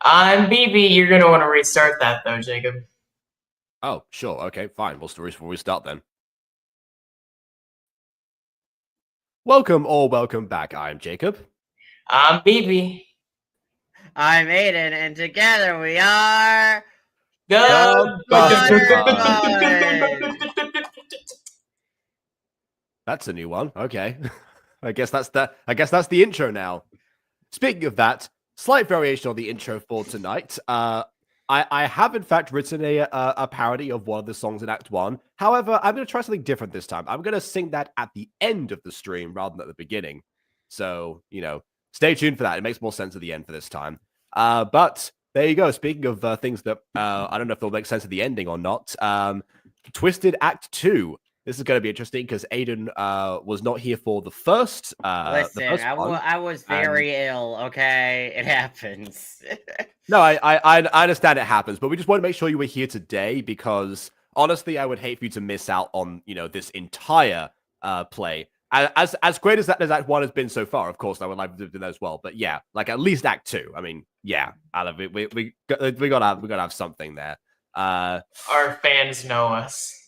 I'm BB. You're gonna want to restart that though, Jacob. Oh, sure. Okay, fine. We'll restart then. Welcome back. I'm Jacob. I'm BB. I'm Aidan, and together we are Go. That's a new one. Okay. I guess that's the intro now. Speaking of that, slight variation on the intro for tonight. I have in fact written a parody of one of the songs in Act 1. However, I'm going to try something different this time. I'm going to sing that at the end of the stream rather than at the beginning. So, stay tuned for that. It makes more sense at the end for this time. But there you go. Speaking of things that I don't know if they'll make sense at the ending or not. Twisted Act 2. This is going to be interesting because Aidan was not here for the first. Listen, I was very ill. Okay, it happens. No, I understand it happens, but we just want to make sure you were here today because honestly, I would hate for you to miss out on this entire play. As great as Act 1 has been so far, of course, I would like to do that as well. But yeah, like at least Act 2. I mean, yeah, I love it. We gotta have something there. Our fans know us.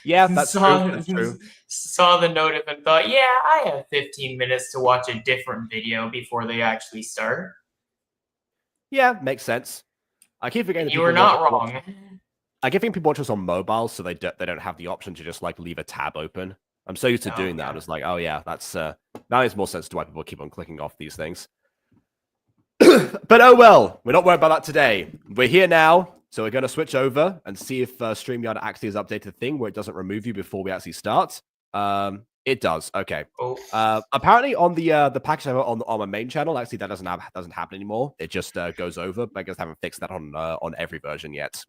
Yeah, that's true. Saw the notif and thought, yeah, I have 15 minutes to watch a different video before they actually start. Yeah, makes sense. I keep forgetting you were not wrong. I keep thinking people watch us on mobile, so they don't have the option to just like leave a tab open. I'm so used to doing that. I'm just like, oh yeah, that's that makes more sense to why people keep on clicking off these things. But oh well, we're not worried about that today. We're here now, so we're going to switch over and see if StreamYard actually has updated the thing where it doesn't remove you before we actually start. It does. Okay. Oh. Apparently on the package I have on my main channel, actually that doesn't happen anymore. It just goes over. But I guess I haven't fixed that on every version yet.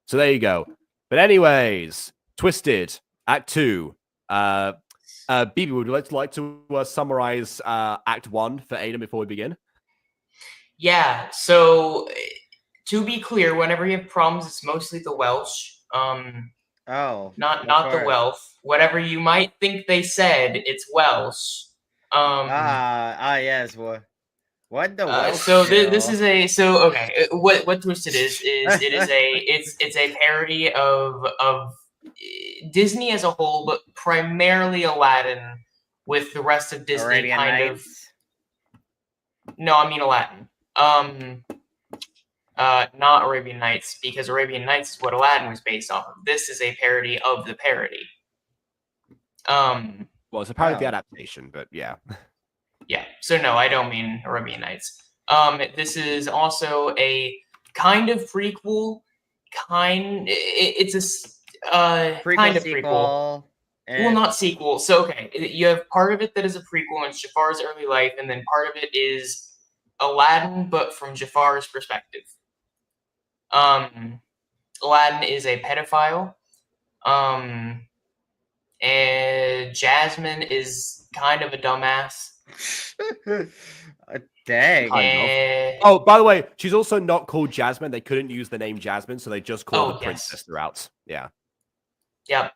So there you go. But anyways, Twisted Act 2. BB, would you like to summarize Act 1 for Aidan before we begin? Yeah. So to be clear, whenever you have problems, it's mostly the Welsh. Not the wealth. Whatever you might think they said, it's Welsh. Yes. What the Welsh? So this is okay. What Twisted is it's a parody of Disney as a whole, but primarily Aladdin, with the rest of Disney Arabian Nights? No, I mean Aladdin. Not Arabian Nights, because Arabian Nights is what Aladdin was based off of. This is a parody of the parody. Well, it's a parody of the adaptation, but yeah. Yeah, so no, I don't mean Arabian Nights. This is also a kind of prequel. It's a kind of prequel. Well, not sequel. So, okay, you have part of it that is a prequel, and it's Jafar's early life, and then part of it is Aladdin, but from Jafar's perspective. Aladdin is a pedophile. And Jasmine is kind of a dumbass. Dang. Oh, by the way, she's also not called Jasmine. They couldn't use the name Jasmine, so they just called the princess throughout. Yeah. Yep.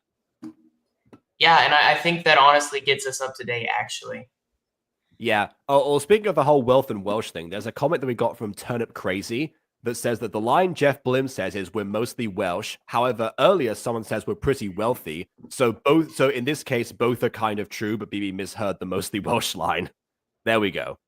Yeah, and I think that honestly gets us up to date, actually. Yeah. Oh, well, speaking of the whole wealth and Welsh thing, there's a comment that we got from Turnip Crazy that says that the line Jeff Blim says is "we're mostly Welsh." However, earlier someone says we're pretty wealthy. So in this case, both are kind of true, but BB misheard the mostly Welsh line. There we go.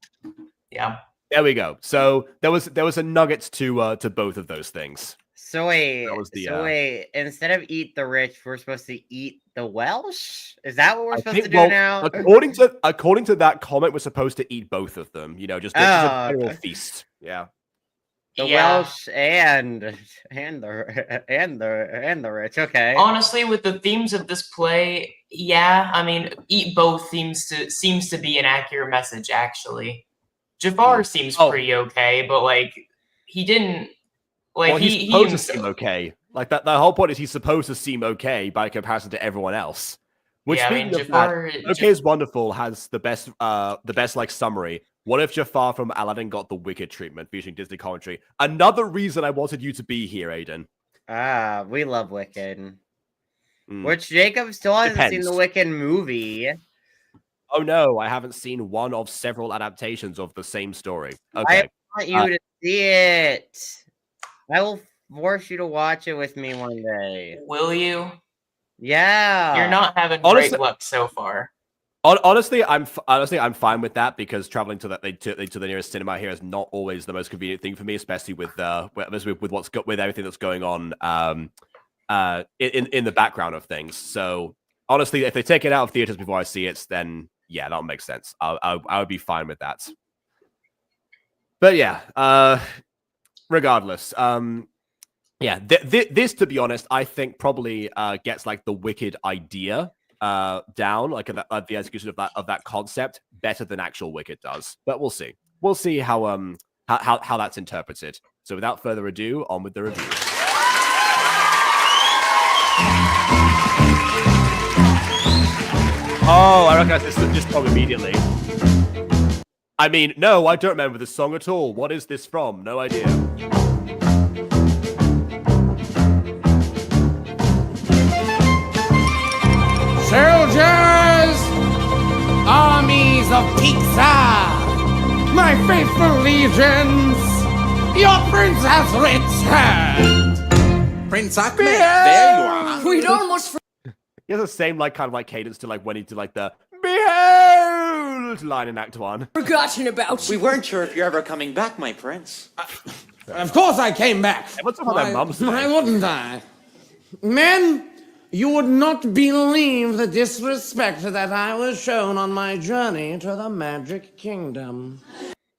Yeah. There we go. So there was a nugget to both of those things. So wait, instead of eat the rich, we're supposed to eat the Welsh? Is that what we're supposed to do now? According to that comment, we're supposed to eat both of them. Just a general feast. Yeah. The Welsh and the rich. Okay. Honestly, with the themes of this play, yeah, I mean, eat both seems to be an accurate message. Actually, Jafar seems pretty okay, but like he didn't. Like he's supposed to seem okay. Like that. The whole point is he's supposed to seem okay by comparison to everyone else. Which, speaking of that, Okay is Wonderful has the best like summary. What if Jafar from Aladdin got the Wicked treatment featuring Disney commentary? Another reason I wanted you to be here, Aidan. We love Wicked. Which Jacob still hasn't seen the Wicked movie. Oh no, I haven't seen one of several adaptations of the same story. Okay. want you to see it. I will force you to watch it with me one day. Will you? Yeah. You're not having great luck so far. Honestly, I'm fine with that because traveling to the nearest cinema here is not always the most convenient thing for me, especially with everything that's going on in the background of things. So honestly, if they take it out of theaters before I see it, then yeah, that'll make sense. I would be fine with that. But yeah, regardless, yeah, this to be honest, I think probably gets like the Wicked idea down, like the execution of that concept better than actual Wicked does. But we'll see. We'll see how that's interpreted. So without further ado, on with the review. Oh, I recognize this song immediately. I mean, no, I don't remember this song at all. What is this from? No idea. Soldiers, armies of pizza, my faithful legions, your prince has returned. Prince Ahmed, there you are. We'd almost. He has the same kind of cadence to when he did the "Behold" line in Act 1. Forgotten about We weren't sure if you're ever coming back, my prince. Of course I came back. What's up with their mums? Why wouldn't I? Men, you would not believe the disrespect that I was shown on my journey to the Magic Kingdom.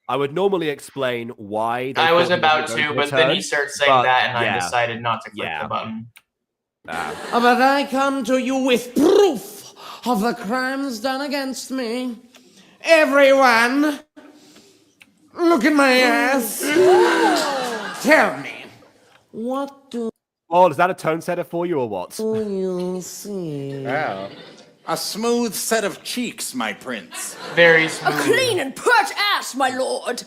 I would normally explain why. I was about to, but then you start saying that, and I decided not to click the button. But I come to you with proof of the crimes done against me. Everyone, look at my ass. Tell me, what do Oh, is that a tone setter for you or what? you see? Wow. A smooth set of cheeks, my prince. Very A smooth. clean and pert ass, my lord.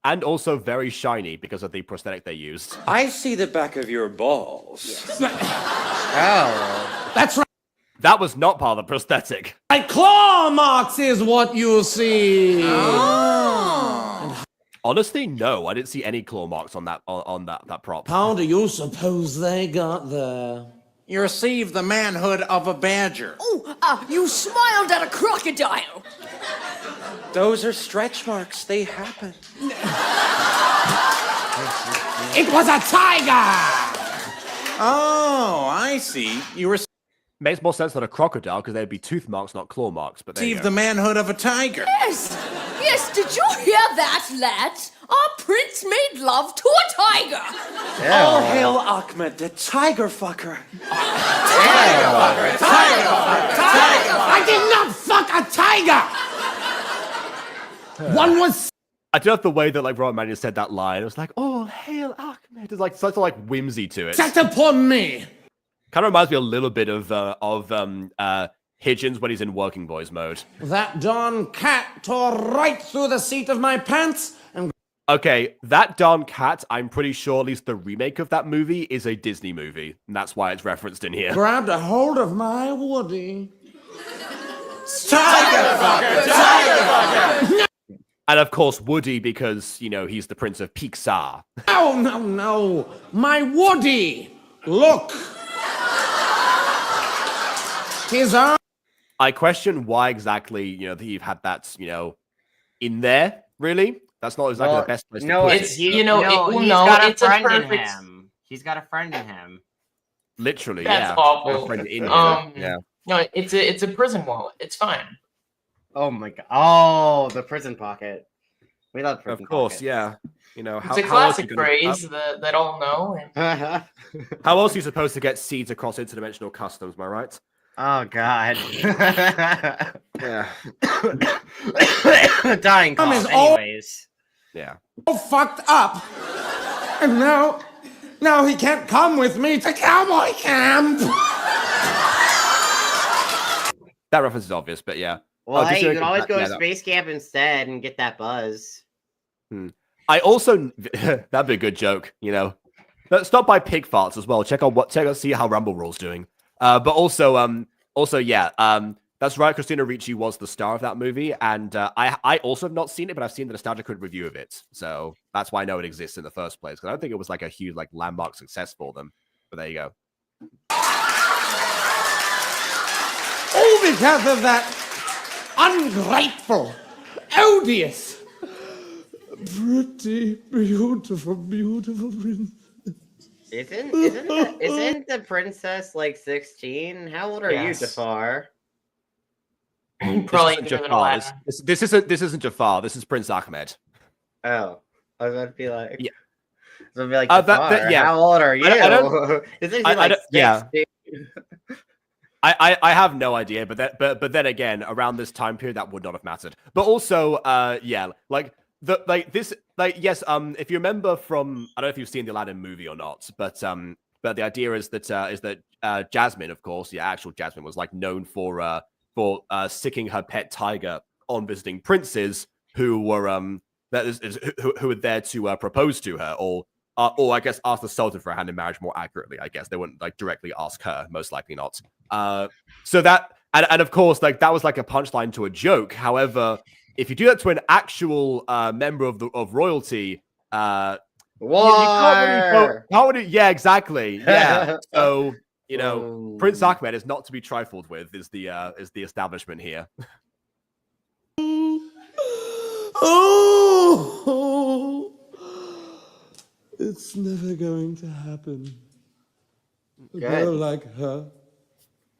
And also very shiny because of the prosthetic they used. I see the back of your balls. Oh. That's right. That was not part of the prosthetic. My claw marks is what you see. Honestly, no, I didn't see any claw marks on that prop. How do you suppose they got there? You received the manhood of a badger. Oh, you smiled at a crocodile. Those are stretch marks. They happen. It was a tiger! Oh, I see. You Makes more sense than a crocodile because they'd be tooth marks, not claw marks. But there you received go. the manhood of a tiger. Yes, yes, did you hear that, lads? Our prince made love to a tiger. All hail Ahmed, the tiger fucker. I did not fuck a tiger! One was I do love the way that Robert Manning said that line. It was like, "Oh, hail Ahmed." There's such a whimsy to it. set upon me. Kind of reminds me a little bit of Hitchens when he's in working boys mode. That darn cat tore right through the seat of my pants and Okay, that darn cat, I'm pretty sure at least the remake of that movie is a Disney movie, and that's why it's referenced in here. grabbed a hold of my Woody. And of course, Woody, because, he's the Prince of Pixar. No. My Woody. Look. His arm. I question why exactly, that you've had that, in there, really? That's not exactly the best place to put it. It's, he's it's a friend in perfect. him. He's got a friend in him. Literally, That's yeah. awful. A friend in here. Yeah. No, it's a prison wallet. It's fine. Oh my god. Oh, the prison pocket. We love prison Of course, pockets. yeah. It's a classic phrase that all know. And How else are you supposed to get seeds across interdimensional customs, am I right? Oh god. Yeah. Dying cough. is all- Anyways. Yeah. Fucked up. And now he can't come with me to cowboy camp. That reference is obvious, but yeah. Well, just hey, so you can always go to that- space camp instead and get that buzz. I also that'd be a good joke, Stop by Pig Farts as well. Check out see how Rumble Roll's doing. But also, That's right. Christina Ricci was the star of that movie, and I also have not seen it, but I've seen the Nostalgia Critic review of it, so that's why I know it exists in the first place. Because I don't think it was like a huge like landmark success for them. But there you go. All because of that ungrateful, odious, pretty, beautiful, beautiful prince. Isn't the princess like 16? How old are you, Yes. Jafar? Probably This isn't even Jafar. Aladdin. This isn't Jafar. This is Prince Ahmed. Oh, I was about to be like, Yeah. I was about to be like, that- yeah. How old are you? I don't- Isn't he I like don't- yeah. 16? I have no idea, but then again, around this time period, that would not have mattered. But also, yeah, like this, yes, if you remember from, I don't know if you've seen the Aladdin movie or not, but the idea is that Jasmine, of course, the actual Jasmine, was like known for sicking her pet tiger on visiting princes who were who were there to propose to her, or I guess ask the Sultan for a hand in marriage. More accurately, I guess they wouldn't like directly ask her, most likely not. So that and of course, like that was like a punchline to a joke. However, if you do that to an actual member of royalty, War. can't really yeah, exactly. Yeah. So Prince Ahmed is not to be trifled with. Is the establishment here? Oh, it's never going to happen. A girl like her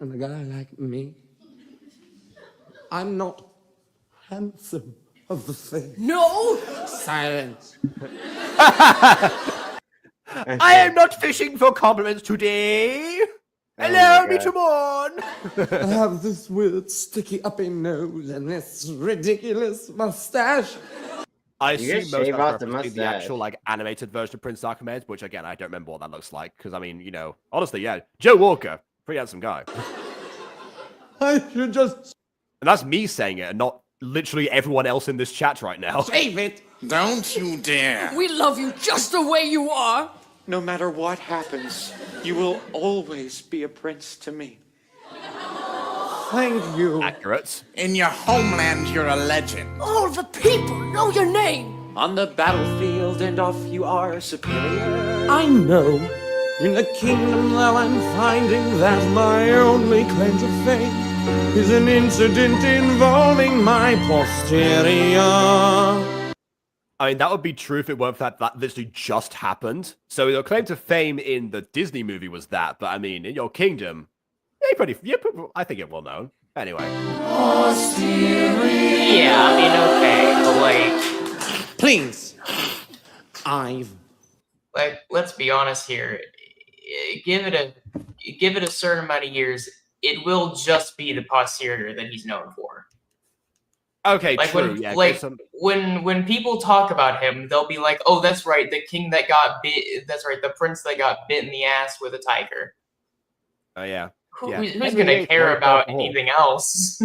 and a guy like me. I'm not handsome of the face. No! Silence. I am not fishing for compliments today. Hello, Mr. Morn. I have this weird sticky uppy nose and this ridiculous mustache. I You assume just most shave of off the the mustache. actual like animated version of Prince Ahmed, which again I don't remember what that looks like because I mean honestly Joe Walker, pretty handsome guy, I should just and that's me saying it and not literally everyone else in this chat right now. shave it. Don't you dare. We love you just the way you are. No matter what happens, you will always be a prince to me. Thank you. Accurate. In your homeland, you're a legend. All the people know your name. On the battlefield and off you are superior. I know. In the kingdom now I'm finding that my only claim to fame is an incident involving my posterior. I mean, that would be true if it weren't that literally just happened. So your claim to fame in the Disney movie was that, but I mean, in your kingdom, I think it well known. Anyway. Yeah, I mean, okay, but like, Please. Let's be honest here. Give it a certain amount of years, it will just be the posterior that he's known for. Okay, Like true. when, Yeah, like when people talk about him, they'll be like, "Oh, that's right, the king that got bit. That's right, the prince that got bit in the ass with a tiger." Oh yeah. Who's gonna care about anything else?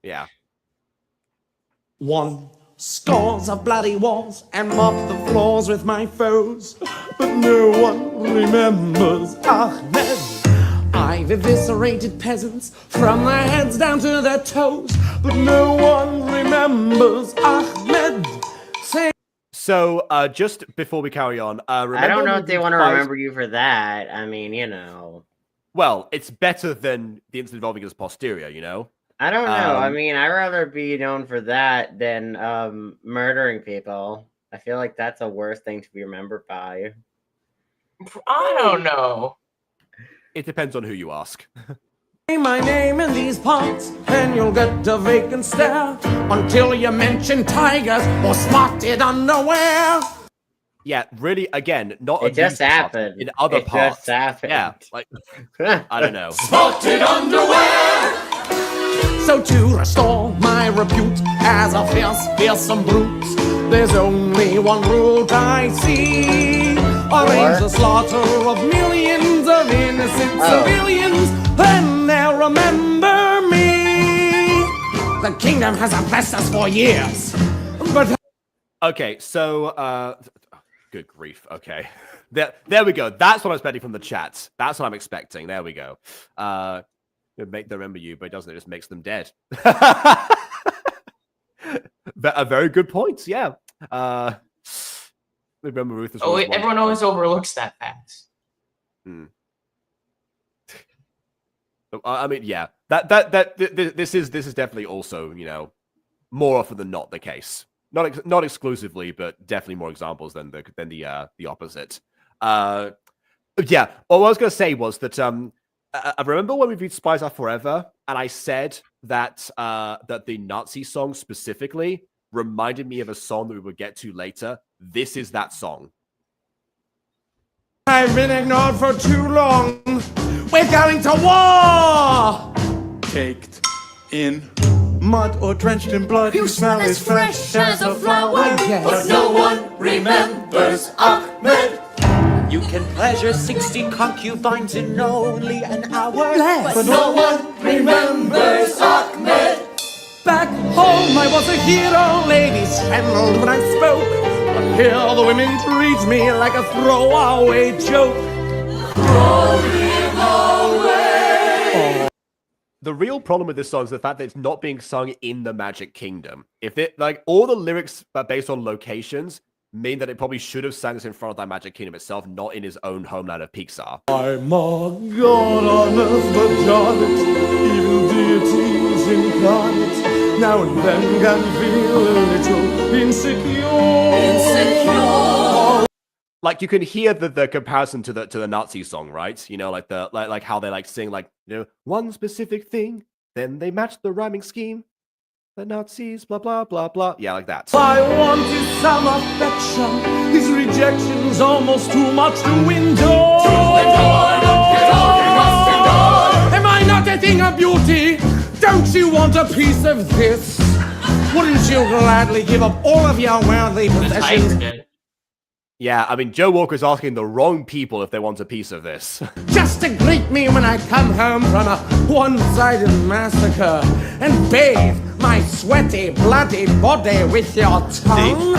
Yeah. Won scores of bloody wars and mopped the floors with my foes, but no one remembers Ahmed. I've eviscerated peasants from their heads down to their toes, but no one remembers Ahmed. So, just before we carry on, remember I don't know if they want to remember you for that. I mean, Well, it's better than the incident involving his posterior, I don't know. I mean, I'd rather be known for that than murdering people. I feel like that's a worse thing to be remembered by. I don't know. It depends on who you ask. Say my name in these parts, and you'll get a vacant stare until you mention tigers or spotted underwear. Yeah, really, again, not It just happened. in other parts. Just happened. Yeah, like, I don't know. Spotted underwear! So to restore my repute as a fearsome brute, there's only one route I see. Arrange the slaughter of millions of innocent civilians, then they'll remember me. The kingdom hasn't blessed us for years, but... Okay, so, good grief, okay. There we go. That's what I'm expecting from the chat. That's what I'm expecting. There we go. It'd make them remember you, but it doesn't. It just makes them dead. A very good point. Yeah. Remember Ruthless. Oh, everyone always overlooks that fact. I mean, yeah. This is definitely also, more often than not the case. Not exclusively, but definitely more examples than the opposite. Yeah. What I was going to say was that I remember when we read Spies Are Forever, and I said that that the Nazi song specifically reminded me of a song that we will get to later. This is that song. I've been ignored for too long. We're going to war! Caked in mud or drenched in blood, You smell as fresh as a flower. Yes. But no one remembers Ahmed. You can pleasure 60 concubines in only an hour. Less. But no one remembers Ahmed. Back home I was a hero. Ladies trembled when I spoke. But here the women treat me like a throwaway joke. The real problem with this song is the fact that it's not being sung in the Magic Kingdom. If it, like, all the lyrics are based on locations mean that it probably should have sang this in front of that Magic Kingdom itself, not in his own homeland of Pixar. I'm a god on earth, but darling, evil deities incarnate. Now and then can feel a little insecure. Like, you can hear the comparison to the Nazi song, right? Like how they sing one specific thing, then they match the rhyming scheme. The Nazis, blah blah blah blah. Yeah, like that. I wanted some affection. His rejection's almost too much to endure. Am I not a thing of beauty? Don't you want a piece of this? Wouldn't you gladly give up all of your worldly possessions? Yeah, I mean, Joe Walker's asking the wrong people if they want a piece of this. Just to greet me when I come home from a one-sided massacre and bathe my sweaty, bloody body with your tongue.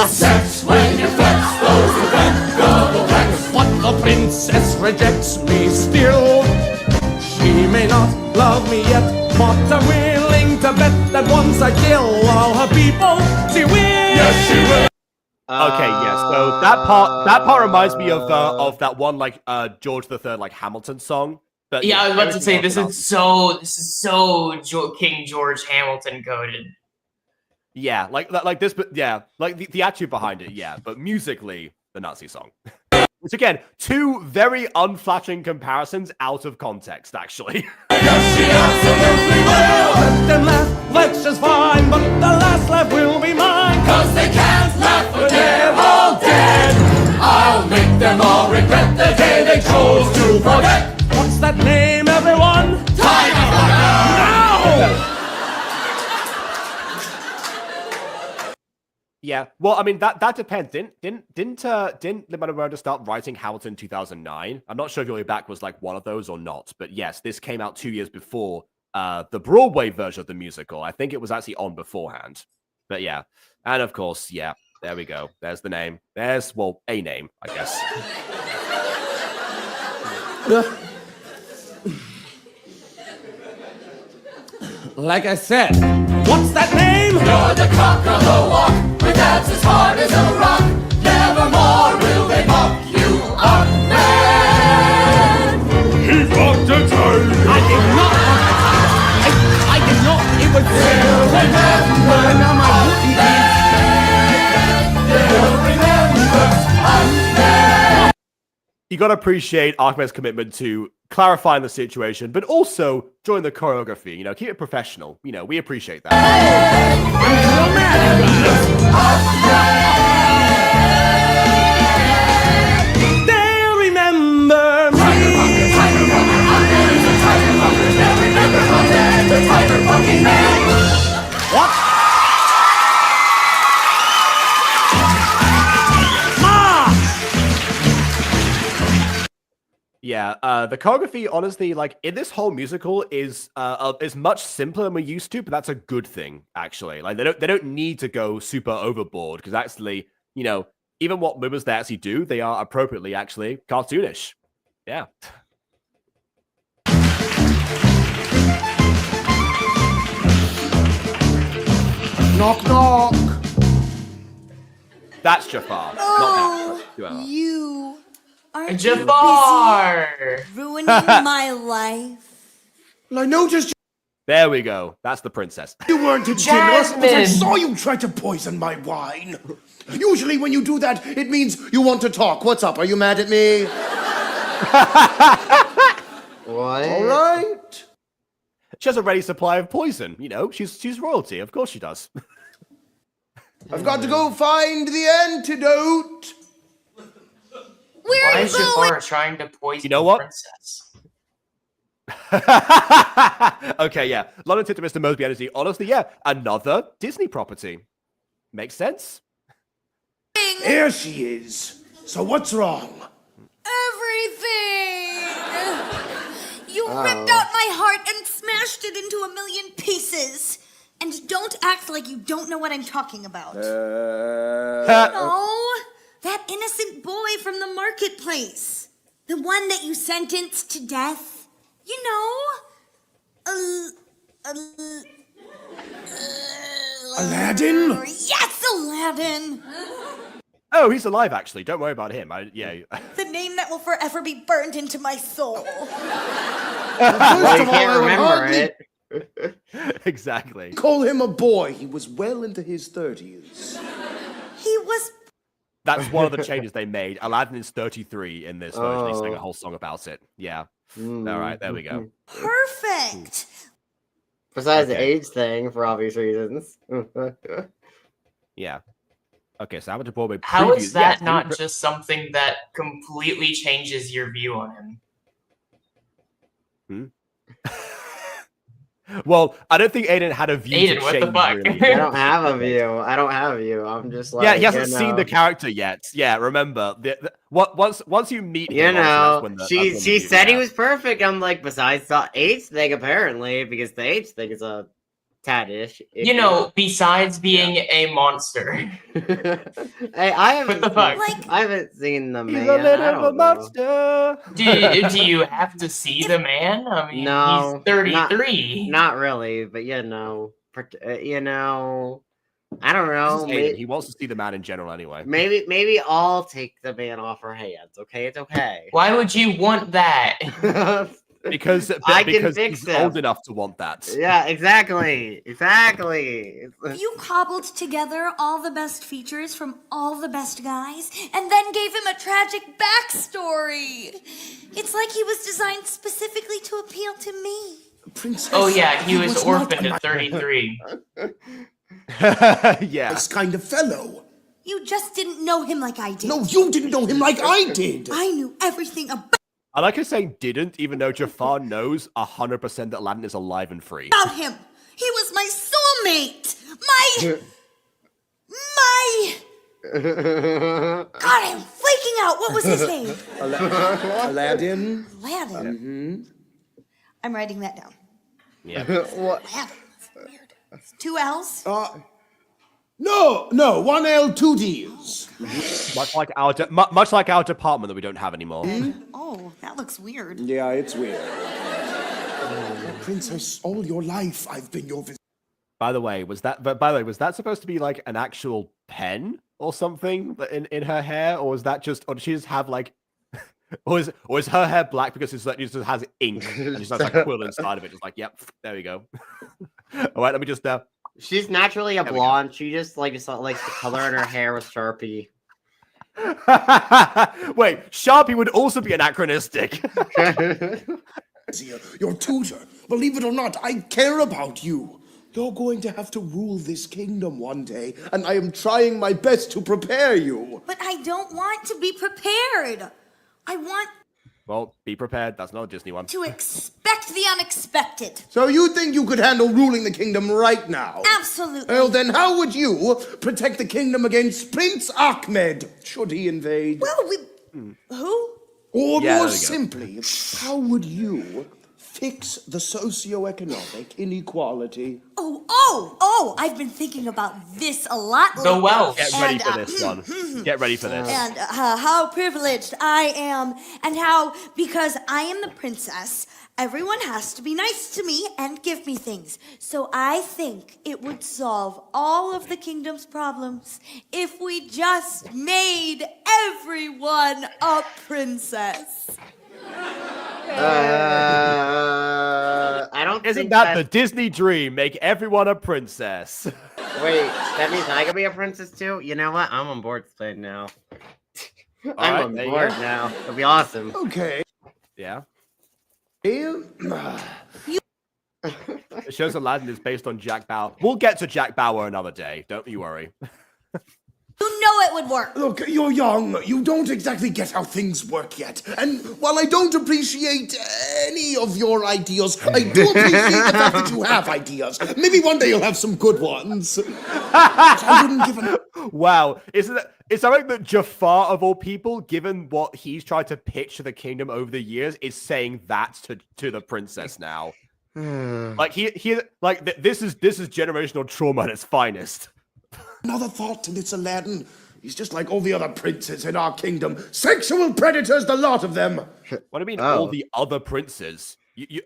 Sex when you flex those revengable wrecks. But the princess rejects me still. She may not love me yet, but I'm willing to bet that once I kill all her people, she will. Yes, she will. Okay, yes. So that part reminds me of that one George III Hamilton song. But Yeah, I was about to say everything this else is so King George Hamilton coded. Yeah, like this, but yeah, like the attitude behind it, yeah. But musically, the Nazi song. Which again, two very unflattering comparisons out of context, actually. Yes, she absolutely will. Let them laugh, that's just fine, but the last laugh will be mine. Cause they can't laugh when they're all dead. I'll make them all regret the day they chose to forget. What's that name, everyone? Time No! Yeah, well, I mean that depends. Didn't Lin-Manuel start writing Hamilton in 2009? I'm not sure if Your Way Back was one of those or not, but yes, this came out 2 years before the Broadway version of the musical. I think it was actually on beforehand. But yeah, and of course, yeah, there we go. There's the name. There's a name, I guess. Like I said, what's that name? You're the cock of the walk, with abs as hard as a rock. Nevermore will they mock you, Ahmed. He got the time. I did not want the time. I did not. It was They'll remember Ahmed. They'll remember Ahmed. You got to appreciate Ahmed's commitment to clarifying the situation, but also join the choreography. Keep it professional. We appreciate that. They'll remember me. What? Yeah, the choreography, honestly, in this whole musical is much simpler than we're used to, but that's a good thing, actually. They don't need to go super overboard, because actually, even what movements they actually do, they are appropriately, actually, cartoonish Yeah. Knock, knock. That's Jafar. Oh, Not that. you aren't Jafar! you busy ruining my life? Well, I noticed There we go. That's the princess. you weren't at dinner, but I Jasmine! saw you try to poison my wine. Usually when you do that, it means you want to talk. What's up? Are you mad at me? What? All right. She has a ready supply of poison. You know, she's royalty. Of course she does. I've got to go find the antidote. Where Why are you is going? Jafar trying to poison You know the what? princess? Okay, yeah. London Tip to Mr. Mosby Energy. Honestly, yeah. Another Disney property. Makes sense. Here she is. So what's wrong? Everything! You ripped out my heart and smashed it into a million pieces. And don't act like you don't know what I'm talking about. No, that innocent boy from the marketplace. The one that you sentenced to death. You know? Aladdin? Yes, Aladdin! Oh, he's alive, actually. Don't worry about him. The name that will forever be burned into my soul. First I of all, can't I would remember hardly it. Exactly. call him a boy. He was well into his 30s. He was That's one of the changes they made. Aladdin is 33 in this version. They sang a Oh. whole song about it. Yeah. All right, there we go. perfect. Besides the Okay. age thing, for obvious reasons. Yeah. Okay, so how about the Broadway How is previews? that Yes, not just something that completely changes your view on him? Well, I don't think Aidan had a view Aidan, to what the change, fuck? really. I don't have a view. I don't have a view. I'm just like, Yeah, he hasn't you seen the know. character yet. Yeah, remember, once you meet him, You honestly, know, that's when the she view- said he yeah. was perfect. I'm like, besides the age thing, apparently, because the age thing is a tad-ish. You know, besides being a monster. Hey, I haven't. What the fuck? Like- I haven't seen the He's man. a I little don't know. monster. Do you have to see the man? I mean, No, he's 33. Not really, but you know, I don't know. This is Aidan. He wants to see the man in general anyway. Maybe I'll take the man off her hands. Okay, it's okay. Why would you want that? Because I can because fix he's him. old enough to want that. Yeah, exactly. You cobbled together all the best features from all the best guys and then gave him a tragic backstory. It's like he was designed specifically to appeal to me. Princess. Oh yeah, he was not orphaned a at 33. Yeah. nice kind of fellow. You just didn't know him like I did. No, you didn't know him like I did. I knew everything about I like her saying didn't, even though Jafar knows 100% that Aladdin is alive and free. him. He was my soulmate. God, I'm freaking out. What was his name? Aladdin. Aladdin. I'm writing that down. Yeah. What? Aladdin. That's weird. It's 2 L's. No, 1L, 2 Ds. much like our department that we don't have anymore. Oh, that looks weird. Yeah, it's weird. Princess, all your life I've been your visitor. By the way, was that supposed to be like an actual pen or something in her hair, or is that just, or did she just have like, or is her hair black because it just has ink and just has like a quill inside of it? Just like, yep, there we go. All right, let me just She's naturally a There we go. blonde. She just likes the color in her hair with Sharpie. Wait, Sharpie would also be anachronistic. Your tutor. Believe it or not, I care about you. You're going to have to rule this kingdom one day, and I am trying my best to prepare you. But I don't want to be prepared. I want Well, be prepared. That's not a Disney one. to expect the unexpected. So you think you could handle ruling the kingdom right now? Absolutely. Well, then how would you protect the kingdom against Prince Ahmed, should he invade? Well, who? Or Yeah, there more we go. simply, how would you fix the socioeconomic inequality? Oh, Oh, I've been thinking about this a lot lately. The Welsh. Get ready for this one. Get ready for this. And how privileged I am, and how, because I am the princess, everyone has to be nice to me and give me things. So I think it would solve all of the kingdom's problems if we just made everyone a princess. I don't Isn't think that the Disney dream? Make everyone a princess. Wait, that means I can be a princess too? You know what? I'm on board with it now. I'm right, on there you board go. now. It'll be awesome. Okay. Yeah. You... It shows Aladdin is based on Jack Bauer. We'll get to Jack Bauer another day. Don't you worry. You know it would work. Look, you're young. You don't exactly get how things work yet. And while I don't appreciate any of your ideas, I do appreciate the fact that you have ideas. Maybe one day you'll have some good ones. But I wouldn't give an... Wow. It's something that Jafar, of all people, given what he's tried to pitch to the kingdom over the years, is saying that to the princess now. Like this is generational trauma at its finest. Another thought to this Aladdin. He's just like all the other princes in our kingdom. Sexual predators, the lot of them. What do you mean, all the other princes?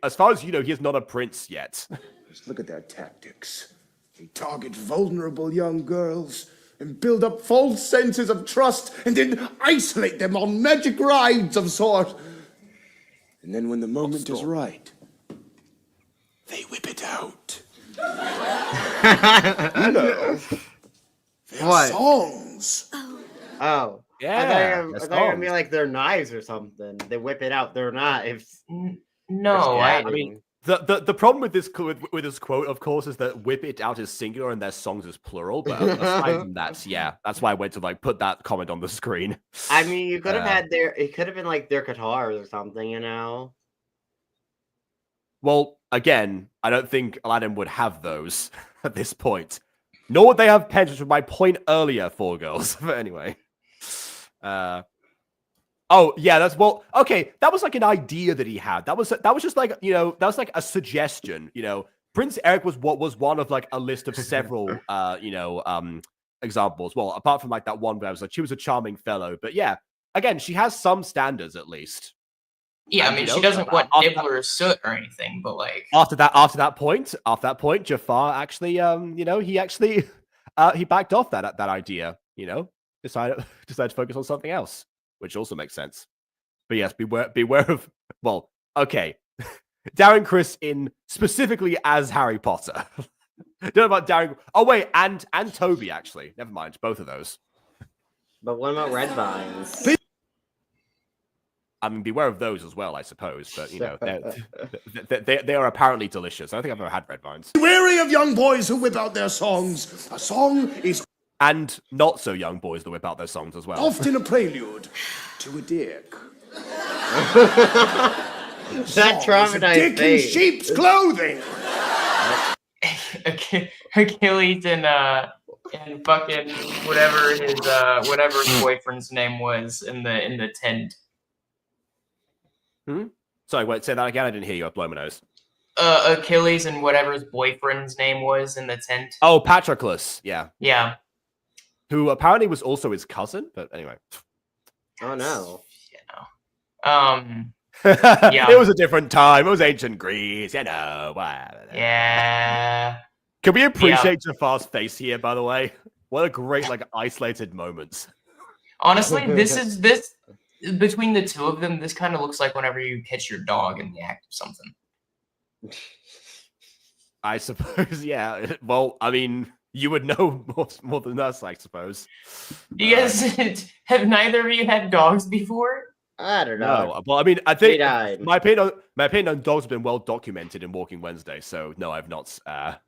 As far as you know, he is not a prince yet. Just look at their tactics. They target vulnerable young girls and build up false senses of trust and then isolate them on magic rides of sort. And then when the moment is right, they whip it out. You know. What? Songs. Oh. Yeah, I thought you were that's gonna be like their knives or something. They whip it out. Their knives. No, Yeah, I mean, the problem with this quote, of course, is that whip it out is singular and their songs is plural. But aside from that, yeah, that's why I went to put that comment on the screen. I mean, you could have had it could have been like their guitars or something, you know. Well, again, I don't think Aladdin would have those at this point. Nor would they have pens, which was my point earlier, for girls. But anyway. Oh, yeah, okay, that was like an idea that he had. That was just like, that was like a suggestion, Prince Eric was one of like a list of several, examples. Well, apart from like that one where I was like, she was a charming fellow. But yeah, again, she has some standards at least. Yeah, And, I mean, she doesn't want Nibbler or soot or anything, but like after that point, Jafar actually, he backed off that idea. Decided to focus on something else, which also makes sense. But yes, beware of. Well, okay, Darren Criss in specifically as Harry Potter. Don't know about Darren. Oh wait, and Toby actually. Never mind, both of those. But what about red vines? I mean, beware of those as well, I suppose. But they are apparently delicious. I don't think I've ever had red vines. Be wary of young boys who whip out their songs. A song is and not so young boys that whip out their songs as well. often a prelude to a dick. That traumatized dick in face. sheep's clothing. Achilles and fucking whatever his boyfriend's name was in the tent. Sorry, wait, say that again. I didn't hear you. I blow my nose. Achilles and whatever his boyfriend's name was in the tent. Oh, Patroclus. Yeah. Yeah. Who apparently was also his cousin, but anyway. Oh no. Yeah. It was a different time. It was ancient Greece, Yeah. Can we appreciate Jafar's face here, by the way? What a great, isolated moment. Honestly, this between the two of them, this kind of looks like whenever you catch your dog in the act of something. I suppose, yeah. Well, I mean, you would know more than us, I suppose. You guys have neither of you had dogs before? I don't know. No, well, I mean, I think died. my opinion on dogs have been well documented in Walking Wednesday, so no, I've not. That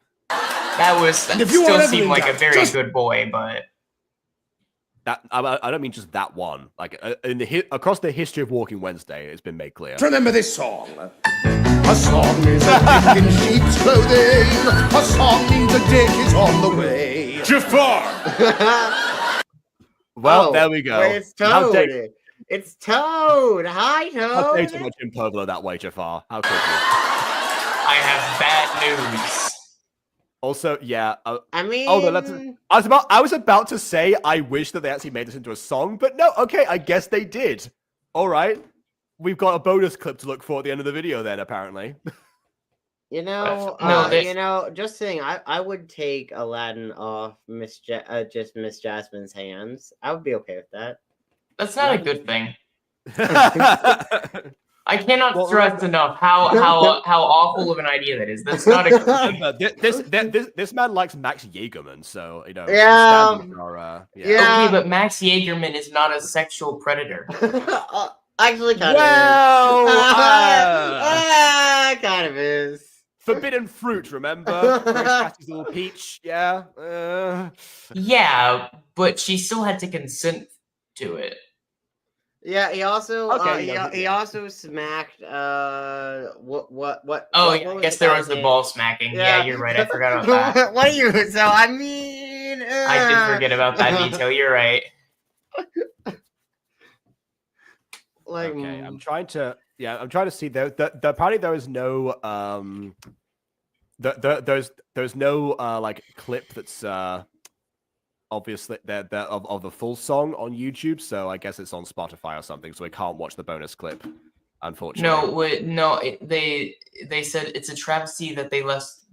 still seemed like a very good boy, but that I don't mean just that one. Like across the history of Walking Wednesday, it's been made clear. Remember this song. A song is a dick in sheep's clothing. A song means a dick is on the way. Jafar! Well, there we go. Wait, it's Toad. It's Toad. Hi, Toad. How dare you talk about Jim Povolo that way, Jafar? How could you? I have bad news. Also, yeah. I mean, I was about to say I wish that they actually made this into a song, but no. Okay, I guess they did. All right, we've got a bonus clip to look for at the end of the video. Then apparently. Just saying, I would take Aladdin off Miss Jasmine's hands. I would be okay with that. That's not a good thing. I cannot stress enough how awful of an idea that is. That's not a good thing. This man likes Max Jaegerman, so you know. Yeah. Okay, but Max Jaegerman is not a sexual predator. Actually, kind of is. Kind of is. Forbidden fruit, remember? Grace little peach, yeah. Yeah, but she still had to consent to it. Yeah, he also he also smacked what Oh, yeah, I guess there was the ball smacking. Yeah, you're right. I forgot about that. What are you? So I mean, I did forget about that detail. You're right. Okay, I'm trying to see there. Apparently there is no there's no like clip that's obviously of the full song on YouTube, so I guess it's on Spotify or something, so we can't watch the bonus clip, unfortunately. They said it's a travesty that they left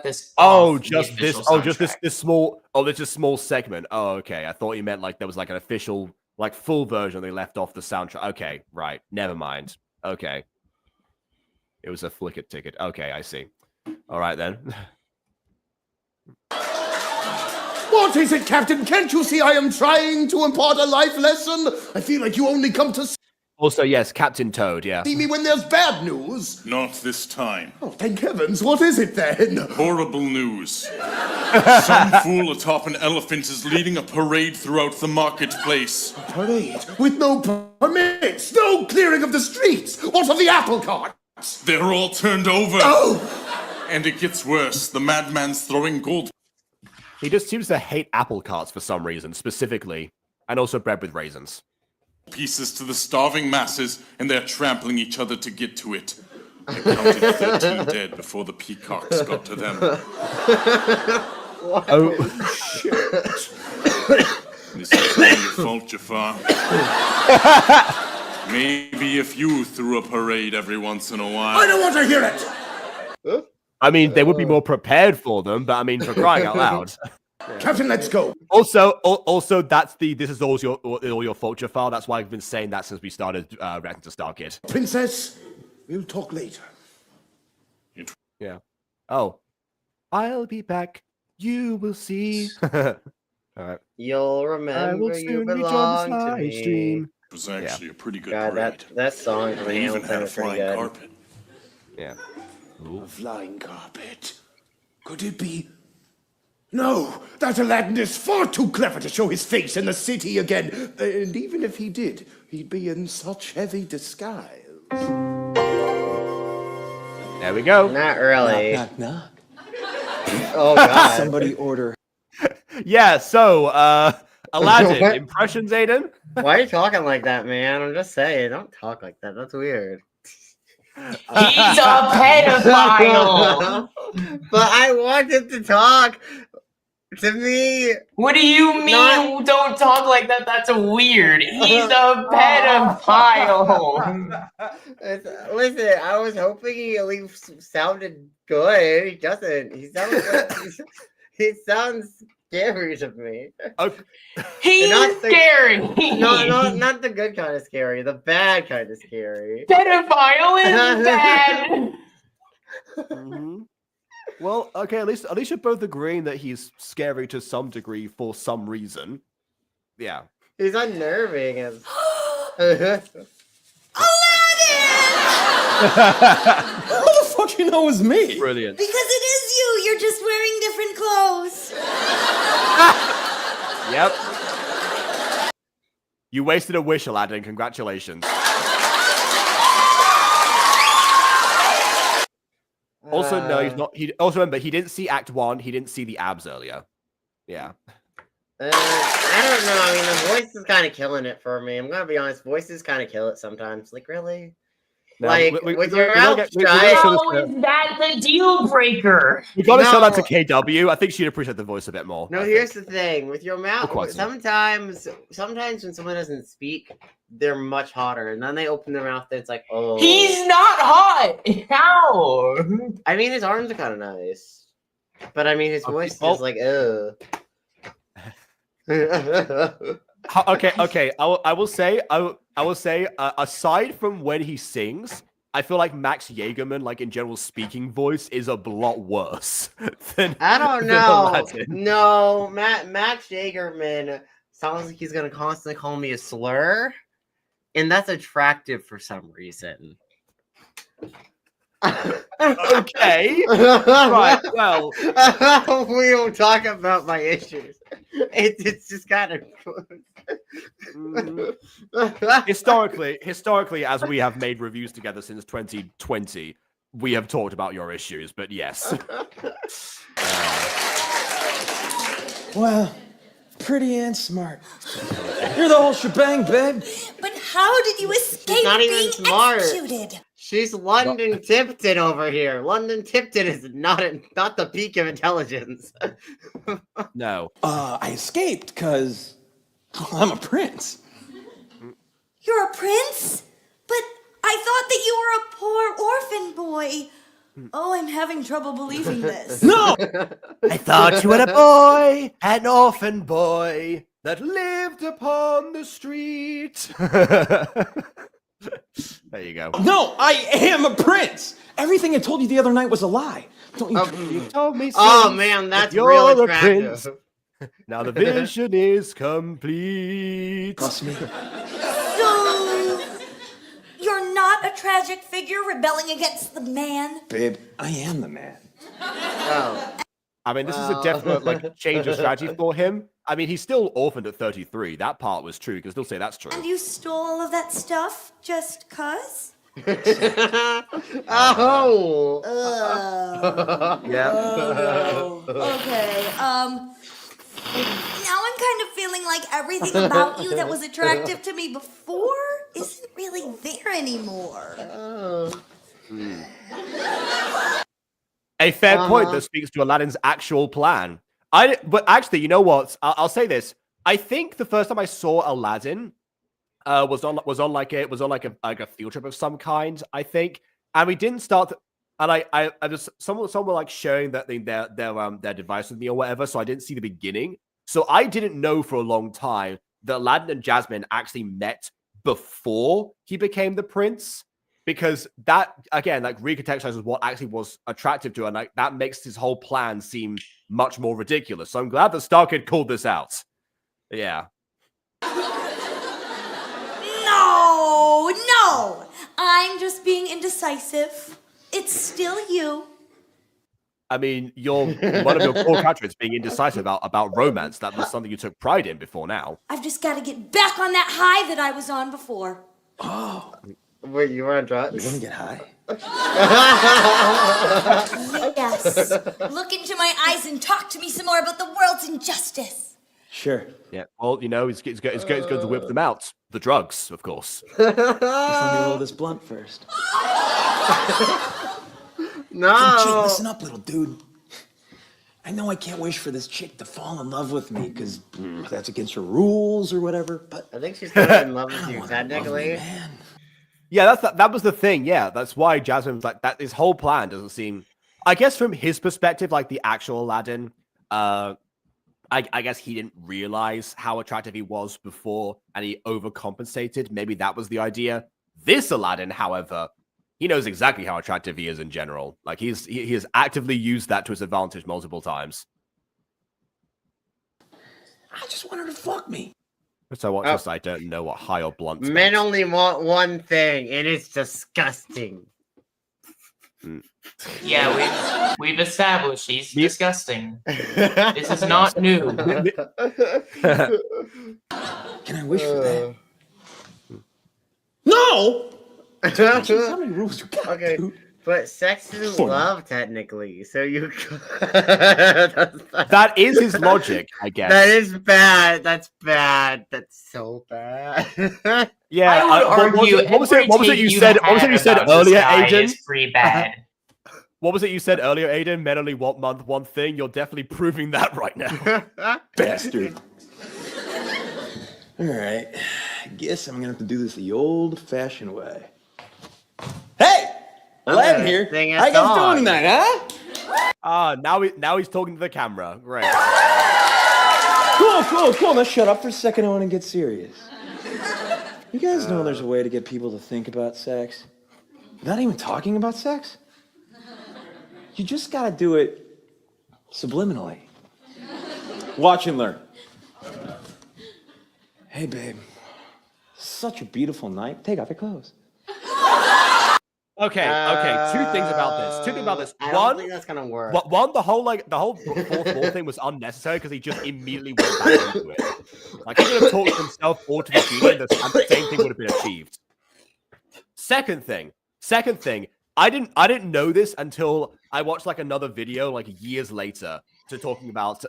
this. This small segment. Oh, okay. I thought you meant like there was like an official, like full version they left off the soundtrack. Okay, right. Never mind. Okay. It was a flicker ticket. Okay, I see. All right then. What is it, Captain? Can't you see I am trying to impart a life lesson? I feel like you only come to Also, yes, Captain Toad, yeah. see me when there's bad news. Not this time. Oh, thank heavens. What is it then? Horrible news. Some fool atop an elephant is leading a parade throughout the marketplace. Parade? With no permits? No clearing of the streets? What of the apple carts? They're all turned over. Oh! And it gets worse. The madman's throwing gold He just seems to hate apple carts for some reason, specifically, and also bread with raisins. pieces to the starving masses, and they're trampling each other to get to it. I counted 13 dead before the peacocks got to them. Oh, shit. This is not your fault, Jafar. Maybe if you threw a parade every once in a while. I don't want to hear it! I mean, they would be more prepared for them, but I mean, for crying out loud. Captain, let's go. Also, this is all your fault, Jafar. That's why I've been saying that since we started reacting to Starkid. Princess, we'll talk later. Yeah. Oh, I'll be back. You will see. All right. You'll remember you belong to me. Stream. It was actually a pretty good God, parade. that song from They even Hamilton had a is pretty flying good. carpet. Yeah. A flying carpet. Could it be? No, that Aladdin is far too clever to show his face in the city again. And even if he did, he'd be in such heavy disguise. There we go. Not really. Knock, knock. Oh God. Somebody order. Yeah. So, Aladdin impressions, Aidan. Why are you talking like that, man? I'm just saying, don't talk like that. That's weird. He's a pedophile. But I want him to talk to me. What do you mean? Don't talk like that. That's weird. He's a pedophile. Listen, I was hoping he at least sounded good. He doesn't. He sounds like he sounds scary to me. Okay. He's scary. Not the good kind of scary, the bad kind of scary. Pedophile is bad. Mm-hmm. Well, okay. At least you're both agreeing that he's scary to some degree for some reason. Yeah. He's unnerving as. Aladdin! How the fuck you know it was me? Brilliant. Because it is you. You're just wearing different clothes. Yep. You wasted a wish, Aladdin. Congratulations. Also, no, he's not. He also remember he didn't see Act 1. He didn't see the abs earlier. Yeah. I don't know. I mean, the voice is kind of killing it for me. I'm gonna be honest. Voices kind of kill it sometimes. Like, really? Like, with your we gotta mouth we gotta shut. show this How to- is that the deal breaker? we gotta show that to No. KW. I think she'd appreciate the voice a bit more. No, I here's think. the thing. With your mouth, quite so. sometimes when someone doesn't speak, they're much hotter. And then they open their mouth and it's like, oh. He's not hot. How? I mean, his arms are kind of nice. But I mean, his Okay, voice well- is like, ugh. Okay. I will say, aside from when he sings, I feel like Max Jaegerman, like in general speaking voice, is a lot worse than. I don't than know. Aladdin. No, Max Jaegerman sounds like he's gonna constantly call me a slur, and that's attractive for some reason. Okay. Right. Well, we don't talk about my issues. It's just kind of. historically, as we have made reviews together since 2020, we have talked about your issues. But yes. Well, pretty and smart. You're the whole shebang, babe. But how did you escape not even being smart. executed? She's London Tipton over here. London Tipton is not the peak of intelligence. No. I escaped because I'm a prince. You're a prince? But I thought that you were a poor orphan boy. Oh, I'm having trouble believing this. No! I thought you were a boy, an orphan boy that lived upon the street. There you go. No, I am a prince. Everything I told you the other night was a lie. Don't you? You told me. Oh since man, that's you're real a attractive. prince. Now the vision is complete. Trust me. So, you're not a tragic figure rebelling against the man? Babe, I am the man. Oh. I mean, this is a definite like change of strategy for him. I mean, he's still orphaned at 33. That part was true. You can still say that's true. And you stole all of that stuff just cuz? Oh. Yeah. Oh, no. Okay, now I'm kind of feeling like everything about you that was attractive to me before isn't really there anymore. A fair point that speaks to Aladdin's actual plan. But actually, you know what? I'll say this. I think the first time I saw Aladdin was on like a field trip of some kind. I think, and we didn't start. And I just someone were like sharing that their device with me or whatever. So I didn't see the beginning. So I didn't know for a long time that Aladdin and Jasmine actually met before he became the prince. Because that, again, like recontextualizes what actually was attractive to her, and like that makes his whole plan seem much more ridiculous. So I'm glad that Starkid called this out. Yeah. No! I'm just being indecisive. It's still you. I mean, one of your core characters being indecisive about romance. That was something you took pride in before now. I've just got to get back on that high that I was on before. Oh. Wait, you were on drugs? You want to get high? Yes. Look into my eyes and talk to me some more about the world's injustice. Sure. Yeah. Well, you know, it's going to whip them out. The drugs, of course. Just let me roll this blunt first. No. Gee, listen up, little dude. I know I can't wish for this chick to fall in love with me because that's against her rules or whatever. But I think she's still in love with you, technically. Yeah, that was the thing. Yeah, that's why Jasmine was like that. His whole plan doesn't seem, I guess, from his perspective, like the actual Aladdin. I guess he didn't realize how attractive he was before, and he overcompensated. Maybe that was the idea. This Aladdin, however, he knows exactly how attractive he is in general. Like he has actively used that to his advantage multiple times. I just want her to fuck me. So what? Just I don't know what high or blunt. Men only want one thing, and it's disgusting. Yeah, we've established he's disgusting. This is not new. Can I wish for that? No! Jeez, how many rules you got, Okay. dude? But sex isn't Funny. love, technically. So you. That is his logic, I guess. That is bad. That's bad. That's so bad. Yeah, I would argue what was it you said? What was it you said earlier, Aidan? Is pretty bad. What was it you said earlier, Aidan? Men only want one thing. You're definitely proving that right now. Bastard. All right. I guess I'm gonna have to do this the old-fashioned way. Hey! Aladdin here. How you guys doing tonight, huh? Now he's talking to the camera. Great. Cool. Now shut up for a second. I want to get serious. You guys know there's a way to get people to think about sex? Not even talking about sex? You just gotta do it subliminally. Watch and learn. Hey, babe. Such a beautiful night. Take off your clothes. Okay. Two things about this. I don't One, think that's gonna work. one, the whole fourth wall thing was unnecessary because he just immediately went back into it. Like he could have talked to himself or to the studio, and the same thing would have been achieved. Second thing. I didn't know this until I watched like another video like years later talking about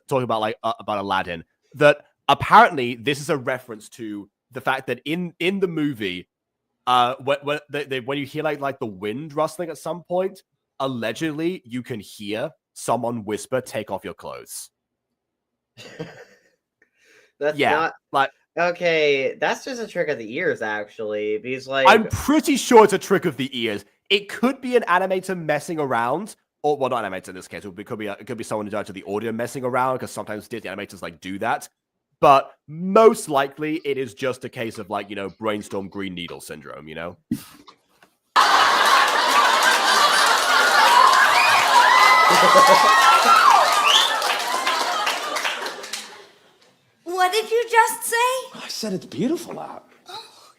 Aladdin. That apparently this is a reference to the fact that in the movie. When you hear like the wind rustling at some point, allegedly you can hear someone whisper, "Take off your clothes." That's not like okay. That's just a trick of the ears, actually. Because like I'm pretty sure it's a trick of the ears. It could be an animator messing around, or well, not animator in this case. It could be someone in charge of the audio messing around because sometimes Disney animators like do that. But most likely, it is just a case of like, brainstorm green needle syndrome, What did you just say? I said it's beautiful out.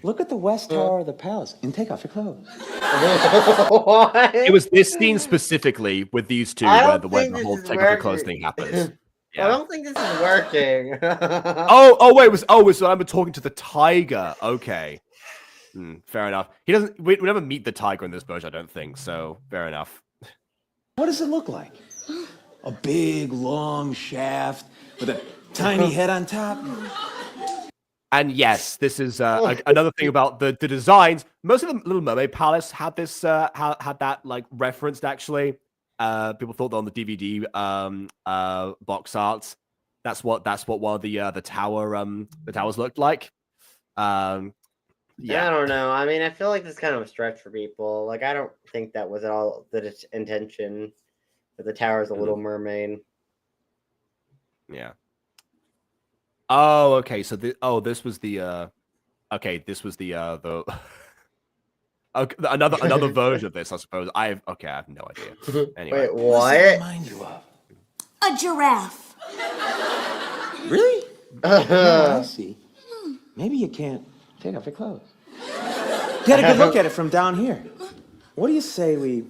Look at the west tower of the palace and take off your clothes. What? It was this scene specifically with these two where the whole take off your clothes thing happens. Yeah. I don't think this is working. So I'm talking to the tiger. Okay. Fair enough. He doesn't. We never meet the tiger in this version, I don't think. So fair enough. What does it look like? A big, long shaft with a tiny head on top? And yes, this is another thing about the designs. Most of the Little Mermaid Palace had this had that like referenced actually. People thought that on the DVD box art. That's what one of the towers looked like. Yeah, I don't know. I mean, I feel like this is kind of a stretch for people. Like, I don't think that was at all the intention. That the tower is a Little Mermaid. Yeah. Oh, okay. So this was the okay, another version of this, I suppose. I have no idea. Anyway, Wait, what? What does it remind you of? A giraffe. Really? I see. Maybe you can't take off your clothes. Get a good look at it from down here. What do you say we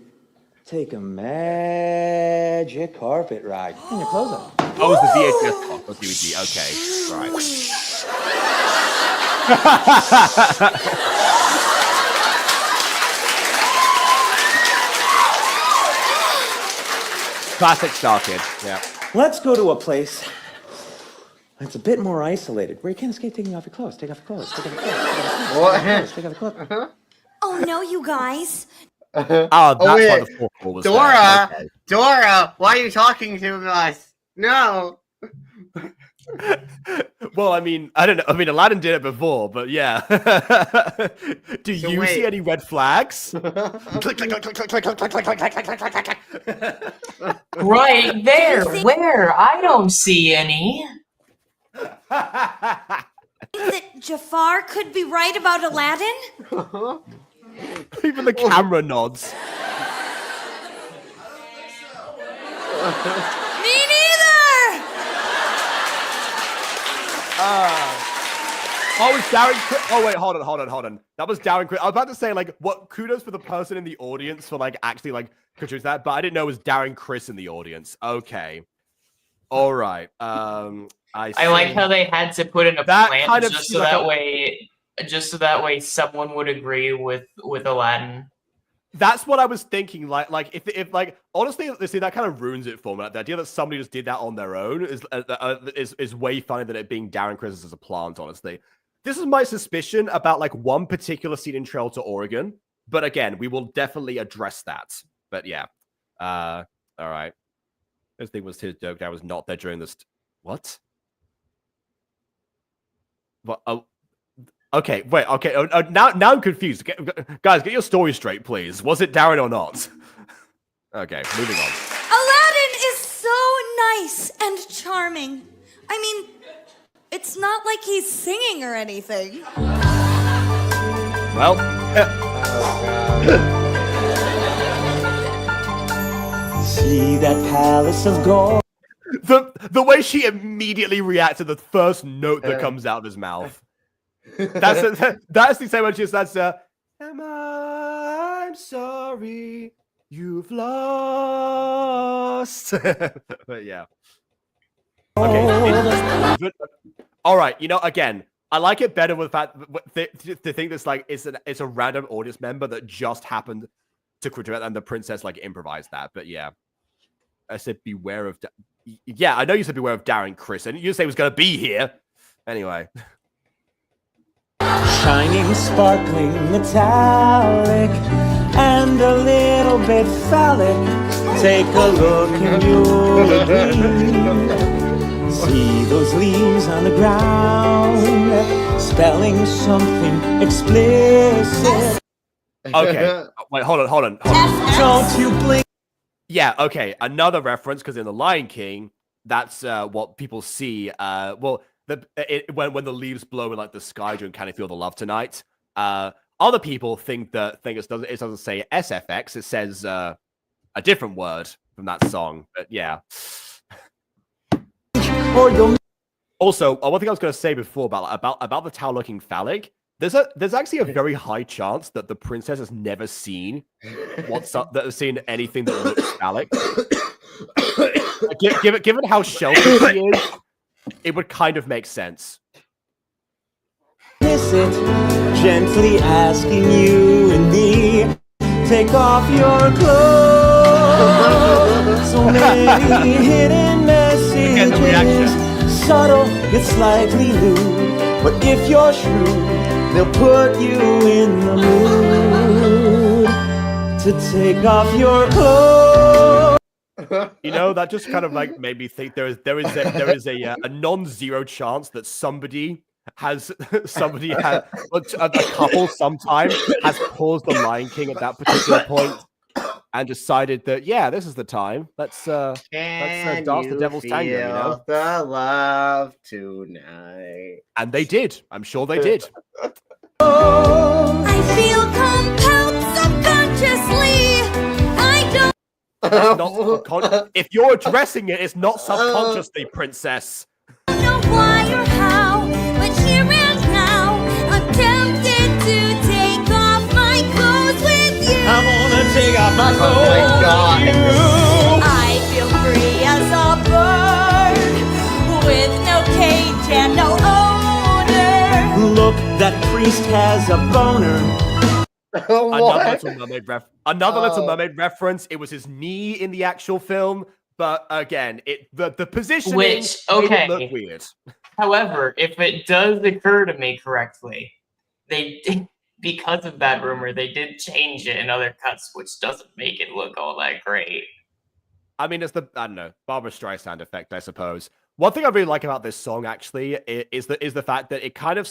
take a magic carpet ride? And your clothes on. Oh, it's the VHS clock, not DVD. Okay, right. Classic Starkid. Yeah. Let's go to a place that's a bit more isolated, where you can't escape taking off your clothes. Take off your clothes. Take off your clothes. Take off your clothes. Oh no, you guys. That's why the fourth wall was Dora, there. Okay. Dora, why are you talking to us? No. Well, I mean, I don't know. I mean, Aladdin did it before, but yeah. Do So you wait. see any red flags? Right there. Where? I don't see any. That Jafar could be right about Aladdin? Even the camera nods. Me neither! Oh, it's Darren. Oh wait, hold on. That was Darren. I was about to say like, what? Kudos for the person in the audience for like actually like contributing that, but I didn't know it was Darren Chris in the audience. Okay, all right. I like how they had to put in a That plant kind of just so that way someone would agree with Aladdin. That's what I was thinking. Like if like honestly, see that kind of ruins it for me. Like, the idea that somebody just did that on their own is way funnier than it being Darren Criss as a plant. Honestly, this is my suspicion about like one particular scene in Trail to Oregon. But again, we will definitely address that. But yeah, all right. This thing was his joke. I was not there during this. What? What? Oh. Okay, wait, okay. Now I'm confused. Guys, get your story straight, please. Was it Darren or not? Okay, moving on. Aladdin is so nice and charming. I mean, it's not like he's singing or anything. Well, See that palace of gold. The way she immediately reacts to the first note that comes out of his mouth. That's the same one. That's I'm sorry you've lost. But yeah. Okay. All right. You know, again, I like it better with the fact to think this like it's a random audience member that just happened to critique and the princess like improvised that. But yeah, I said beware of. Yeah, I know you said beware of Darren Criss, and you say he was going to be here anyway. Shining, sparkling, metallic, and a little bit phallic. Take a look and you'll agree. See those leaves on the ground, spelling something explicit. Okay, wait, hold on. Don't you blink. Yeah, okay, another reference, because in The Lion King, that's what people see. Well, when the leaves blow in like the sky during Can You Feel the Love Tonight, other people think it doesn't say SFX, it says a different word from that song. But yeah. Also, one thing I was going to say before about the towel looking phallic, there's actually a very high chance that the princess has never seen anything that looks phallic. Given how sheltered she is, it would kind of make sense. Miss it, gently asking you and me, take off your clothes. So many hidden messages, subtle yet slightly lewd. But if you're shrewd, they'll put you in the mood to take off your clothes. You know, that just kind of like made me think there is a non-zero chance that somebody a couple sometime has paused The Lion King at that particular point and decided that this is the time. Let's dance the devil's tango. You know, the love tonight. And they did. I'm sure they did. I feel compelled subconsciously. I don't. If you're addressing it, it's not subconsciously, princess. I don't know why or how, but here and now, I'm tempted to take off my clothes with you. I wanna take off my clothes. Oh my God. I feel free as a bird, with no cage and no owner. Look, that priest has a boner. Another Little Mermaid reference. It was his knee in the actual film, but again, the positioning made it look weird. However, if it does occur to me correctly, because of that rumor, they did change it in other cuts, which doesn't make it look all that great. I mean, it's I don't know, Barbra Streisand effect, I suppose. One thing I really like about this song actually is the fact that it kind of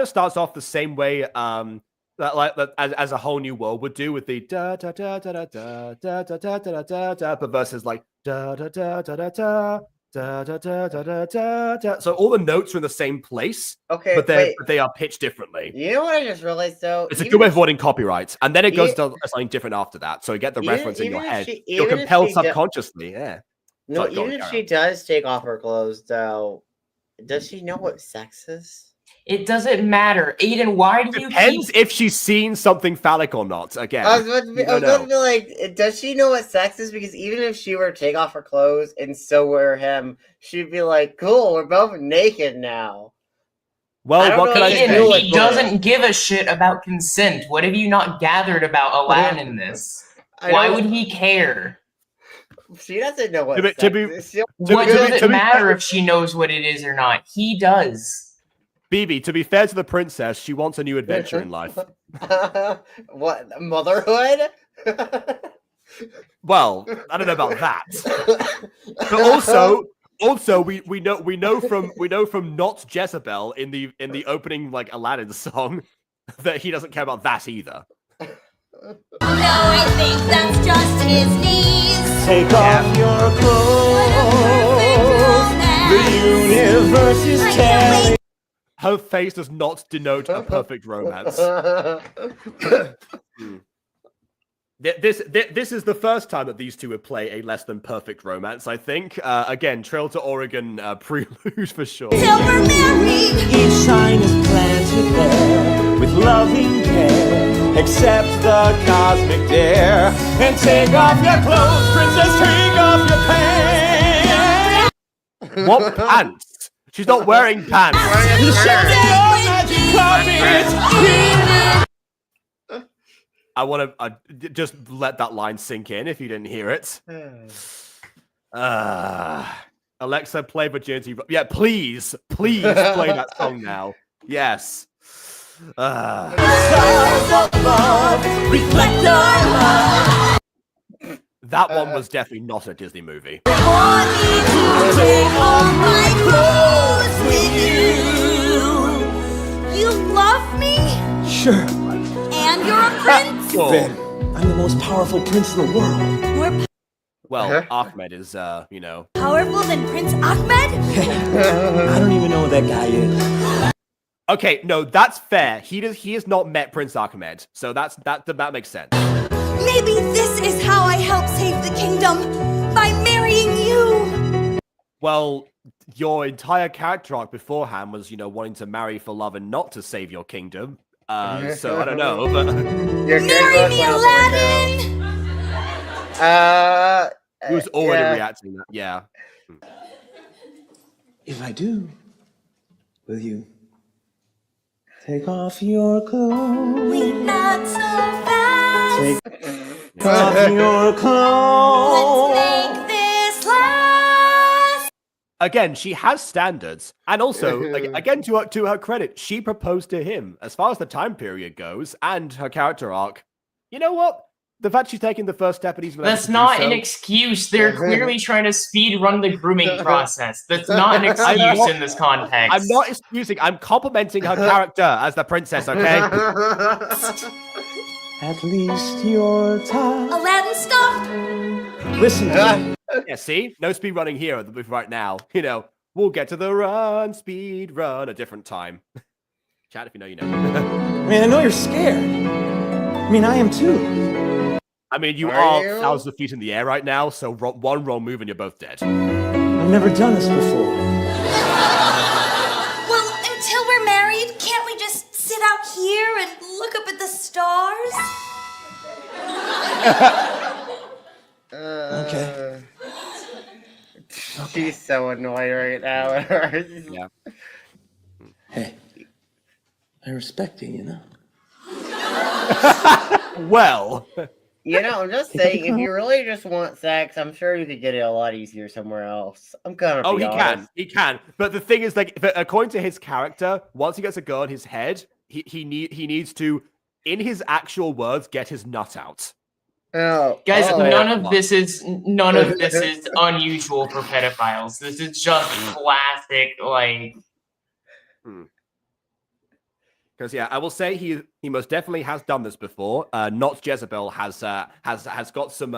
starts off the same way as A Whole New World would do with the da da da da da da da da da da da da, but versus like da da da da da da da da da da da da. So all the notes are in the same place, but they are pitched differently. You know what I just realized though? It's a good way of avoiding copyrights, and then it goes to something different after that. So you get the reference in your head. You're compelled subconsciously, No, even if she does take off her clothes, though, does she know what sex is? It doesn't matter. Aidan, why do you Depends if she's seen something phallic or not. Again, I was about to be like, does she know what sex is? Because even if she were to take off her clothes and so were him, she'd be like, cool, we're both naked now. Well, what can I Aidan, say? he doesn't give a shit about consent. What have you not gathered about Aladdin in this? Why would he care? She doesn't know what To be- sex to be- is. She'll- What to does be- it to be matter fair- if she knows what it is or not? He does. BB, to be fair to the princess, she wants a new adventure in life. What, motherhood? Well, I don't know about that. But also we know from not Jezebel in the opening like Aladdin song that he doesn't care about that either. No, I think that's just his knees. Take off your clothes. The universe is I can't telling. wait. Her face does not denote a perfect romance. This is the first time that these two would play a less than perfect romance, I think. Again, Trail to Oregon prelude for sure. Till we're married. Each sign is planted there with loving care. Accept the cosmic dare and take off your clothes, princess. Take off your pants. What pants? She's not wearing pants. You shall your magic carpet. I want to just let that line sink in if you didn't hear it. Alexa, play Virginity. Yeah, please play that song now. Yes. Stars above reflect our love. That one was definitely not a Disney movie. Want me to take off my clothes with you. You love me? Sure. And you're a prince? Ben, I'm the most powerful prince in the world. More Well, Ahmed is, you know. powerful than Prince Ahmed? I don't even know who that guy is. Okay, no, that's fair. He has not met Prince Ahmed, so that makes sense. Maybe this is how I help save the kingdom. By marrying you. Well, your entire character arc beforehand was, you know, wanting to marry for love and not to save your kingdom. So I don't know, but Marry me, Aladdin! he was already yeah. reacting. Yeah. If I do, will you take off your clothes? Wait, not so fast. Take off your clothes. Let's make this last. Again, she has standards, and also, again, to her credit, she proposed to him. As far as the time period goes, and her character arc, you know what? The fact she's taking the first step and he's That's not an excuse. They're clearly trying to speed run the grooming process. That's not an excuse in this context. I'm not excusing. I'm complimenting her character as the princess. Okay. At least you're tired. Aladdin, stop. Listen to me. Yeah. See, no speed running here right now. You know, we'll get to the run, speed run, a different time. Chat if you know, you know. I mean, I know you're scared. I mean, I am too. I mean, you Are are you? thousands of feet in the air right now, so one wrong move and you're both dead. I've never done this before. Well, until we're married, can't we just sit out here and look up at the stars? Okay. She's so annoyed right now. Yeah. Hey, I respect you, you know? Well, You know, I'm just saying, if you really just want sex, I'm sure you could get it a lot easier somewhere else. I'm kind of. oh, he can. But the thing is, like, according to his character, once he gets a girl in his head, he needs to, in his actual words, get his nut out. Oh, Guys, oh. none of this is unusual for pedophiles. This is just classic, like. Because yeah, I will say he most definitely has done this before. Not Jezebel has got some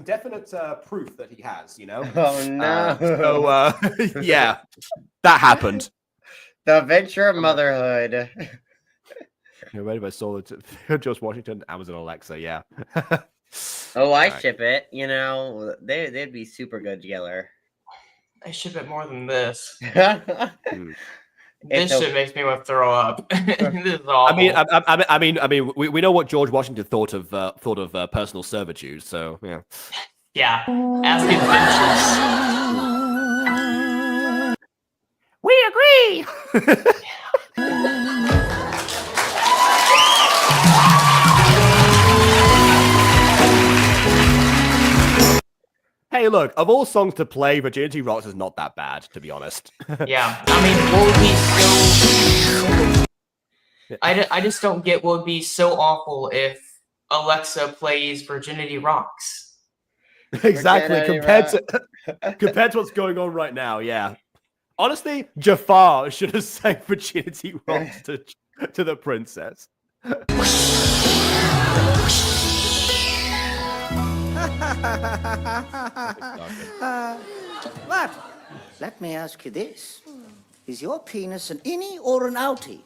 definite proof that he has. You know. Oh no! So yeah, that happened. The adventure of motherhood. Yeah, ready by Solar to George Washington, Amazon Alexa. Yeah. Oh, I Alright. ship it. You know, they'd be super good together. I ship it more than this. It's This a- shit makes me want to throw up. This is awful. I mean, we know what George Washington thought of personal servitude. So yeah. Yeah. Ask adventures. We agree. Hey, look, of all songs to play, Virginity Rocks is not that bad, to be honest. Yeah, I mean, what would be so... I just don't get what would be so awful if Alexa plays Virginity Rocks. Exactly, compared to what's going on right now, yeah. Honestly, Jafar should have sang Virginity Rocks to the princess. What? Let me ask you this. Is your penis an innie or an outie?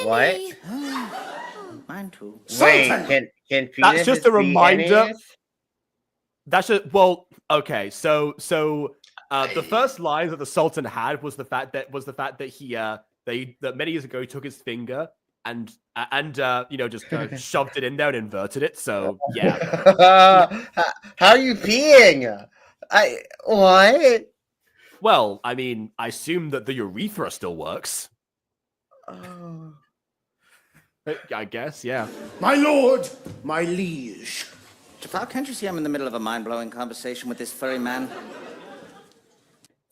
What? Mine too. Wait, can penises That's just a be reminder. innies? That's just, well, okay, so the first line that the Sultan had was the fact that he that many years ago he took his finger and you know, just shoved it in there and inverted it. So yeah. How are you peeing? What? Well, I mean, I assume that the urethra still works. Oh. I guess, yeah. My lord, my liege. Jafar, can't you see I'm in the middle of a mind-blowing conversation with this furry man?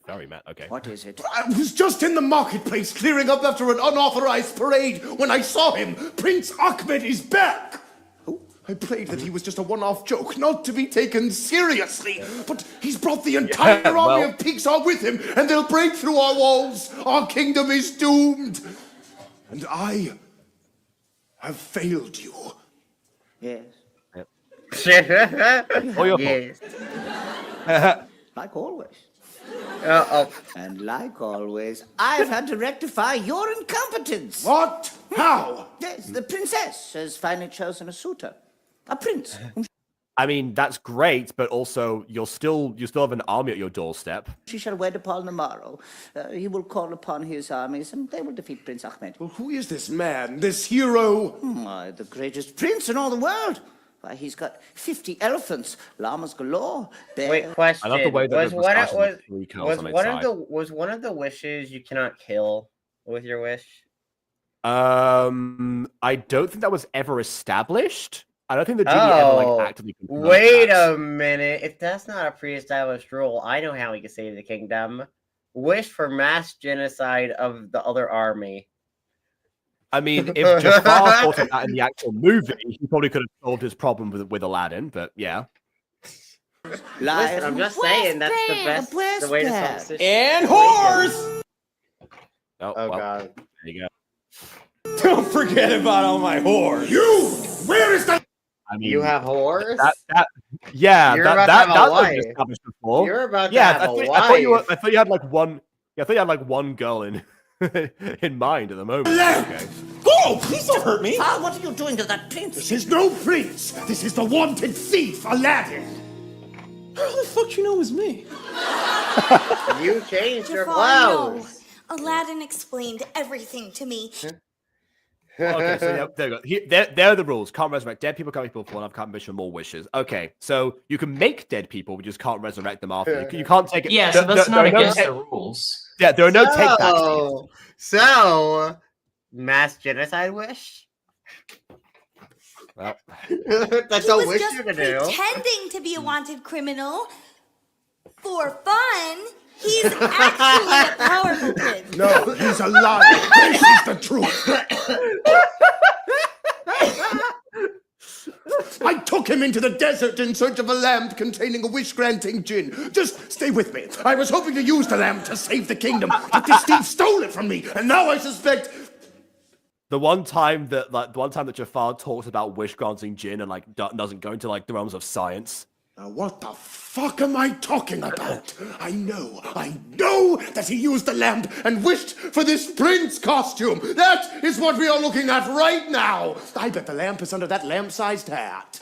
Furry man, okay. What is it? I was just in the marketplace clearing up after an unauthorized parade when I saw him. Prince Ahmed is back. I prayed that he was just a one-off joke, not to be taken seriously. But he's brought the entire army of Peaksar with him, and they'll break through our walls. Our kingdom is doomed. And I have failed you. Yes. Oh, your Yes. Like always. Oh. And like always, I've had to rectify your incompetence. What? How? Yes, the princess has finally chosen a suitor. A prince. I mean, that's great, but also you still have an army at your doorstep. She shall wed upon the morrow. He will call upon his armies, and they will defeat Prince Ahmed. Well, who is this man, this hero? Why, the greatest prince in all the world. Why, he's got 50 elephants, llamas galore. Wait, question. I love the way that was one of the wishes you cannot kill with your wish? I don't think that was ever established. I don't think the genie ever actively confirmed wait that. a minute. If that's not a pre-established rule, I know how we can save the kingdom. Wish for mass genocide of the other army. I mean, if Jafar thought of that in the actual movie, he probably could have solved his problem with Aladdin, but yeah. Listen, I'm just saying that's the way to solve this issue. And horse! Oh well, God. There you go. Don't forget about all my whores. You! Where is the... I mean, You have horse? You're about to have a that wife. was established before. You're about to have a wife. I thought you had like one. Yeah, I thought you had like one girl in in mind at the moment. Okay. Whoa! Please don't hurt me! Ah, what are you doing to that prince? This is no prince. This is the wanted thief, Aladdin. How the fuck you know it was me? You changed your Jafar, no. clothes. Aladdin explained everything to me. Okay, so yeah, there you go. There are the rules. Can't resurrect dead people, can't make people fall off, can't wish for more wishes. Okay, so you can make dead people, but you just can't resurrect them after. You can't take it. Yeah, so that's not against the rules. Yeah, there are no take backs. So, mass genocide wish? Well, that's He a was wish just you to do. pretending to be a wanted criminal. For fun, he's actually a powerful prince. No, he's a liar. This is the truth. I took him into the desert in search of a lamp containing a wish-granting djinn. Just stay with me. I was hoping to use the lamp to save the kingdom, but this thief stole it from me, and now I suspect... the one time that Jafar talks about wish-granting djinn and like doesn't go into like the realms of science. Now what the fuck am I talking about? I know that he used the lamp and wished for this prince costume. That is what we are looking at right now. I bet the lamp is under that lamp-sized hat.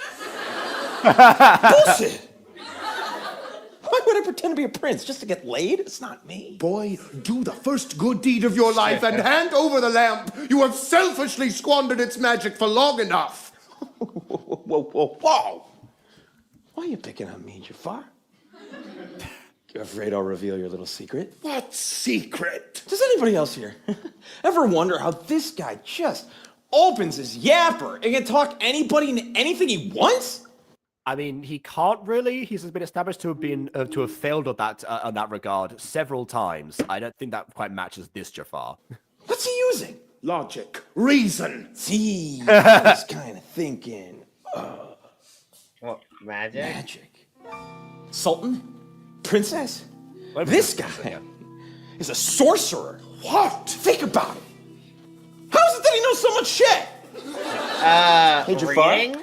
Bullshit! Why would I pretend to be a prince? Just to get laid? It's not me. Boy, do the first good deed of your life and hand over the lamp. You have selfishly squandered its magic for long enough. Whoa! Why are you picking on me, Jafar? You afraid I'll reveal your little secret? What secret? Does anybody else here ever wonder how this guy just opens his yapper and can talk anybody into anything he wants? I mean, he can't really. He's been established to have been to have failed on that regard several times. I don't think that quite matches this Jafar. What's he using? Logic, reason. See, I was kind of thinking. What, magic? Magic. Sultan? Princess? This guy is a sorcerer. What? Think about it. How is it that he knows so much shit? Hey, Jafar? Reading?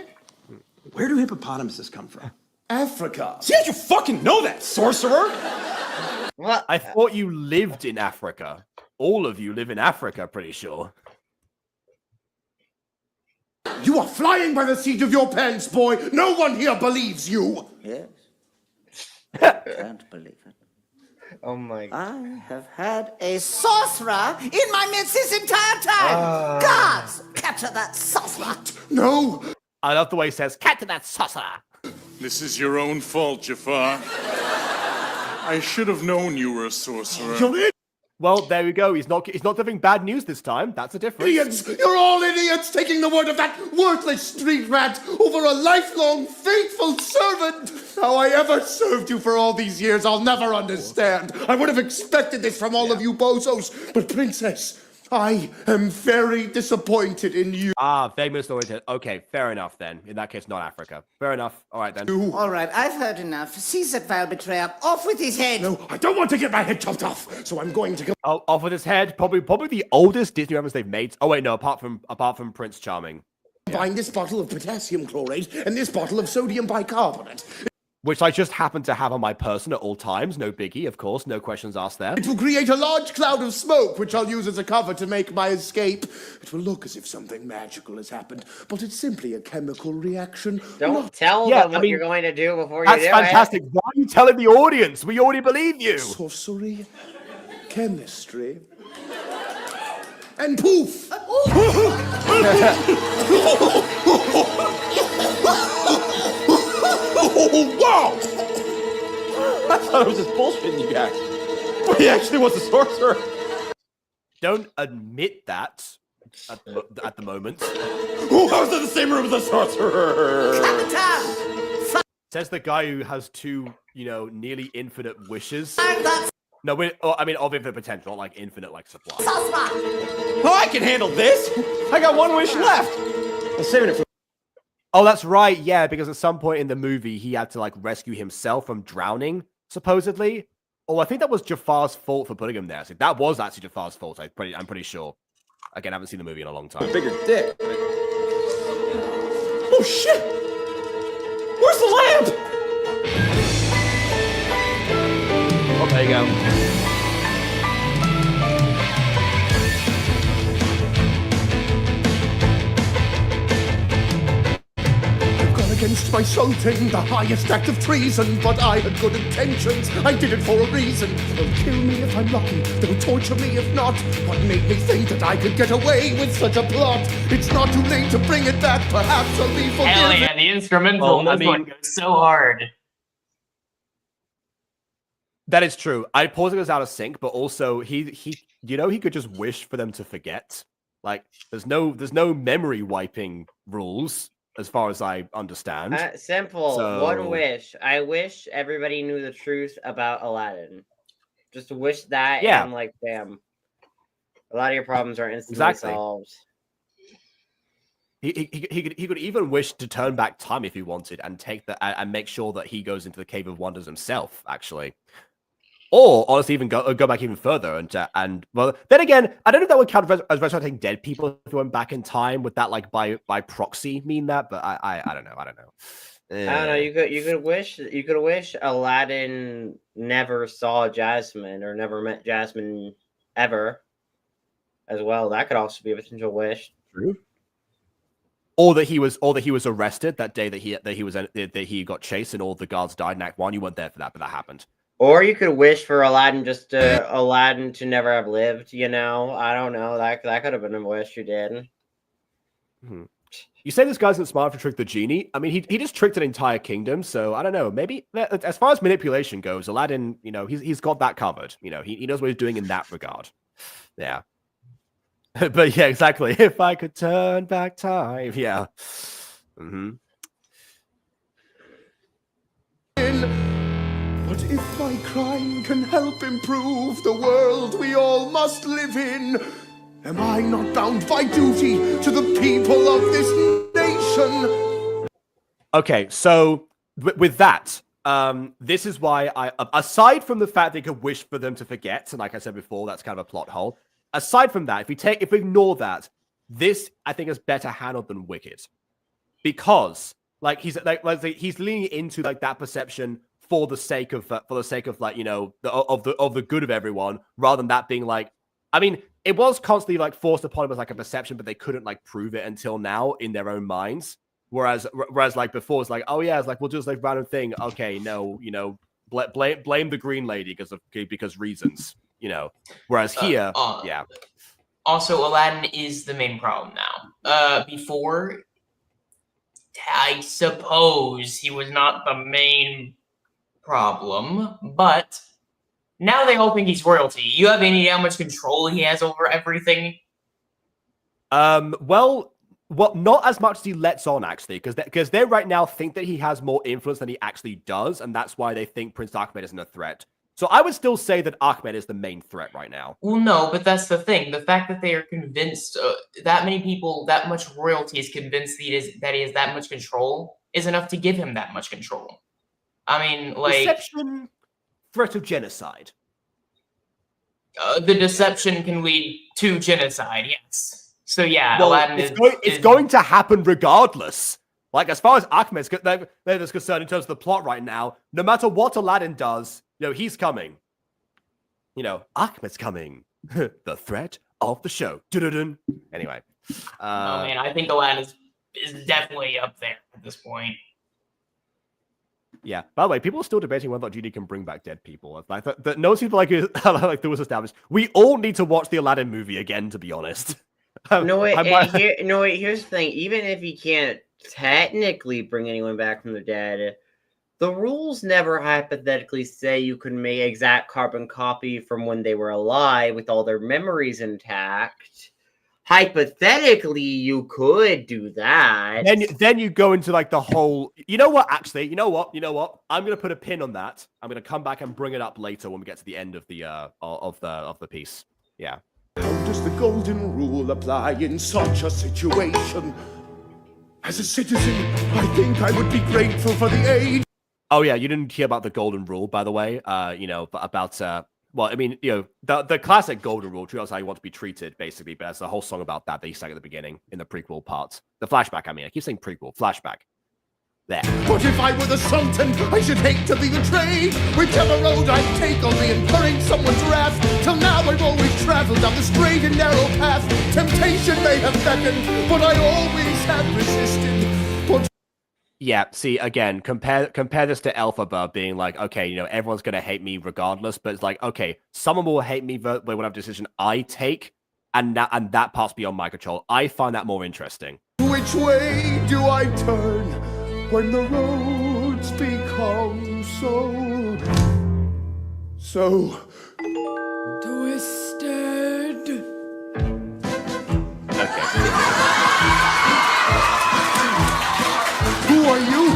Where do hippopotamuses come from? Africa. See, how'd you fucking know that, sorcerer? What? I thought you lived in Africa. All of you live in Africa, pretty sure. You are flying by the seat of your pants, boy. No one here believes you. Yes. Can't believe it. Oh my god. I have had a sorcerer in my midst this entire time. Guards, capture that sorcerer. No. I love the way he says, "Captain that saucer." This is your own fault, Jafar. I should have known you were a sorcerer. You're Well, there we go. He's not giving bad news this time. That's a difference. idiots. You're all idiots taking the word of that worthless street rat over a lifelong faithful servant. How I ever served you for all these years, I'll never understand. I would have expected this from all of you bozos. But Princess, I am very disappointed in you. Ah, famous oriented. Okay, fair enough then. In that case, not Africa. Fair enough. All right then. All right, I've heard enough. Seize that vile betrayer. Off with his head. No, I don't want to get my head chopped off, so I'm going to go. Oh, off with his head. Probably the oldest Disney reference they've made. Oh wait, no. Apart from Prince Charming, Combine this bottle of potassium chlorate and this bottle of sodium bicarbonate. which I just happen to have on my person at all times. No biggie, of course. No questions asked there. It will create a large cloud of smoke, which I'll use as a cover to make my escape. It will look as if something magical has happened, but it's simply a chemical reaction. Don't tell Yeah, them what I mean, you're going to do before you That's do fantastic. Why are you telling the audience? We already believe you. Sorcery, chemistry, and poof! Oh, wow! I thought it was just bullshitting you guys. But he actually was a sorcerer. Don't admit that at the moment. Who was in the same room as a sorcerer? Says the guy who has two, nearly infinite wishes. That's No, I mean of infinite potential, not like infinite like supply. Oh, I can handle this. I got one wish left. I'm saving it for. Oh, that's right. Yeah, because at some point in the movie, he had to like rescue himself from drowning, supposedly. Oh, I think that was Jafar's fault for putting him there. So that was actually Jafar's fault. I'm pretty sure. Again, I haven't seen the movie in a long time. Bigger dick. Oh shit! Where's the lamp? Oh, there you go. Against my sultan, the highest act of treason, but I had good intentions. I did it for a reason. They'll kill me if I'm lucky. They'll torture me if not. What made me think that I could get away with such a plot? It's not too late to bring it back. Perhaps I'll be forgiven. Hell yeah, the instrumental in this one goes so hard. That is true. I pause it goes out of sync, but also he could just wish for them to forget. Like there's no memory wiping rules. As far as I understand. Simple. So... One wish. I wish everybody knew the truth about Aladdin. Just wish that and like, bam. A lot of your problems are instantly solved. He could even wish to turn back time if he wanted and and make sure that he goes into the Cave of Wonders himself, actually. Or honestly, even go back even further and well, then again, I don't know if that would count as resurrecting dead people if you went back in time. Would that like by proxy mean that? But I don't know. I don't know. I don't know. You could wish Aladdin never saw Jasmine or never met Jasmine ever, as well. That could also be a potential wish. True. Or that he was arrested that day that he got chased and all the guards died in Act 1. You weren't there for that, but that happened. Or you could wish for Aladdin to never have lived, I don't know. That could have been a wish you did. Mm-hmm. You say this guy isn't smart to trick the genie. I mean, he just tricked an entire kingdom, so I don't know. Maybe as far as manipulation goes, Aladdin, he's got that covered. He knows what he's doing in that regard. Yeah. But yeah, exactly. If I could turn back time. Yeah. Mm-hmm. If my crime can help improve the world we all must live in, am I not bound by duty to the people of this nation? Okay, so with that, this is why aside from the fact they could wish for them to forget, and like I said before, that's kind of a plot hole. Aside from that, if we ignore that, this I think is better handled than Wicked, because like he's leaning into like that perception for the sake of like, you know, of the good of everyone, rather than that being like, I mean, it was constantly like forced upon him as like a perception, but they couldn't like prove it until now in their own minds. Whereas like before, it's like, oh yeah, it's like we'll do this like random thing. Okay, no, you know, blame the green lady because reasons, you know. Whereas here, yeah. Also, Aladdin is the main problem now. Before, I suppose he was not the main problem, but now they all think he's royalty. You have any idea how much control he has over everything? Well, not as much as he lets on, actually, because they right now think that he has more influence than he actually does, and that's why they think Prince Ahmed isn't a threat. So I would still say that Ahmed is the main threat right now. Well, no, but that's the thing. The fact that they are convinced, that many people, that much royalty is convinced that he has that much control, is enough to give him that much control. I mean, like... Deception, threat of genocide. The deception can lead to genocide, yes. So yeah, well, Aladdin it's going to happen regardless. Like, as far as Ahmed's concerned in terms of the plot right now, no matter what Aladdin does, you know, he's coming. You know, Ahmed's coming. The threat of the show. Dun-dun-dun. Anyway. Oh man, I think Aladdin is definitely up there at this point. Yeah. By the way, people are still debating whether or not Genie can bring back dead people. Like that no people like there was established. We all need to watch the Aladdin movie again, to be honest. Here's the thing. Even if he can't technically bring anyone back from the dead, the rules never hypothetically say you can make an exact carbon copy from when they were alive with all their memories intact. Hypothetically, you could do that. Then you go into like the whole. You know what? Actually, you know what? I'm gonna put a pin on that. I'm gonna come back and bring it up later when we get to the end of the piece. Yeah. How does the golden rule apply in such a situation? As a citizen, I think I would be grateful for the aid. Oh yeah, you didn't hear about the golden rule, by the way. You know, about well, I mean, you know, the classic golden rule, treat us how you want to be treated, basically. But there's a whole song about that he sang at the beginning in the prequel part, the flashback. I mean, I keep saying prequel, flashback. There. But if I were the Sultan, I should hate to be betrayed. Whichever road I take, only incurring someone's wrath. Till now I've always traveled down the straight and narrow path. Temptation may have beckoned, but I always have resisted. But yeah, see, again, compare this to Elphaba being like, okay, you know, everyone's gonna hate me regardless, but it's like, okay, someone will hate me when whatever decision I take, and that part's beyond my control. I find that more interesting. Which way do I turn when the roads become so twisted? Okay. Who are you?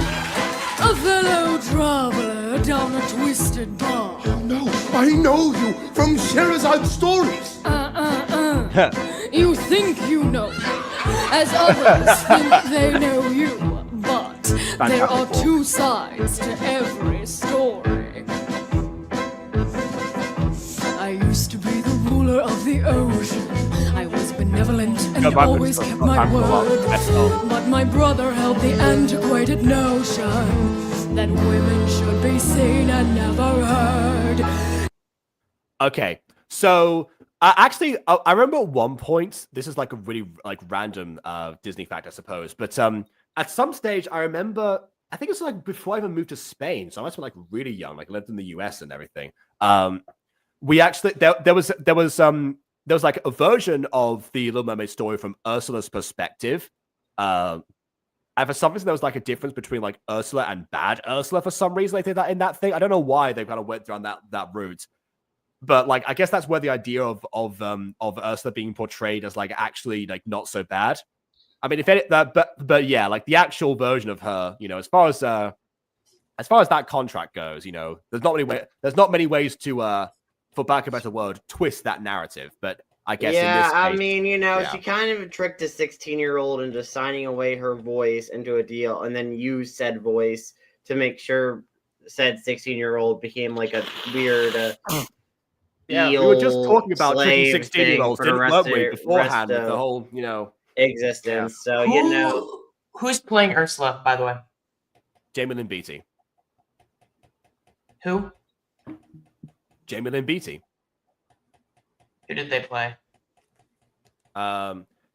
A fellow traveler down a twisted path. Oh no, I know you from Shahrazad's stories. You think you know, as others think they know you. But there are two sides to every story. I used to be the ruler of the ocean. I was benevolent and always kept my word. But my brother held the antiquated notion that women should be seen and never heard. Okay, so actually, I remember at one point, this is like a really like random Disney fact, I suppose, but at some stage, I remember, I think it was like before I even moved to Spain, so I must have been like really young, like lived in the US and everything. We actually there was like a version of the Little Mermaid story from Ursula's perspective. And for some reason, there was like a difference between like Ursula and bad Ursula for some reason. They did that in that thing. I don't know why they kind of went down that route. But like, I guess that's where the idea of Ursula being portrayed as like actually like not so bad. I mean, if it, but yeah, like the actual version of her, you know, as far as as far as that contract goes, you know, there's not many ways to, for lack of a better word, twist that narrative. But I guess in this case, I mean, you know, she kind of tricked a 16-year-old into signing away her voice into a deal, and then used said voice to make sure said 16-year-old became like a weird. Yeah, we were just talking about tricking slave 16-year-olds, thing for the weren't we, rest beforehand with the of whole, you know, existence. So you know, who's playing Ursula, by the way? Jamie Lynn Beatty. Who? Jamie Lynn Beatty. Who did they play?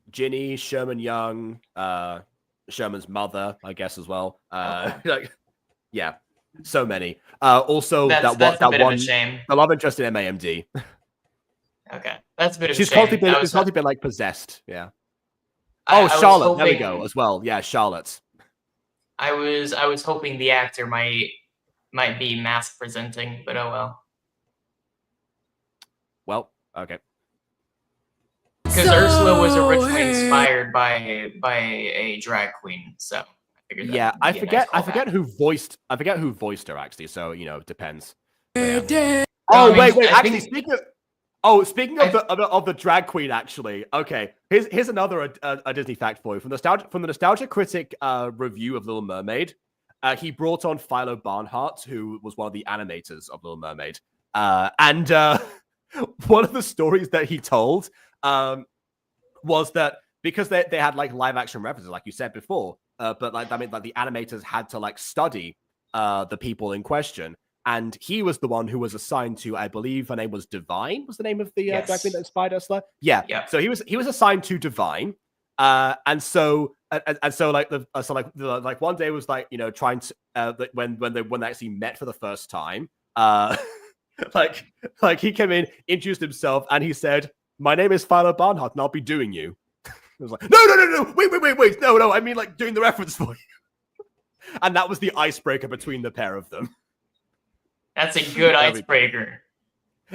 Ginny, Sherman Young, Sherman's mother, I guess as well. Like, yeah, so many. Also, that's that a bit one, of a shame. the love interest in MAMD. Okay, that's a bit of She's a shame. constantly been like possessed. Yeah. Oh, Charlotte. There we go as well. Yeah, Charlotte. I was hoping the actor might be mask presenting, but oh well. Well, okay. Because Ursula was originally inspired by a drag queen, so I figured that Yeah, I would be a nice forget callback. who voiced her actually. So you know, it depends. Yeah. Oh I mean, wait. I Actually, think- speaking of the drag queen, actually, okay. Here's another a Disney fact for you from the Nostalgia Critic review of Little Mermaid. He brought on Philo Barnhart, who was one of the animators of Little Mermaid, and one of the stories that he told was that because they had like live action references, like you said before, but like that meant like the animators had to like study the people in question. And he was the one who was assigned to, I believe her name was Divine, was the name of the drag queen that inspired Ursula? Yeah. So he was assigned to Divine. And so like one day was like, you know, trying to when they actually met for the first time, like he came in, introduced himself, and he said, "My name is Philo Barnhart, and I'll be doing you." I was like, no, wait, no, I mean like doing the reference for you. And that was the icebreaker between the pair of them. That's a good icebreaker.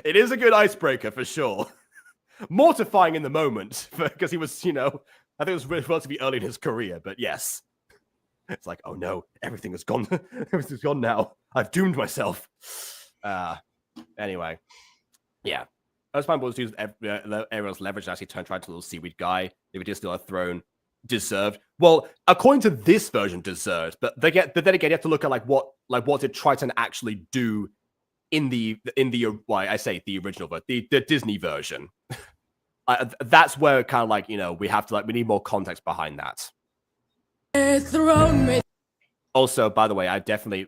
It is a good icebreaker for sure. Mortifying in the moment because he was, you know, I think it was relatively early in his career, but yes. It's like, oh no, everything has gone. Everything's gone now. I've doomed myself. Anyway, yeah. Most fine was used everyone's leverage actually turned into a little seaweed guy. If it did steal a throne, deserved. Well, according to this version, deserved. But then again, you have to look at what did Triton actually do in the I say the original, but the Disney version. That's where kind of like, you know, we have to we need more context behind that. Also, by the way, I definitely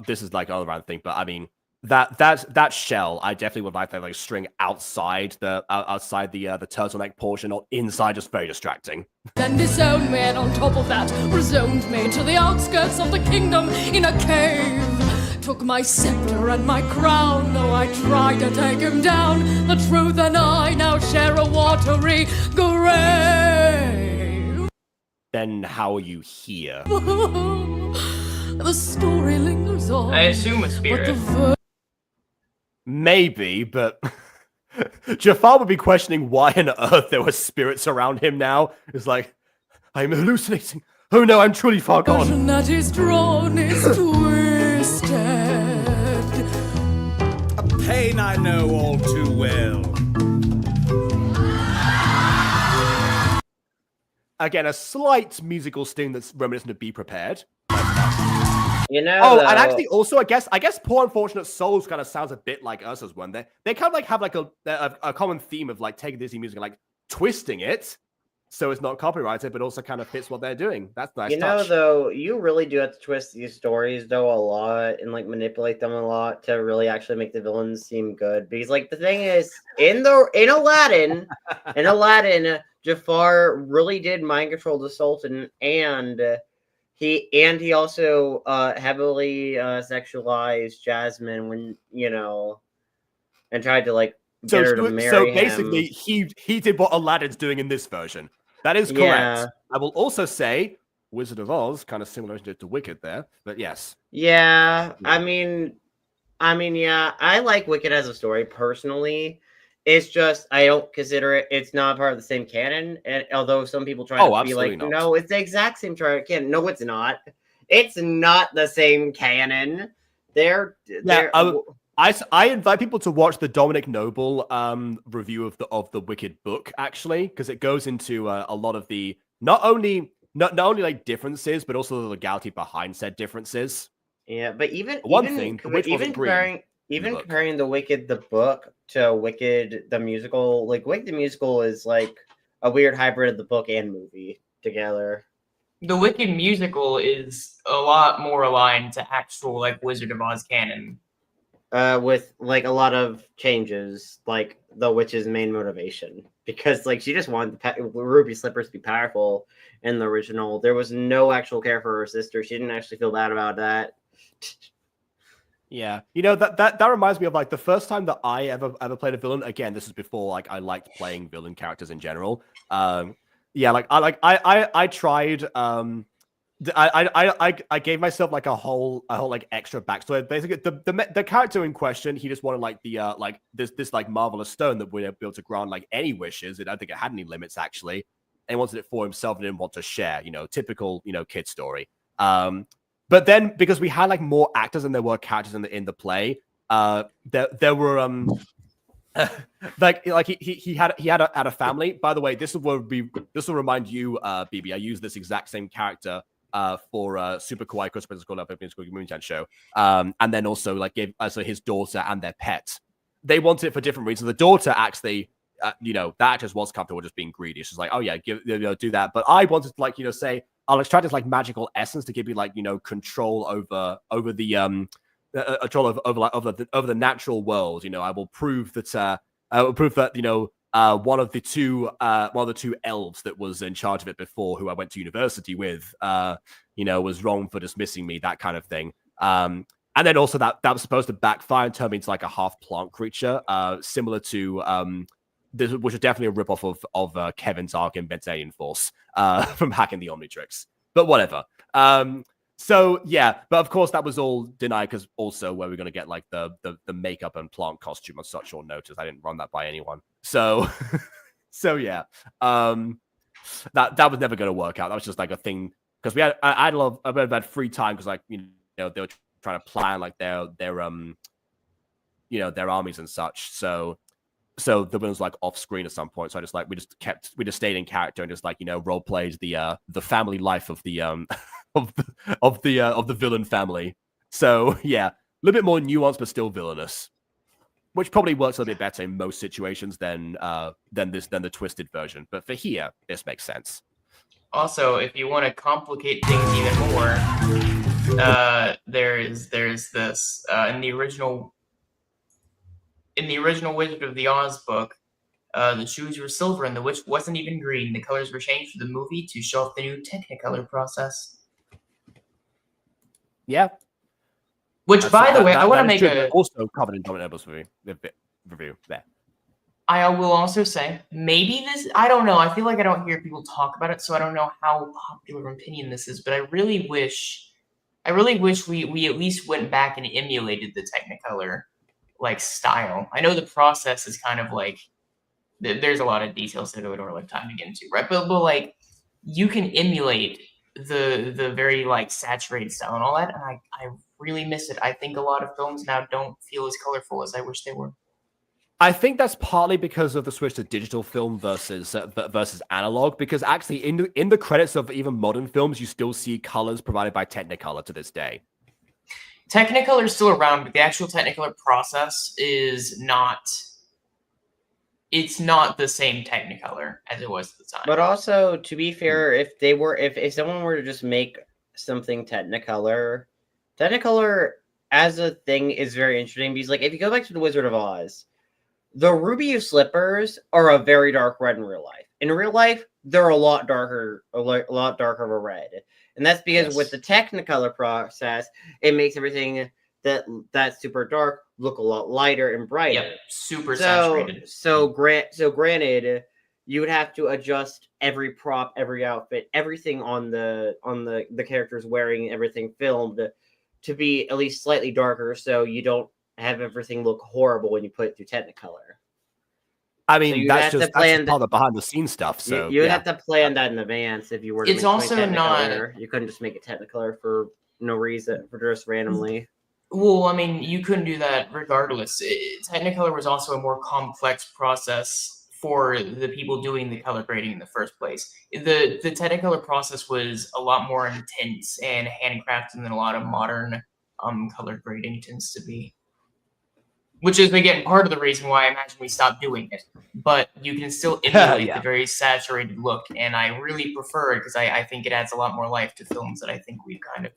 this is like an all around thing, but I mean that shell, I definitely would like that like string outside the turtleneck portion, not inside, just very distracting. Then disowned me, and on top of that, rezoned me to the outskirts of the kingdom in a cave. Took my scepter and my crown, though I tried to take him down. The truth and I now share a watery grave. Then how are you here? The story lingers on. I assume a spirit. Maybe, but Jafar would be questioning why on earth there were spirits around him now. It's like, I'm hallucinating. Oh no, I'm truly far gone. The that is drawn is twisted. A pain I know all too well. Again, a slight musical sting that's reminiscent of Be Prepared. You know. Oh, and actually, also, I guess Poor Unfortunate Souls kind of sounds a bit like us as one. They kind of like have like a common theme of like taking Disney music and like twisting it so it's not copyrighted, but also kind of fits what they're doing. That's nice. You know, though, you really do have to twist these stories though a lot and like manipulate them a lot to really actually make the villains seem good. Because like the thing is, in Aladdin, Jafar really did mind control the Sultan, and he also heavily sexualized Jasmine when, you know, and tried to like get her to marry him. So basically, he did what Aladdin's doing in this version. That is correct. Yeah. I will also say Wizard of Oz, kind of similar to Wicked there, but yes. Yeah, I mean, yeah, I like Wicked as a story personally. It's just I don't consider it. It's not part of the same canon. And although some people try to be like, not. no, it's the exact same canon. No, it's not. It's not the same canon. They're I invite people to watch the Dominic Noble review of the Wicked book, actually, because it goes into a lot of the not only like differences, but also the legality behind said differences. Yeah, but even comparing the Wicked the book to Wicked the musical, like Wicked the musical is like a weird hybrid of the book and movie together. The Wicked musical is a lot more aligned to actual like Wizard of Oz canon. With like a lot of changes, like the witch's main motivation, because like she just wanted the ruby slippers to be powerful in the original. There was no actual care for her sister. She didn't actually feel bad about that. Yeah, you know that reminds me of like the first time that I ever played a villain. Again, this is before like I liked playing villain characters in general. Yeah, like I tried. I gave myself like a whole like extra backstory. Basically, the character in question, he just wanted like the like this like marvelous stone that would be able to grant like any wishes. I don't think it had any limits actually, and he wanted it for himself and didn't want to share. You know, typical kid story. But then because we had like more actors than there were characters in the play, there were like he had a family. By the way, this will remind you, BB. I use this exact same character for Super Kawaii Christmas School Up School Moonshine Show, and then also like gave so his daughter and their pet. They wanted it for different reasons. The daughter actually, the actress was comfortable with just being greedy. She's like, oh yeah, do that. But I wanted to like say I'll extract this like magical essence to give you like control over the control over the natural world. I will prove that one of the two elves that was in charge of it before, who I went to university with, was wrong for dismissing me, that kind of thing. And then also that was supposed to backfire and turn me into like a half plant creature, similar to this, which is definitely a ripoff of Kevin's arc in Benzanian Force from Hacking the Omnitrix. But whatever. So yeah, but of course that was all denied because also where we're gonna get like the makeup and plant costume on such short notice. I didn't run that by anyone. So yeah, that was never gonna work out. That was just like a thing because we had I've had free time because like they were trying to plan like their armies and such. So the villain was like off screen at some point. So we just stayed in character and just like role played the family life of the of the villain family. So yeah, a little bit more nuanced but still villainous, which probably works a little bit better in most situations than the twisted version. But for here, this makes sense. Also, if you want to complicate things even more, there's this in the original Wizard of the Oz book, the shoes were silver and the witch wasn't even green. The colors were changed for the movie to show off the new Technicolor process. Yeah. Which, by the way, I want to make also covered in Dominic Noble's review there. I will also say, maybe this, I don't know. I feel like I don't hear people talk about it, so I don't know how popular an opinion this is, but I really wish we at least went back and emulated the Technicolor like style. I know the process is kind of like there's a lot of details that it would like time to get into, right? But like you can emulate the very like saturated style and all that, and I really miss it. I think a lot of films now don't feel as colorful as I wish they were. I think that's partly because of the switch to digital film versus analog. Because actually, in the credits of even modern films, you still see colors provided by Technicolor to this day. Technicolor is still around, but the actual Technicolor process is not. It's not the same Technicolor as it was at the time. But also, to be fair, if someone were to just make something Technicolor as a thing is very interesting because, like, if you go back to the Wizard of Oz, the ruby slippers are a very dark red in real life. In real life, they're a lot darker of a red, and that's because with the Technicolor process, it makes everything that's super dark look a lot lighter and brighter. Yep, super saturated. So granted, you would have to adjust every prop, every outfit, everything on the characters wearing, everything filmed to be at least slightly darker, so you don't have everything look horrible when you put it through Technicolor. I mean, that's just part of the behind the scenes stuff. So you would have to plan that in advance if you were to it's also not. You couldn't just make it Technicolor for no reason, for just randomly. Well, I mean, you couldn't do that regardless. Technicolor was also a more complex process for the people doing the color grading in the first place. The Technicolor process was a lot more intense and handcrafted than a lot of modern color grading tends to be. Which is, again, part of the reason why I imagine we stopped doing it. But you can still emulate the very saturated look, and I really prefer it because I think it adds a lot more life to films that I think we've kind of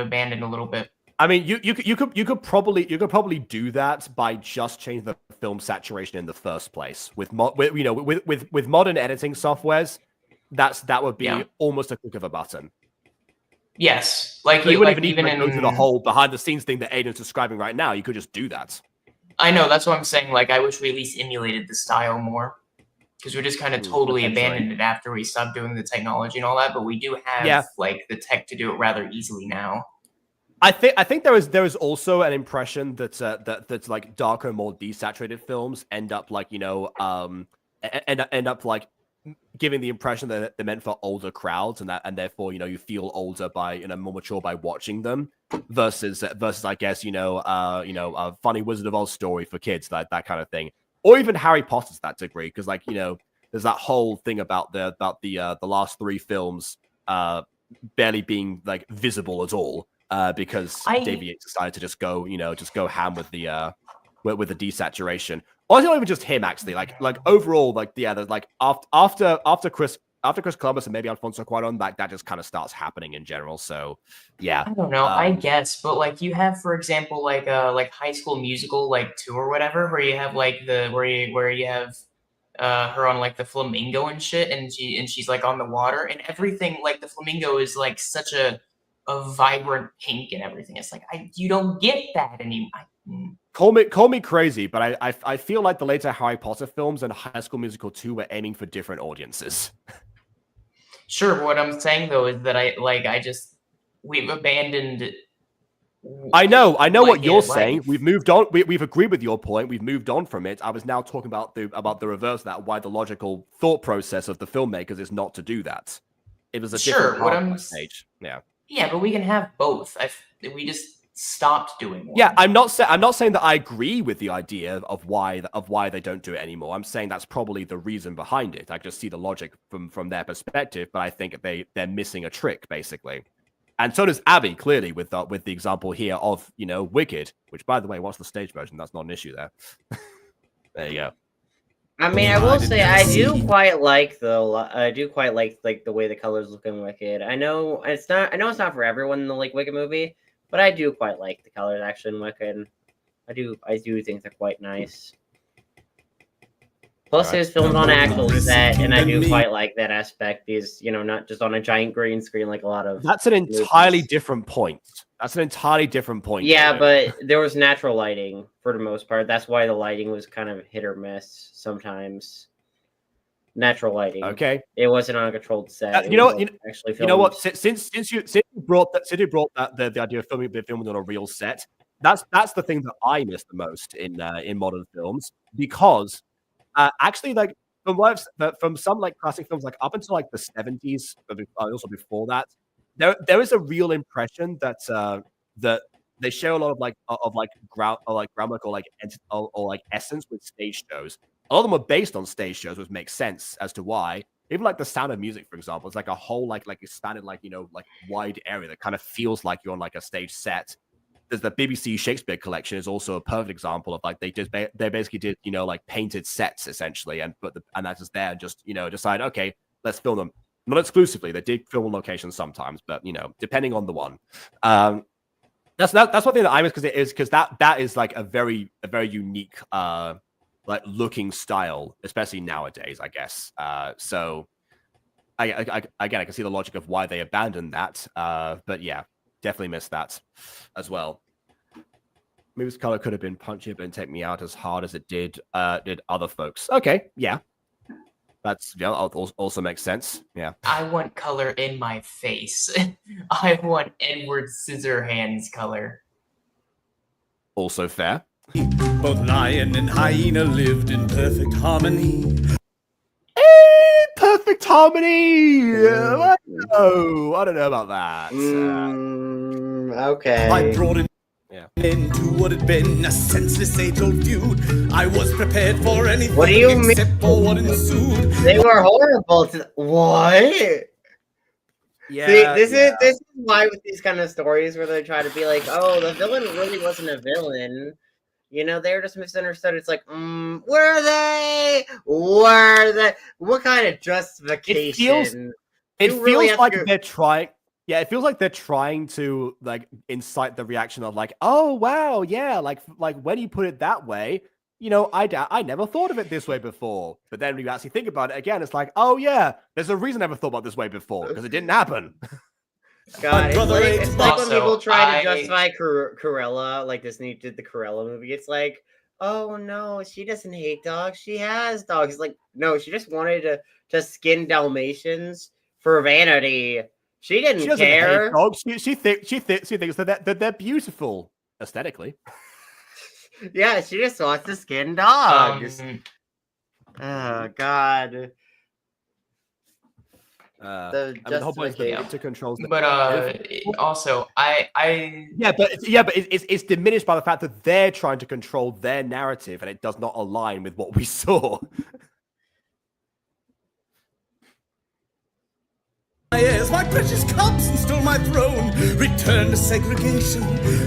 abandoned a little bit. I mean, you could probably do that by just changing the film saturation in the first place with modern editing softwares. That would be almost a click of a button. Yes, like so you wouldn't even in go through the whole behind the scenes thing that Aidan's describing right now. You could just do that. I know, that's what I'm saying. Like, I wish we at least emulated the style more, because we just kind of totally abandoned it after we stopped doing the technology and all that. But we do have like the tech to do it rather easily now. I think there is also an impression that that's like darker, more desaturated films end up like end up like giving the impression that they're meant for older crowds, and therefore you feel older by more mature by watching them versus I guess Funny Wizard of Oz story for kids, that kind of thing, or even Harry Potter to that degree, because there's that whole thing about the last 3 films barely being like visible at all. Because Davey Yates decided to just go ham with the desaturation. Or not even just him, actually. Like overall, there's like after Chris Columbus and maybe Alfonso Cuarón, that just kind of starts happening in general. So yeah, I don't know. I guess, but like you have, for example, like High School Musical 2 or whatever, where you have like where you have her on like the flamingo and shit, and she's like on the water and everything. Like the flamingo is like such a vibrant pink and everything. It's like you don't get that anymore. Call me crazy, but I feel like the later Harry Potter films and High School Musical 2 were aiming for different audiences. Sure, but what I'm saying though is that we've abandoned. I know what you're saying. We've moved on. We've agreed with your point. We've moved on from it. I was now talking about the reverse of that. Why the logical thought process of the filmmakers is not to do that. It was a different stage. Yeah. Yeah, but we can have both. We just stopped doing one. Yeah, I'm not saying that I agree with the idea of why they don't do it anymore. I'm saying that's probably the reason behind it. I just see the logic from their perspective, but I think they're missing a trick basically. And so does Abby, clearly, with the example here of Wicked, which, by the way, what's the stage version? That's not an issue there. There you go. I mean, I will say I do quite like the way the colors look in Wicked. I know it's not for everyone in the Wicked movie, but I do quite like the colors actually in Wicked. I do think they're quite nice. Plus, it was filmed on an actual set, and I do quite like that aspect because not just on a giant green screen like a lot of. That's an entirely different point. Yeah, but there was natural lighting for the most part. That's why the lighting was kind of hit or miss sometimes. Natural lighting. Okay. It wasn't on a controlled set. You know what? Since you brought the idea of filming on a real set, that's the thing that I miss the most in modern films, because actually, from some classic films, up until the 70s, but also before that, there is a real impression that that they share a lot of groundwork or essence with stage shows. A lot of them are based on stage shows, which makes sense as to why. Even The Sound of Music, for example, it's a whole expanded wide area that kind of feels like you're on a stage set. There's the BBC Shakespeare collection is also a perfect example of they basically did painted sets essentially, and that's just there and just decide, okay, let's film them. Not exclusively, they did film on locations sometimes, but depending on the one. That's one thing that I miss, because that is a very unique looking style, especially nowadays, I guess. So I can see the logic of why they abandoned that, but yeah, definitely missed that as well. Maybe this color could have been punchier, but didn't take me out as hard as it did other folks. Okay, yeah. That's also makes sense. Yeah. I want color in my face. I want Edward Scissorhands color. Also fair. Both lion and hyena lived in perfect harmony. Perfect perfect harmony. I don't know about that. Okay. I brought him Yeah. into what had been a senseless age-old feud. I was prepared for anything What do you mean? except for what ensued. They were horrible. What? Yeah. See, this is why with these kind of stories where they try to be like, oh, the villain really wasn't a villain. You know, they're just misunderstood. It's like, where are they? Where are they? What kind of justification? It feels like they're trying. Yeah, it feels like they're trying to like incite the reaction of like, oh wow, yeah, like when you put it that way, you know, I never thought of it this way before. But then when you actually think about it again, it's like, oh yeah, there's a reason I never thought about it this way before because it didn't happen. God, it's like when Also, people try to justify Cruella, like Disney did the Cruella movie. It's like, oh no, she doesn't hate dogs. She has dogs. It's like, no, she just wanted to skin Dalmatians for vanity. She didn't She doesn't care. hate dogs. She thinks that they're beautiful aesthetically. Yeah, she just wants to skin dogs. Oh God. The whole point is to control. But also, it's diminished by the fact that they're trying to control their narrative, and it does not align with what we saw. Yes, my precious cubs and stole my throne. Return to segregation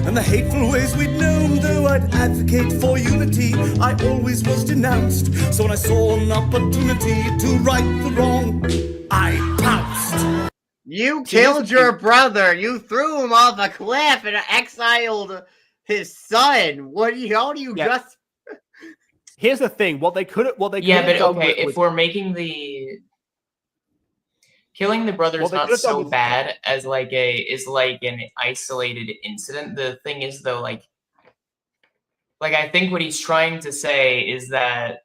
and the hateful ways we'd known. Though I'd advocate for unity, I always was denounced. So when I saw an opportunity to right the wrong, I pounced. You killed your brother. You threw him off a cliff and exiled his son. How do you just? Here's the thing: what they could have done. If we're making the killing the brother is not so bad as an isolated incident. The thing is though, like I think what he's trying to say is that.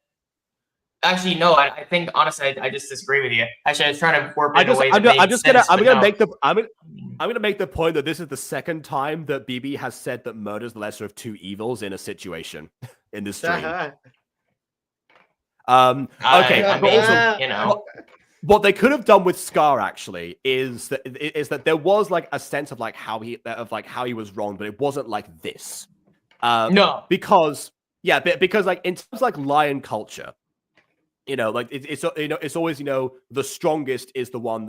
Actually, no. I think honestly, I just disagree with you. Actually, I was trying to warp it in a way that makes sense. I'm gonna make the point that this is the second time that BB has said that murder is the lesser of two evils in a situation in this stream. Okay, but also, you know, what they could have done with Scar actually is that there was like a sense of like how he was wrong, but it wasn't like this. No, because like in terms of like lion culture. You know, like it's always, you know, the strongest is the one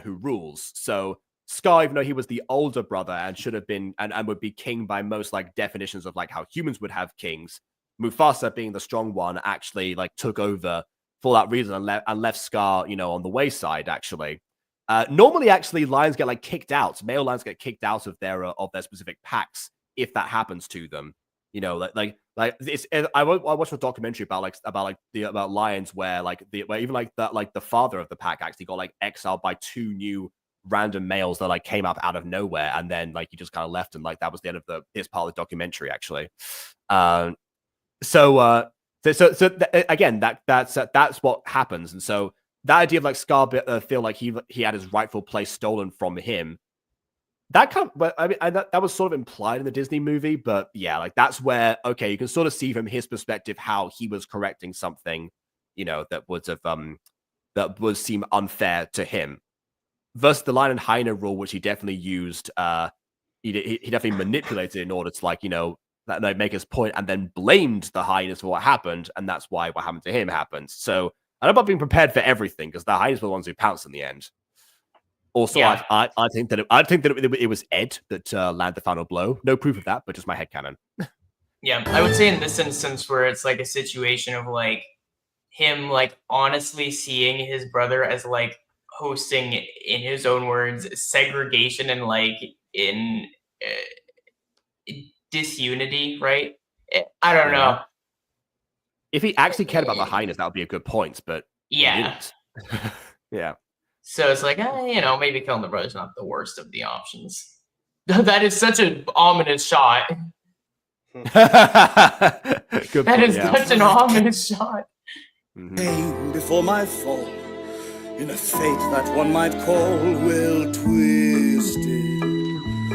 who rules. So Scar, even though he was the older brother and should have been and would be king by most like definitions of like how humans would have kings, Mufasa being the strong one actually like took over for that reason and left Scar, you know, on the wayside. Actually, normally lions get like kicked out. Male lions get kicked out of their specific packs if that happens to them. You know, like it's. I watched a documentary about lions where even the father of the pack actually got like exiled by two new random males that like came up out of nowhere, and then like he just kind of left, and like that was the end of this part of the documentary actually. Again, that's what happens, and so that idea of like Scar feel like he had his rightful place stolen from him. That that was sort of implied in the Disney movie, but yeah, like that's where you can sort of see from his perspective how he was correcting something, you know, that would seem unfair to him. Versus the lion and hyena rule, which he definitely used, he definitely manipulated in order to like, you know, make his point, and then blamed the hyenas for what happened, and that's why what happened to him happened. So I don't know about being prepared for everything because the hyenas were the ones who pounced in the end. Also, yeah. I think that it was Ed that landed the final blow. No proof of that, but just my headcanon. Yeah, I would say in this instance where it's like a situation of like him like honestly seeing his brother as like hosting, in his own words, segregation and like in disunity, right? I don't know. If he actually cared about the hyenas, that would be a good point, but yeah. Yeah. So it's like, you know, maybe killing the brother's not the worst of the options. That is such an ominous shot. That is such an ominous shot. Mm-hmm. Before my fall, in a fate that one might call well twisted.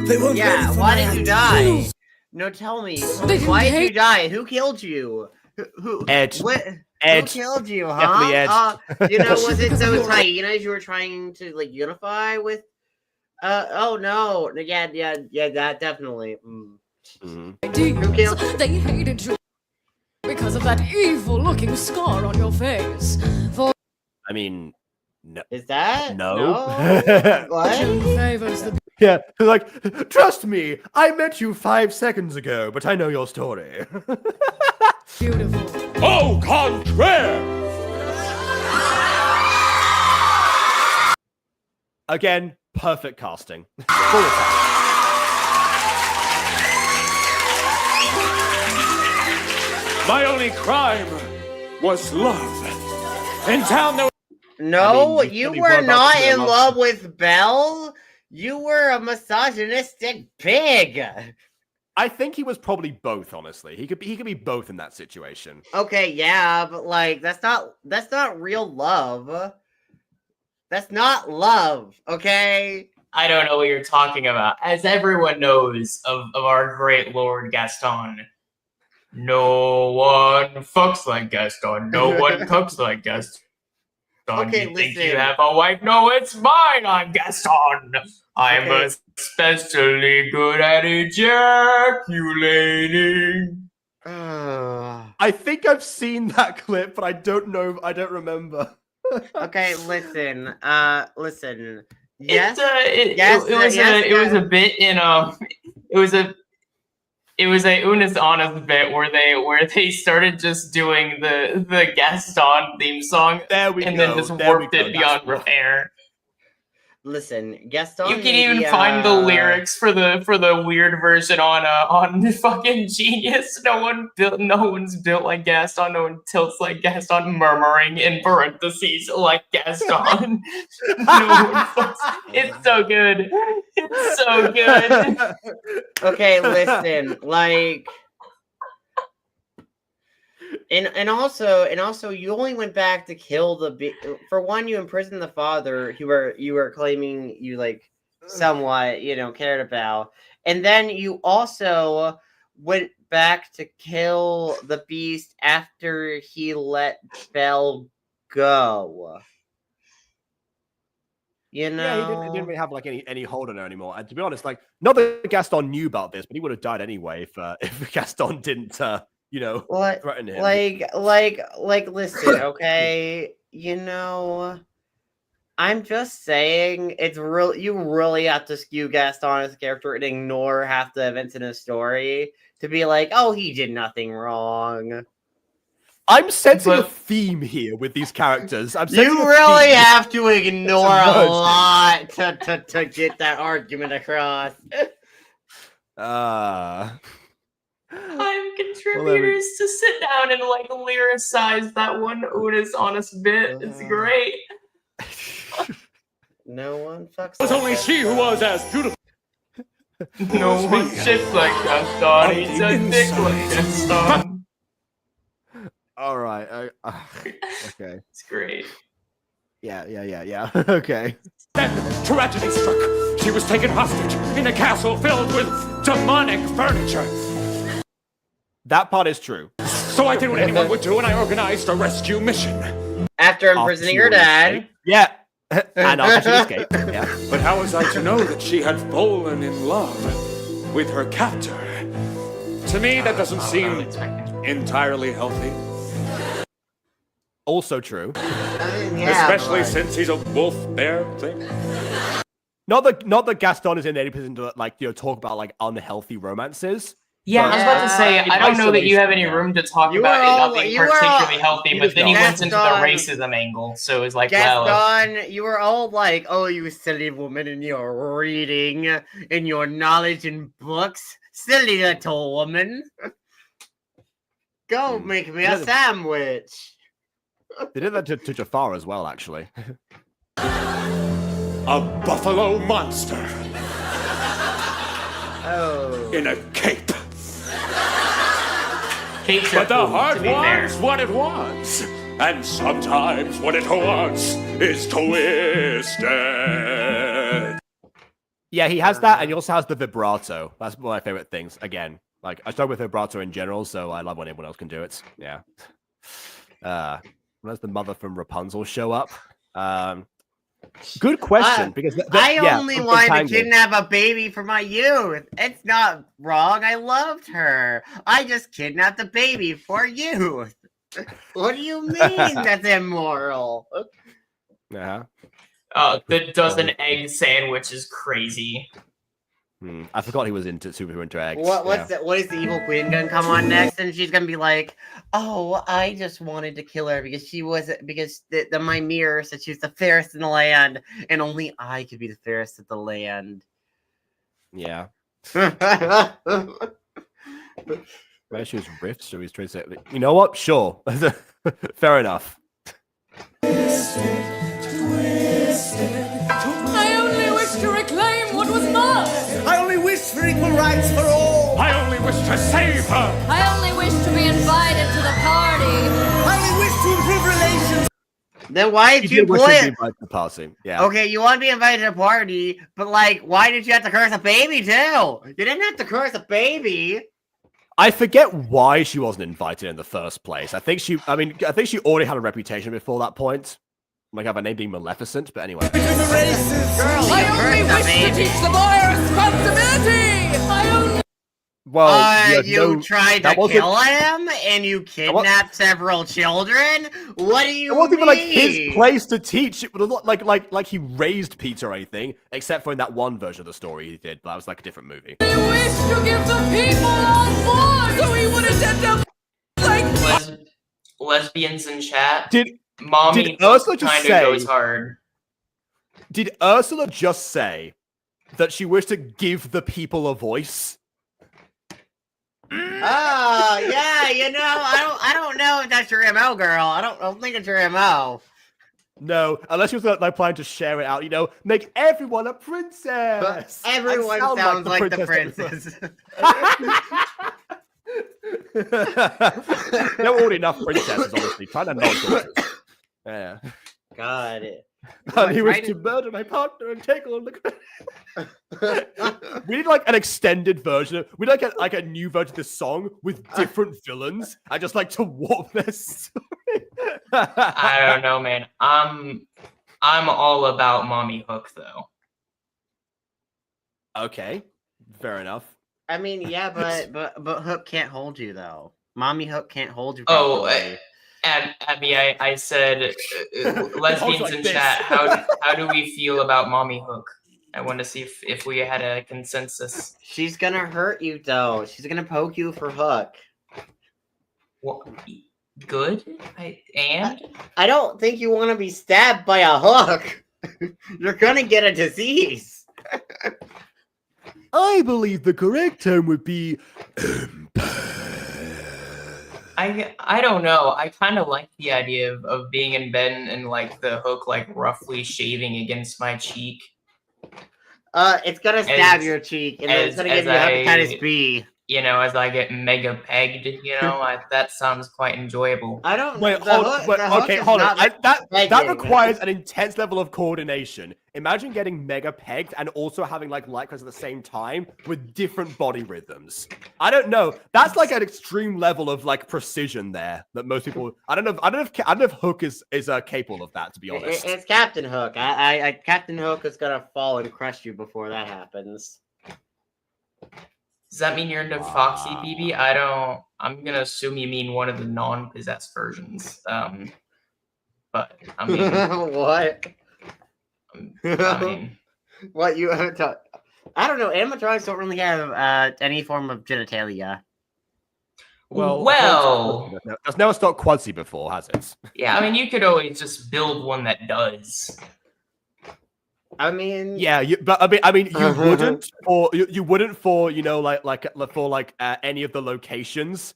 They weren't ready for why did you die? No, tell me. Why did you die? Who killed you? Who? Ed. Edge. Who killed you, huh? Definitely Edge. You know, was it those hyenas you were trying to like unify with? Oh no, yeah, that definitely. Who killed? They hated you because of that evil-looking scar on your face. For I mean, no. Is that no? What? favors the Yeah, like, trust me, I met you 5 seconds ago, but I know your story. beautiful. Au contraire! Again, perfect casting. Full attack. My only crime was love. In town, there No, I mean, you you were were about not to be in a love with Belle. You were a misogynistic pig. I think he was probably both, honestly. He could be both in that situation. Okay, yeah, but like that's not real love. That's not love, okay? I don't know what you're talking about. As everyone knows of our great Lord Gaston, no one fucks like Gaston. No one cooks like Gaston. Okay, you think you listen. have a wife? No, it's mine. I'm Gaston. I'm Okay. especially good at ejaculating. I think I've seen that clip, but I don't know. I don't remember. Okay, listen. Yes. It was a bit in it was a Unis Honest bit where they started just doing the Gaston theme song There we and go. then just There we warped go. it beyond repair. Listen, Gaston. You can even find the lyrics for the weird version on fucking Genius. No one's built like Gaston. No one tilts like Gaston. Murmuring in parentheses like Gaston. It's so good. It's so good. Okay, listen, like, and also, you only went back to kill the for one, you imprisoned the father you were claiming you like somewhat cared about, and then you also went back to kill the beast after he let Belle go. You know, Yeah, he didn't really have like any hold on her anymore. And to be honest, like, not that Gaston knew about this, but he would have died anyway if Gaston didn't, threaten him. Like, listen, okay, I'm just saying it's you really have to skew Gaston as a character and ignore half the events in his story to be like, oh, he did nothing wrong. I'm sensing a theme here with these characters. You really have to ignore a lot to get that argument across. I'm contributors to sit down and like lyricize that one Unis Honest bit. It's great. No one fucks. It was only she who was as beautiful. No one shits like Gaston. He's a dick like Gaston. All right. Okay. It's great. Yeah. Okay. Then tragedy struck. She was taken hostage in a castle filled with demonic furniture. That part is true. So I did what anyone would do, and I organized a rescue mission. After imprisoning her dad. Yeah. And after she escaped. Yeah. But how was I to know that she had fallen in love with her captor? To me, that doesn't seem entirely healthy. Also true. Especially since he's a wolf bear thing. Not that Gaston is in any position to talk about like unhealthy romances. Yeah, I was about to say, I don't know that you have any room to talk about it not being particularly healthy, but then he went into the racism angle, so it was like, Gaston, you were all like, oh, you silly woman in your reading, in your knowledge in books. Silly little woman. Go make me a sandwich. They did that to Jafar as well, actually. A buffalo monster. Oh. In a cape. Capes But the cool, heart to be fair. wants what it wants. And sometimes what it wants is twisted. Yeah, he has that, and he also has the vibrato. That's one of my favorite things. Again, like, I start with vibrato in general, so I love when everyone else can do it. Yeah. Where's the mother from Rapunzel show up? Good question, because I yeah, only from wanted to Tangled. kidnap a baby for my youth. It's not wrong. I loved her. I just kidnapped a baby for youth. What do you mean that's immoral? Yeah. The dozen egg sandwich is crazy. I forgot he was super into eggs. What is the evil queen gonna come on next? And she's gonna be like, "Oh, I just wanted to kill her because my mirror said she was the fairest in the land, and only I could be the fairest of the land." Yeah. Maybe she was riffs, so he's trying to say, you know what? Sure. Fair enough. I only wish to reclaim what was mine. I only wish for equal rights for all. I only wish to save her. I only wish to be invited to the party. I only wish to improve relations. Then why did you play it? The party. Yeah. Okay, you want to be invited to a party, but like, why did you have to curse a baby too? You didn't have to curse a baby. I forget why she wasn't invited in the first place. I think she already had a reputation before that point. Like, have a name being Maleficent, but anyway. I only wish to teach the boy responsibility. Well, you tried to kill him, and you kidnapped several children. What do you mean? It wasn't even like his place to teach. It was not like he raised Peter or anything, except for in that one version of the story he did. But that was like a different movie. I wish to give the people on board, so he wouldn't end up like lesbians in chat. Did Mommy Ursula just kind of say? Goes hard. Did Ursula just say that she wished to give the people a voice? Oh yeah, I don't know if that's your MO, girl. I don't think it's your MO. No, unless she was like planning to share it out, make everyone a princess. But everyone sounds like the princess. There were already enough princesses, honestly. Trying to not daughters. Yeah. God. And he was to murder my partner and take all the We need like an extended version. We need like a new version of this song with different villains. I just like to warp their story. I don't know, man. I'm all about Mommy Hook though. Okay, fair enough. I mean, yeah, but Hook can't hold you though. Mommy Hook can't hold you. Abby, I said lesbians in chat. How do we feel about Mommy Hook? I want to see if we had a consensus. She's gonna hurt you though. She's gonna poke you for Hook. What? Good? I don't think you want to be stabbed by a hook. You're gonna get a disease. I believe the correct term would be. I don't know. I kind of like the idea of being in bed and like the hook like roughly shaving against my cheek. It's gonna stab your cheek, and then it's gonna give you hepatitis B. As I get mega pegged, that sounds quite enjoyable. I don't. Wait, hold on. That requires an intense level of coordination. Imagine getting mega pegged and also having like light at the same time with different body rhythms. I don't know. That's like an extreme level of like precision there that most people. I don't know if Hook is capable of that. To be honest, it's Captain Hook. Captain Hook is gonna fall and crush you before that happens. Does that mean you're into Foxy, BB? I'm gonna assume you mean one of the non-possessed versions. But I mean, what? I mean, what you? I don't know. Animatronics don't really have any form of genitalia. Well, that's never stopped Quincy before, has it? Yeah, I mean, you could always just build one that does. I mean, yeah, but I mean, you wouldn't, or you wouldn't for any of the locations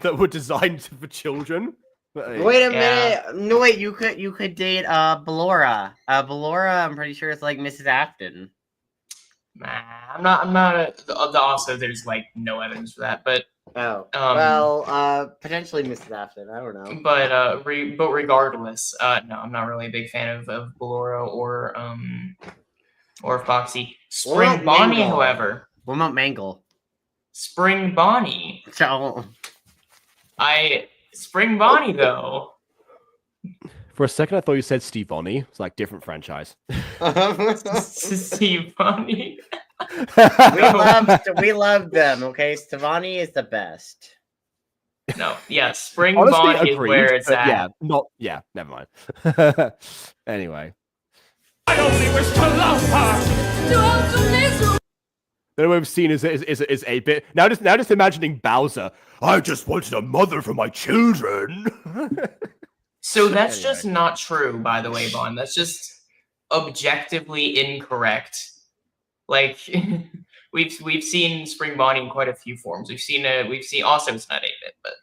that were designed for children. Wait a minute! No, wait. You could date Ballora. Ballora, I'm pretty sure it's like Mrs. Afton. Nah, I'm not. Also, there's like no evidence for that, but potentially Mrs. Afton. I don't know. But regardless, no, I'm not really a big fan of Ballora or Foxy. Spring Bonnie, however. What about Mangle? Spring Bonnie. So, Spring Bonnie, though. For a second, I thought you said Stevonnie. It's like different franchise. Steve Bonnie. we love them. Okay, Stevonnie is the best. No, yeah, Spring Honestly, Bonnie is agreed, where it's but at. never mind. Anyway. I only wish to love her. The way we've seen is 8-bit. Now just imagining Bowser. I just wanted a mother for my children. So that's just not true, by the way, Bond. That's just objectively incorrect. Like we've seen Spring Bonnie in quite a few forms. We've seen also it's not 8-bit, but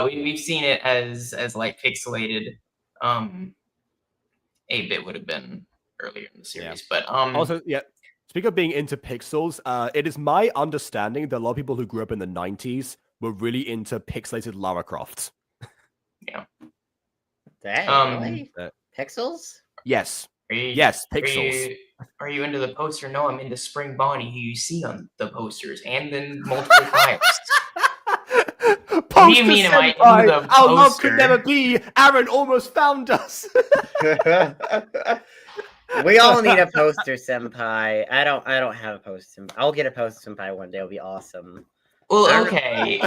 we've seen it as like pixelated. 8-bit would have been earlier in the series, but also speaking of being into pixels, it is my understanding that a lot of people who grew up in the 90s were really into pixelated Lara Croft. Yeah. Dang, really? Pixels? Yes. Yes, pixels. Are you into the poster? No, I'm into Spring Bonnie, who you see on the posters and then multiple times. What do you mean, am I into the poster? Our love could never be. Aaron almost found us. We all need a poster, senpai. I don't have a poster. I'll get a poster, senpai, one day. It'll be awesome. Well, okay.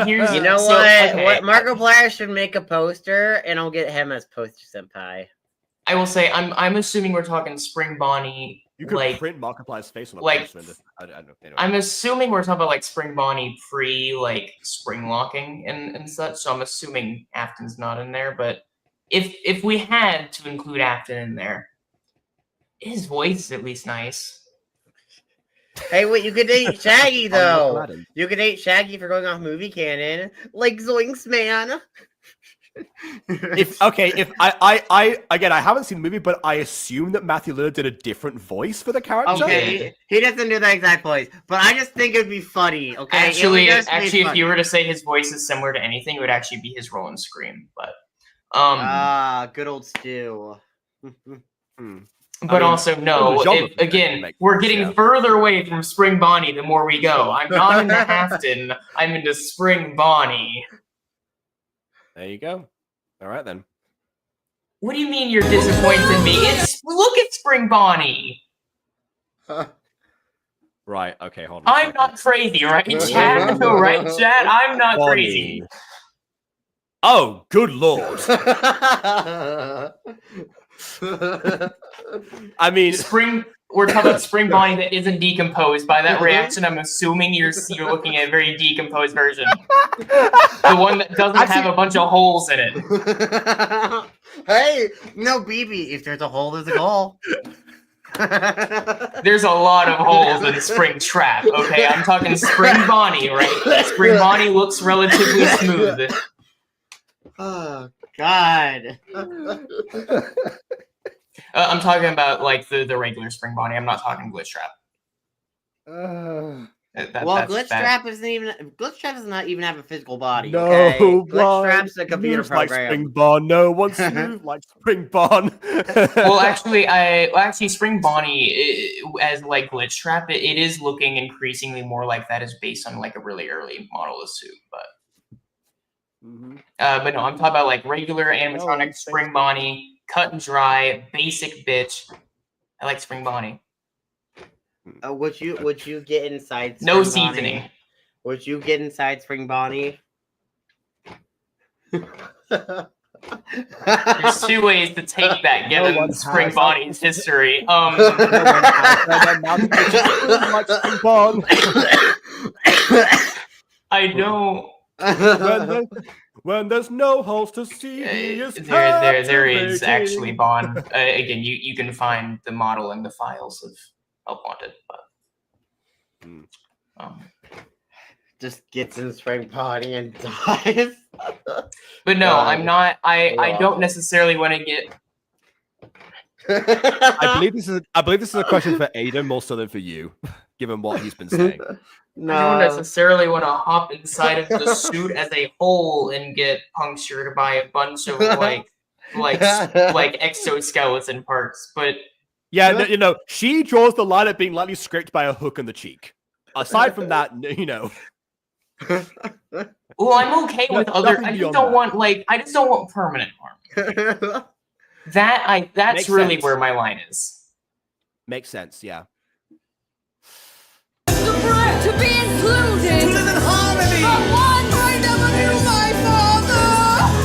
Here's you know so, what? okay. What Markiplier should make a poster, and I'll get him as poster, senpai. I will say, I'm assuming we're talking Spring Bonnie. You could like, print Markiplier's face on a poster. I don't know. Anyway. I'm assuming we're talking about like Spring Bonnie pre like spring locking and such. So I'm assuming Afton's not in there. But if we had to include Afton in there, his voice is at least nice. Hey, wait, you could date Shaggy though. You could date Shaggy for going off movie canon, like Zoinks Man. If I again, I haven't seen the movie, but I assume that Matthew Lillard did a different voice for the character. Okay, he doesn't do that exact voice, but I just think it'd be funny. Okay, actually, if you were to say his voice is similar to anything, it would actually be his role in Scream. But good old Stu. But also, no, we're getting further away from Spring Bonnie the more we go. I'm not into Afton, I'm into Spring Bonnie. There you go. All right, then. What do you mean you're disappointed in me? Look at Spring Bonnie! Right, okay, hold on. I'm not crazy, right, Chad? No, right, Chad? I'm not crazy. Oh, good lord. I mean, we're talking about Spring Bonnie that isn't decomposed. By that reaction, I'm assuming you're looking at a very decomposed version. The one that doesn't have a bunch of holes in it. Hey, no, BB. If there's a hole, there's a goal. There's a lot of holes in Spring Trap, okay? I'm talking Spring Bonnie, right? Spring Bonnie looks relatively smooth. Oh, God. I'm talking about like the regular Spring Bonnie. I'm not talking Glitch Trap. Glitch Trap does not even have a physical body. No, okay? Glitch Trap's a computer program. Like Spring Bon. No one smooth like Spring Bon. Well, actually, Spring Bonnie, as like Glitch Trap, it is looking increasingly more like that is based on like a really early model of suit, but. But no, I'm talking about like regular animatronic Spring Bonnie. Cut and dry, basic bitch. I like Spring Bonnie. Would you get inside? No seasoning. Bonnie? Would you get inside Spring Bonnie? There's two ways to take that, given Spring Bonnie's history. I don't. When there's no holes to see, there is actually Bond. Again, you can find the model in the files of Help Wanted, but just gets in Spring Bonnie and dies. But no, I'm not. I don't necessarily want to get. I believe this is a question for Aidan more so than for you, given what he's been saying. No. I don't necessarily want to hop inside of the suit as a whole and get punctured by a bunch of like exoskeleton parts. But yeah, she draws the line at being lightly scraped by a hook in the cheek. Aside from that, Well, I'm okay with other. nothing I just beyond don't that. want I just don't want permanent harm. That's Makes really sense. where my line is. Makes sense, yeah. To be included. To live in harmony. But one I never knew my father.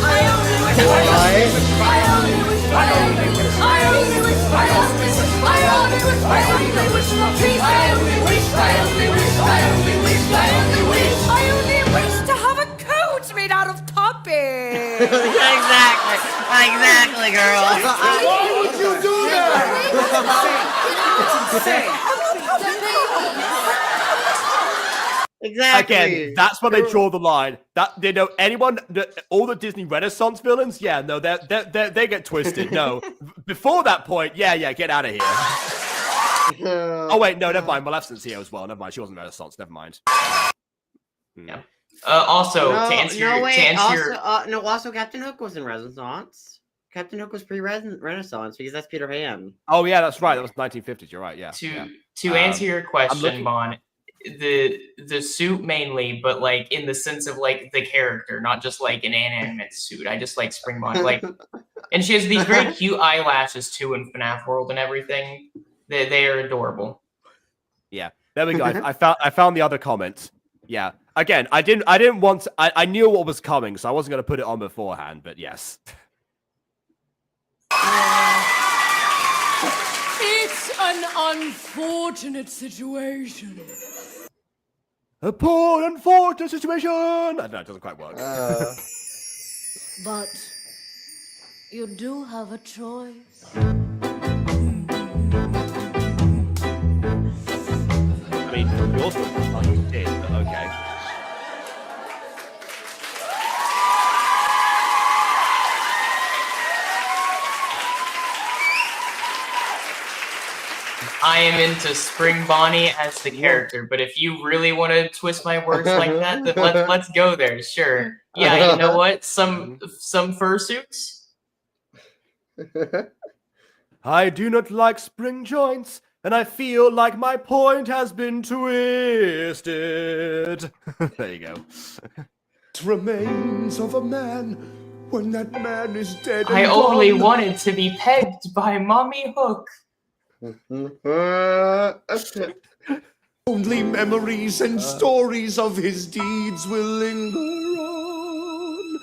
I only wish I only wish I only wish I only wish I only wish I only wish I only wish I only wish for peace. I only wish I only wish I only wish I only wish I only wish to have a coat made out of toppings. Exactly, girl. Why would you do that? Exactly. Again, that's where they draw the line. That they know all the Disney Renaissance villains. Yeah, no, they get twisted. No, before that point, yeah, get out of here. Oh wait, no, never mind. Maleficent's here as well. Never mind, she wasn't Renaissance. Never mind. Yeah. Also, to answer your also Captain Hook was in Renaissance. Captain Hook was pre-Renaissance because that's Peter Pan. Oh yeah, that's right. That was 1950s. You're right. Yeah. To answer your question, Bon, the suit mainly, but like in the sense of like the character, not just like an inanimate suit. I just like Spring Bonnie, like, and she has these very cute eyelashes too in FNAF World and everything. They are adorable. Yeah, there we go. I found the other comments. Yeah. Again, I didn't want to, I knew what was coming, so I wasn't going to put it on beforehand, but yes. It's an unfortunate situation. A poor, unfortunate situation. I don't know, it doesn't quite work. But you do have a choice. I mean, from your point, you did, but okay. I am into Spring Bonnie as the character, but if you really want to twist my words like that, then let's go there. Sure. Yeah, you know what? Some fursuits. I do not like spring joints, and I feel like my point has been twisted. There you go. Remains of a man when that man is dead. I only wanted to be pegged by Mommy Hook. Only memories and stories of his deeds will linger on.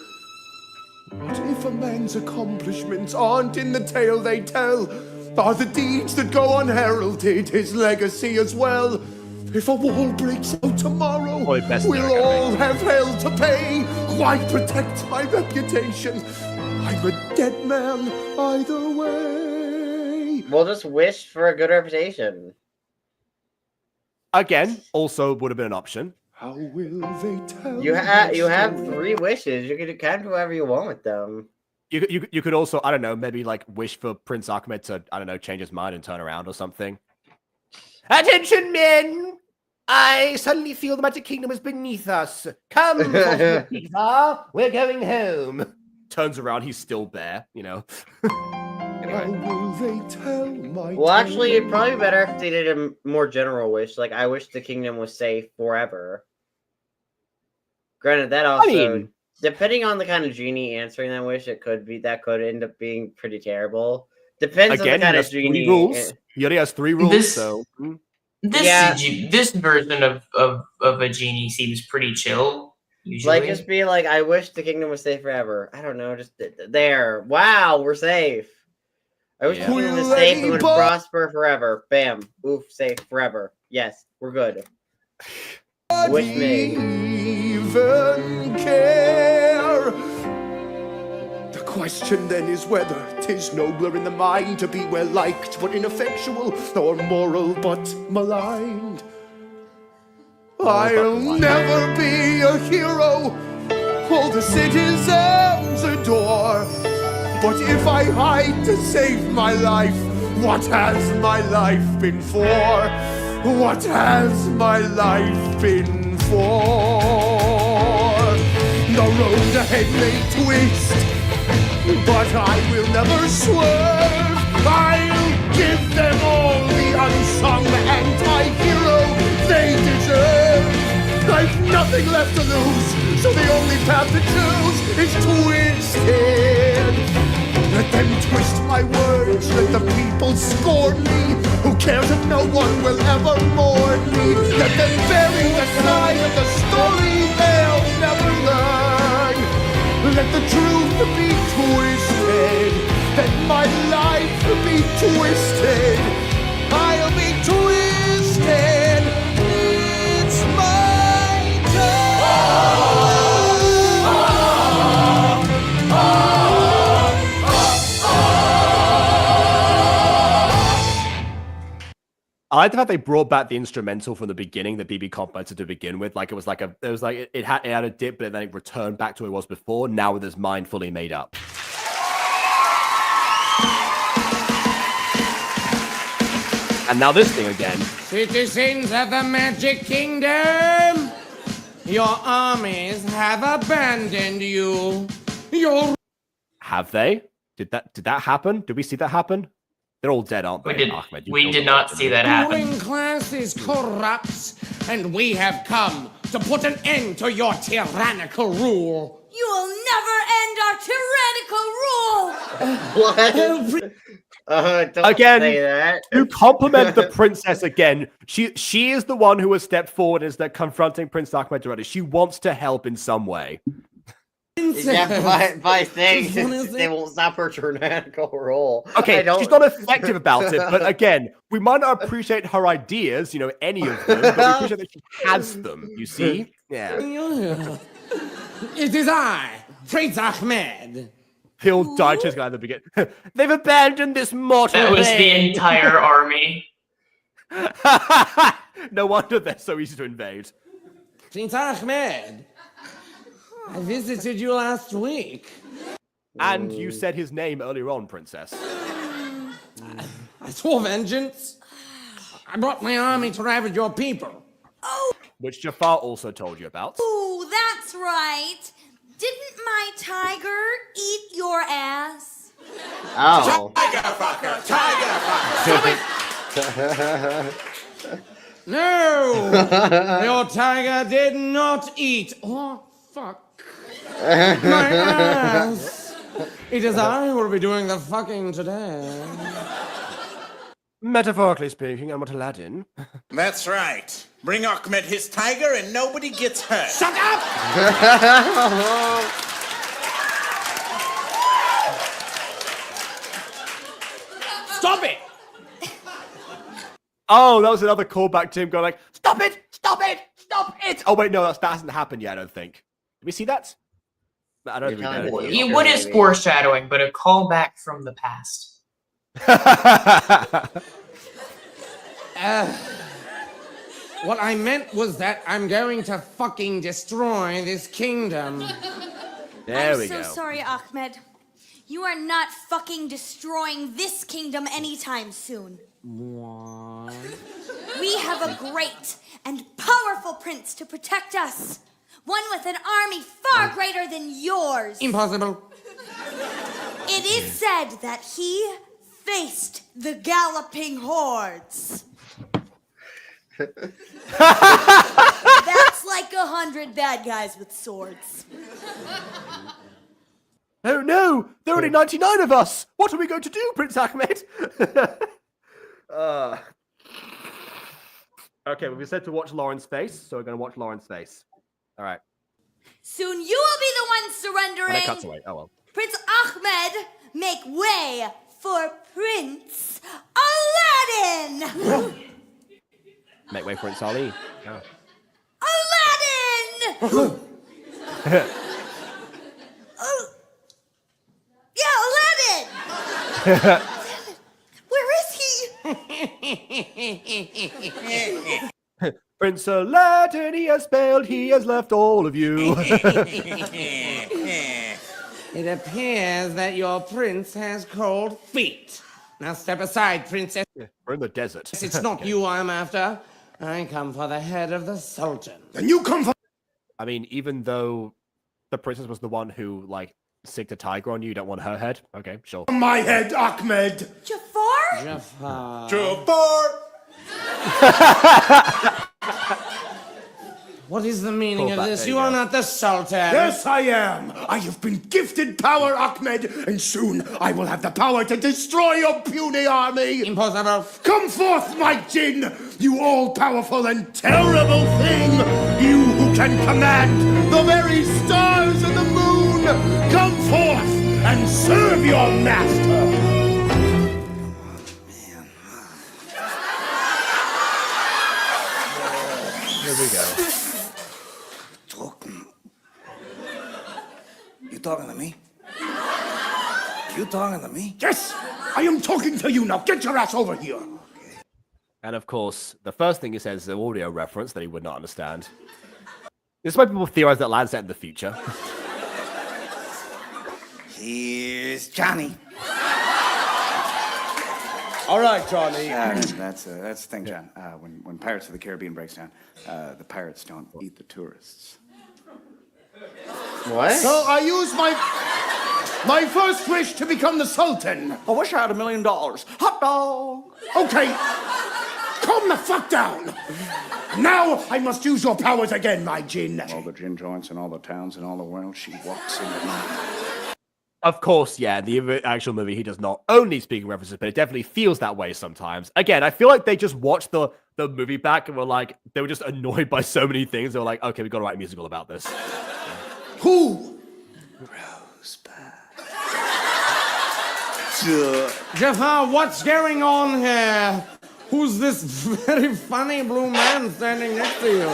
What if a man's accomplishments aren't in the tale they tell? Are the deeds that go unheralded his legacy as well? If a war breaks out tomorrow, we'll all have hell to pay. Why protect my reputation? I'm a dead man either way. We'll just wish for a good reputation. Again, also would have been an option. How will they tell? You have 3 wishes. You can kind of do whatever you want with them. You could also, I don't know, maybe like wish for Prince Ahmed to, I don't know, change his mind and turn around or something. Attention, men! I suddenly feel the Magic Kingdom is beneath us. Come, Vizier, we're going home. Turns around, he's still there, you know. How will they tell my Well, actually, it'd probably be better if they did a more general wish. Like, I wish the kingdom was safe forever. Granted, that also, depending on the kind of genie answering that wish, that could end up being pretty terrible. Depends on the kind of genie. Rules. He already has 3 rules, so... This version of a genie seems pretty chill. Usually. Like, just be like, I wish the kingdom was safe forever. I don't know, just there. Wow, we're safe. I wish the kingdom was safe and would prosper forever. Bam. Oof, safe forever. Yes, we're good. Wish me. Even care. The question then is whether 'tis nobler in the mind to be well liked but ineffectual, or moral but maligned. I'll never be a hero all the citizens adore. But if I hide to save my life, what has my life been for? What has my life been for? The road ahead may twist, but I will never swerve. I'll give them all the unsung anti-hero they deserve. I've nothing left to lose, so the only path to choose is twisted. Let them twist my words, let the people scorn me. Who cares if no one will ever mourn me? Let them bury the side of the story they'll never learn. Let the truth be twisted, let my life be twisted. I'll be twisted. It's my I like the fact they brought back the instrumental from the beginning, the BB compiler to begin with. Like it was like it had a dip, but then it returned back to what it was before. Now with his mind fully made up. And now this thing again. Citizens of the Magic Kingdom, your armies have abandoned you. Have they? Did that happen? Did we see that happen? They're all dead, aren't they? Ahmed, We did not see that happen. The ruling class is corrupt, and we have come to put an end to your tyrannical rule. You will never end our tyrannical rule! What? Don't Again, say that. to compliment the princess again, she is the one who has stepped forward as that confronting Prince Ahmed directly. She wants to help in some way. Yeah, by saying they won't stop her tyrannical role. Okay, she's not effective about it, but again, we might not appreciate her ideas, any of them, but we appreciate that she has them, you see? Yeah. It is I, Prince Ahmed. He'll die to his guy at the beginning. They've abandoned this mortal That was the plane. entire army. No wonder they're so easy to invade. Prince Ahmed, I visited you last week. And you said his name earlier on, Princess. I swore vengeance. I brought my army to ravage your people. Oh! Which Jafar also told you about. Ooh, that's right. Didn't my tiger eat your ass? Oh. Tiger fucker! Tiger fucker! No! Your tiger did not eat or fuck my ass. It is I who will be doing the fucking today. Metaphorically speaking, I'm not Aladdin. That's right. Bring Ahmed his tiger and nobody gets hurt. Shut up! Stop it! Oh, that was another callback to him going like, stop it! Stop it! Stop it! Oh wait, no, that hasn't happened yet, I don't think. Did we see that? I don't think we did. What is foreshadowing, but a callback from the past? What I meant was that I'm going to fucking destroy this kingdom. There I'm we so go. sorry, Ahmed. You are not fucking destroying this kingdom anytime soon. What? We have a great and powerful prince to protect us. One with an army far greater than yours. Impossible. It is said that he faced the galloping hordes. That's like 100 bad guys with swords. Oh no! There are only 99 of us! What are we going to do, Prince Ahmed? Okay, well, we said to watch Lauren's face, so we're going to watch Lauren's face. All right. Soon you will be the one And surrendering. it cuts away. Oh well. Prince Ahmed, make way for Prince Aladdin! Make way for Prince Ali. Oh. Aladdin! Aladdin! Where is he? Prince Aladdin, he has failed, he has left all of you. It appears that your prince has cold feet. Now step aside, princess. We're in the desert. It's not you I'm after. I come for the head of the Sultan. And you come for... I mean, even though the princess was the one who, sicked a tiger on you, you don't want her head? Okay, sure. my head, Ahmed! Jafar? Jafar. Jafar! What is the meaning Pull of back, this? there You you are go. not the Sultan. Yes, I am. I have been gifted power, Ahmed, and soon I will have the power to destroy your puny army. Impossible. Come forth, my Jinn, you all-powerful and terrible thing. You who can command the very stars and the moon. Come forth and serve your master. Here we go. You talking to me? You talking to me? Yes, I am talking to you now. Get your ass over here. And of course, the first thing he says is an audio reference that he would not understand. This is why people theorize that land's set in the future. Here's Johnny. All right, Johnny. That's the thing, John. When Pirates of the Caribbean breaks down, the pirates don't eat the tourists. What? So I use my first wish to become the Sultan. I wish I had $1 million. Hot dog. Okay, calm the fuck down. Now I must use your powers again, my Jinn. All the gin joints and all the towns in all the world, she walks into mine. Of course, yeah, the actual movie, he does not only speak in references, but it definitely feels that way sometimes. Again, I feel like they just watched the movie back and were like, they were just annoyed by so many things. They were like, okay, we got to write a musical about this. Who? Jafar, what's going on here? Who's this very funny blue man standing next to you?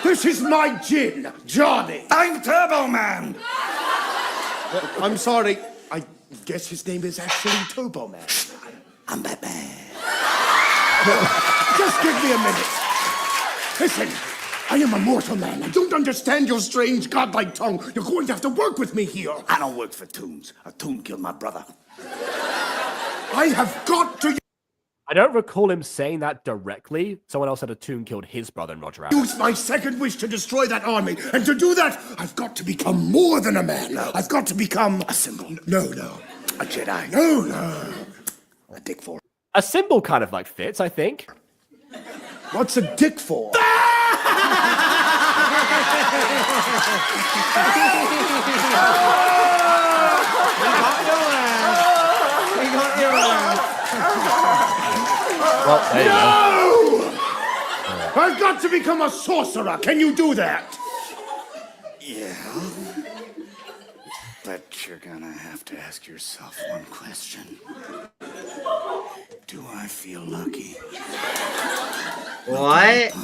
This is my Jinn, Johnny. I'm Turbo Man. I'm sorry. I guess his name is actually Turbo Man. I'm Batman. Just give me a minute. Listen, I am a mortal man. I don't understand your strange godlike tongue. You're going to have to work with me here. I don't work for Toons. A Toon killed my brother. I have got to I don't recall him saying that directly. Someone else said a tune killed his brother in Roger Rabbit. use my second wish to destroy that army. And to do that, I've got to become more than a man. I've got to become a symbol. No. A Jedi. No. A dick for. A symbol kind of like fits, I think. What's a dick for? Well, there you go. No! I've got to become a sorcerer. Can you do that? Yeah. But you're gonna have to ask yourself one question. Do I feel lucky? What?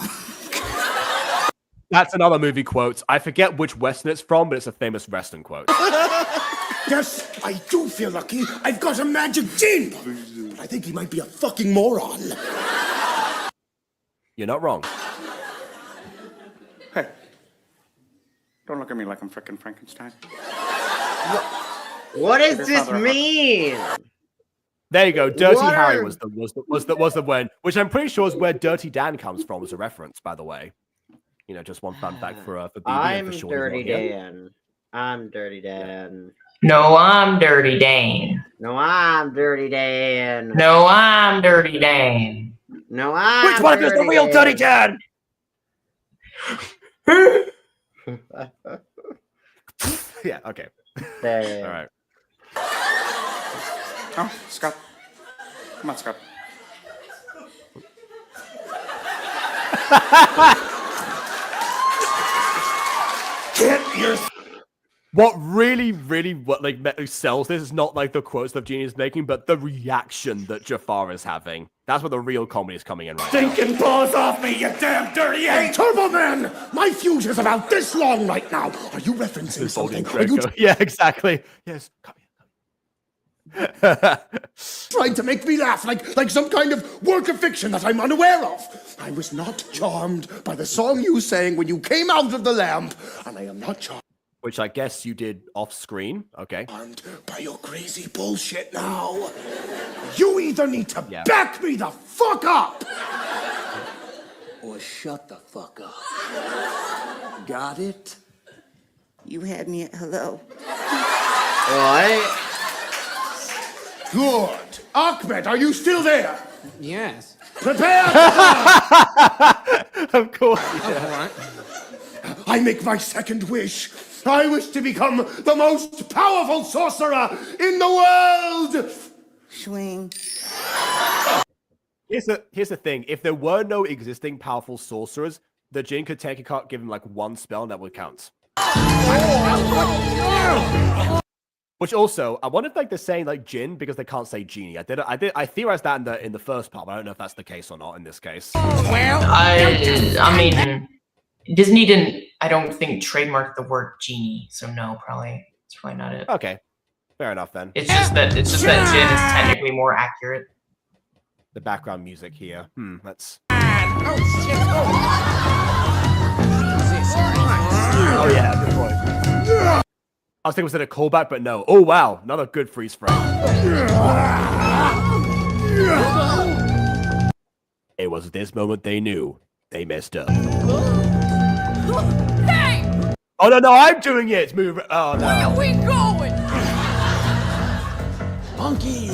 That's another movie quote. I forget which Western it's from, but it's a famous Western quote. Yes, I do feel lucky. I've got a magic gin. But I think he might be a fucking moron. You're not wrong. Hey, don't look at me like I'm frickin' Frankenstein. What does this mean? There you go. Dirty What Harry are- was the one, which I'm pretty sure is where Dirty Dan comes from as a reference, by the way. You know, just one fun fact for BB. I'm for sure Dirty yeah. Dan. I'm Dirty Dan. No, I'm Dirty Dane. No, I'm Dirty Dan. No, I'm Dirty Dane. No, I'm Which one of you is the real Dirty Dan? Yeah, okay. Dan. All right. Oh, Scott. Come on, Scott. Get your... What really sells this is not like the quotes that Genie is making, but the reaction that Jafar is having. That's where the real comedy is coming in right now. Stinking paws off me, you damn dirty ape! Hey, Turbo Man! My fuse is about this long right now. Are you referencing something? Are you Yeah, exactly. Yes, come here. trying to make me laugh like some kind of work of fiction that I'm unaware of? I was not charmed by the song you sang when you came out of the lamp, and I am not charmed Which I guess you did off screen. Okay. by your crazy bullshit now. You either need to back me the fuck up Or shut the fuck up. Got it? You had me at hello. What? Good. Ahmed, are you still there? Yes. Prepare! Of course. All right. I make my second wish. I wish to become the most powerful sorcerer in the world. Swing. Here's the thing. If there were no existing powerful sorcerers, the Jin could technically give him like one spell and that would count. Which also, I wonder if like they're saying like Jin because they can't say genie. I theorized that in the first part, but I don't know if that's the case or not in this case. Well, I mean, Disney didn't. I don't think trademark the word genie, so no, it's probably not it. Okay, fair enough then. It's just that Jin is technically more accurate. The background music here. That's. Oh yeah, good point. I was thinking was it a callback, but no. Oh wow, another good freeze frame. It was at this moment they knew they messed up. Hey! Oh no, I'm doing it. Move. Oh no. Where are we going? Monkey,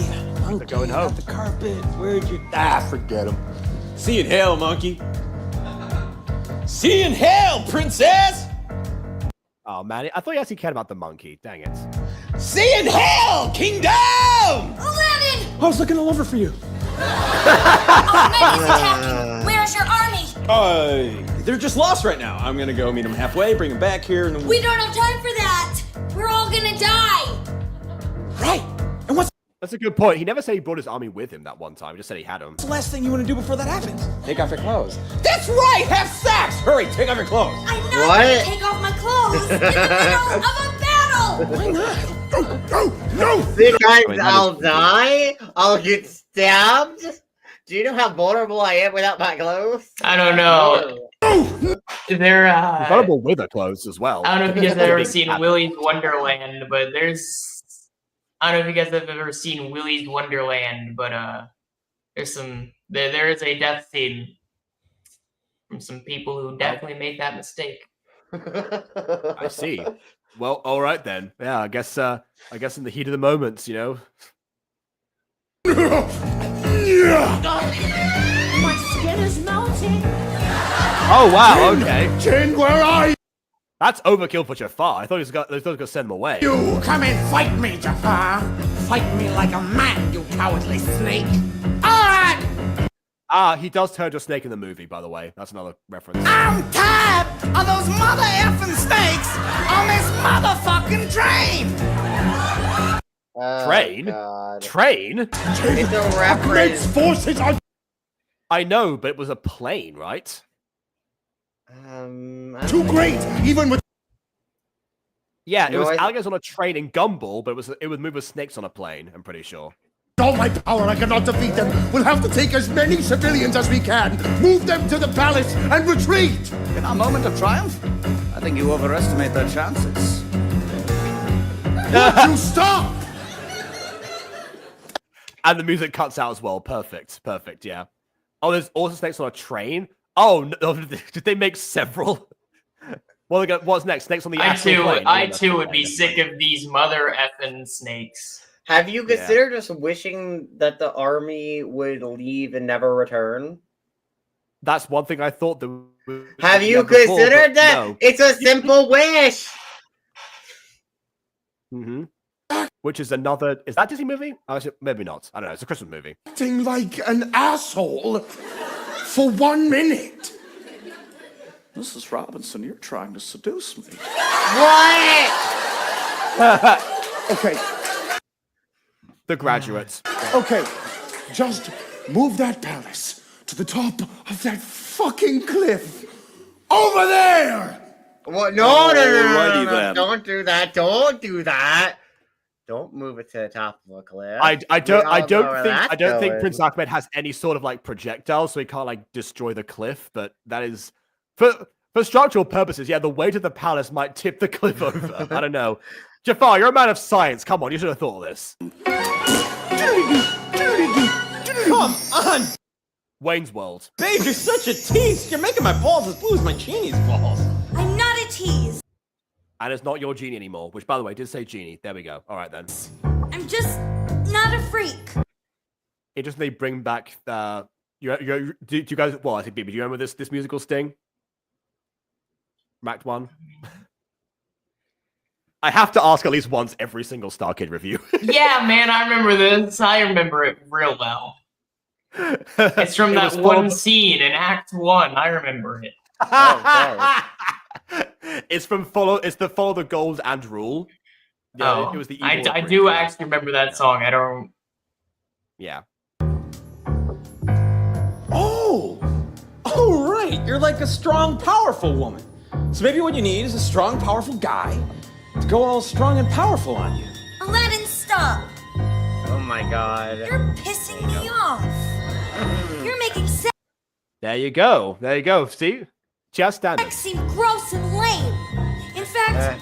They're going home. the carpet. Where'd you? Forget him. See you in hell, monkey. See you in hell, princess. Oh man, I thought you actually cared about the monkey. Dang it. See you in hell, kingdom. Aladdin! I was looking all over for you. Megan's attacking. Where's your army? They're just lost right now. I'm gonna go meet them halfway, bring them back here, and then We don't have time for that. We're all gonna die. Right. And what's That's a good point. He never said he brought his army with him that one time. He just said he had them. the last thing you want to do before that happens? Take off your clothes. That's right. Have sex. Hurry, take off your clothes. I'm not gonna take off my clothes in the middle of a battle. Why not? No! Because I'll die? I'll get stabbed? Do you know how vulnerable I am without my clothes? I don't know. They're Incredible with her clothes as well. I don't know if you guys have ever seen Willy's Wonderland, but I don't know if you guys have ever seen Willy's Wonderland, but there is a death scene from some people who definitely made that mistake. I see. Well, all right then. Yeah, I guess in the heat of the moments, you know. My skin is melting. Oh wow, okay. Jin, where are you? That's overkill for Jafar. I thought he was gonna send him away. You come and fight me, Jafar. Fight me like a man, you cowardly snake. All right. He does turn to a snake in the movie, by the way. That's another reference. I'm tired of those mother effing snakes on this motherfucking train. Train? God. Train? It's a reference. Forces are... I know, but it was a plane, right? too great, even with... Yeah, it No, was I- alligators on a train in Gumball, but it would move with snakes on a plane, I'm pretty sure. all my power, I cannot defeat them. We'll have to take as many civilians as we can, move them to the palace, and retreat. In our moment of triumph, I think you overestimate their chances. Would you stop? And the music cuts out as well. Perfect, yeah. Oh, there's also snakes on a train? Oh, no, did they make several? Well, what's next? Snakes on the actual plane? I too would be sick of these mother effing snakes. Have you considered just wishing that the army would leave and never return? That's one thing I thought. Have you considered that? No. It's a simple wish. Mm-hmm. Which is another... Is that a Disney movie? Maybe not. I don't know. It's a Christmas movie. Acting like an asshole for 1 minute. Mrs. Robinson, you're trying to seduce me. What? Okay, The Graduates. okay. Just move that palace to the top of that fucking cliff. Over there! What? No, Alrighty no. then. Don't do that. Don't do that. Don't move it to the top of a cliff. I don't We all know where think that's going. Prince Ahmed has any sort of like projectile, so he can't like destroy the cliff. But that is for structural purposes. Yeah, the weight of the palace might tip the cliff over. I don't know. Jafar, you're a man of science. Come on, you should have thought of this. Come on, Wayne's World. babe, you're such a tease. You're making my balls as blue as my genie's balls. I'm not a tease. And it's not your genie anymore, which, by the way, did say genie. There we go. All right, then. I'm just not a freak. It just they bring back do you guys? Well, I think, BB, do you remember this musical sting? from Act 1? I have to ask at least once every single Starkid review. Yeah, man, I remember this. I remember it real well. It's from that one scene in Act 1. I remember it. It's the follow the gold and rule. Yeah, it was the evil I do actually remember that song. I don't. Yeah. Oh, right. You're like a strong, powerful woman. So maybe what you need is a strong, powerful guy to go all strong and powerful on you. Aladdin, stop! Oh my god. You're pissing me off. You're making sex There you go. There you go. See? Just standing. seem gross and lame. In fact,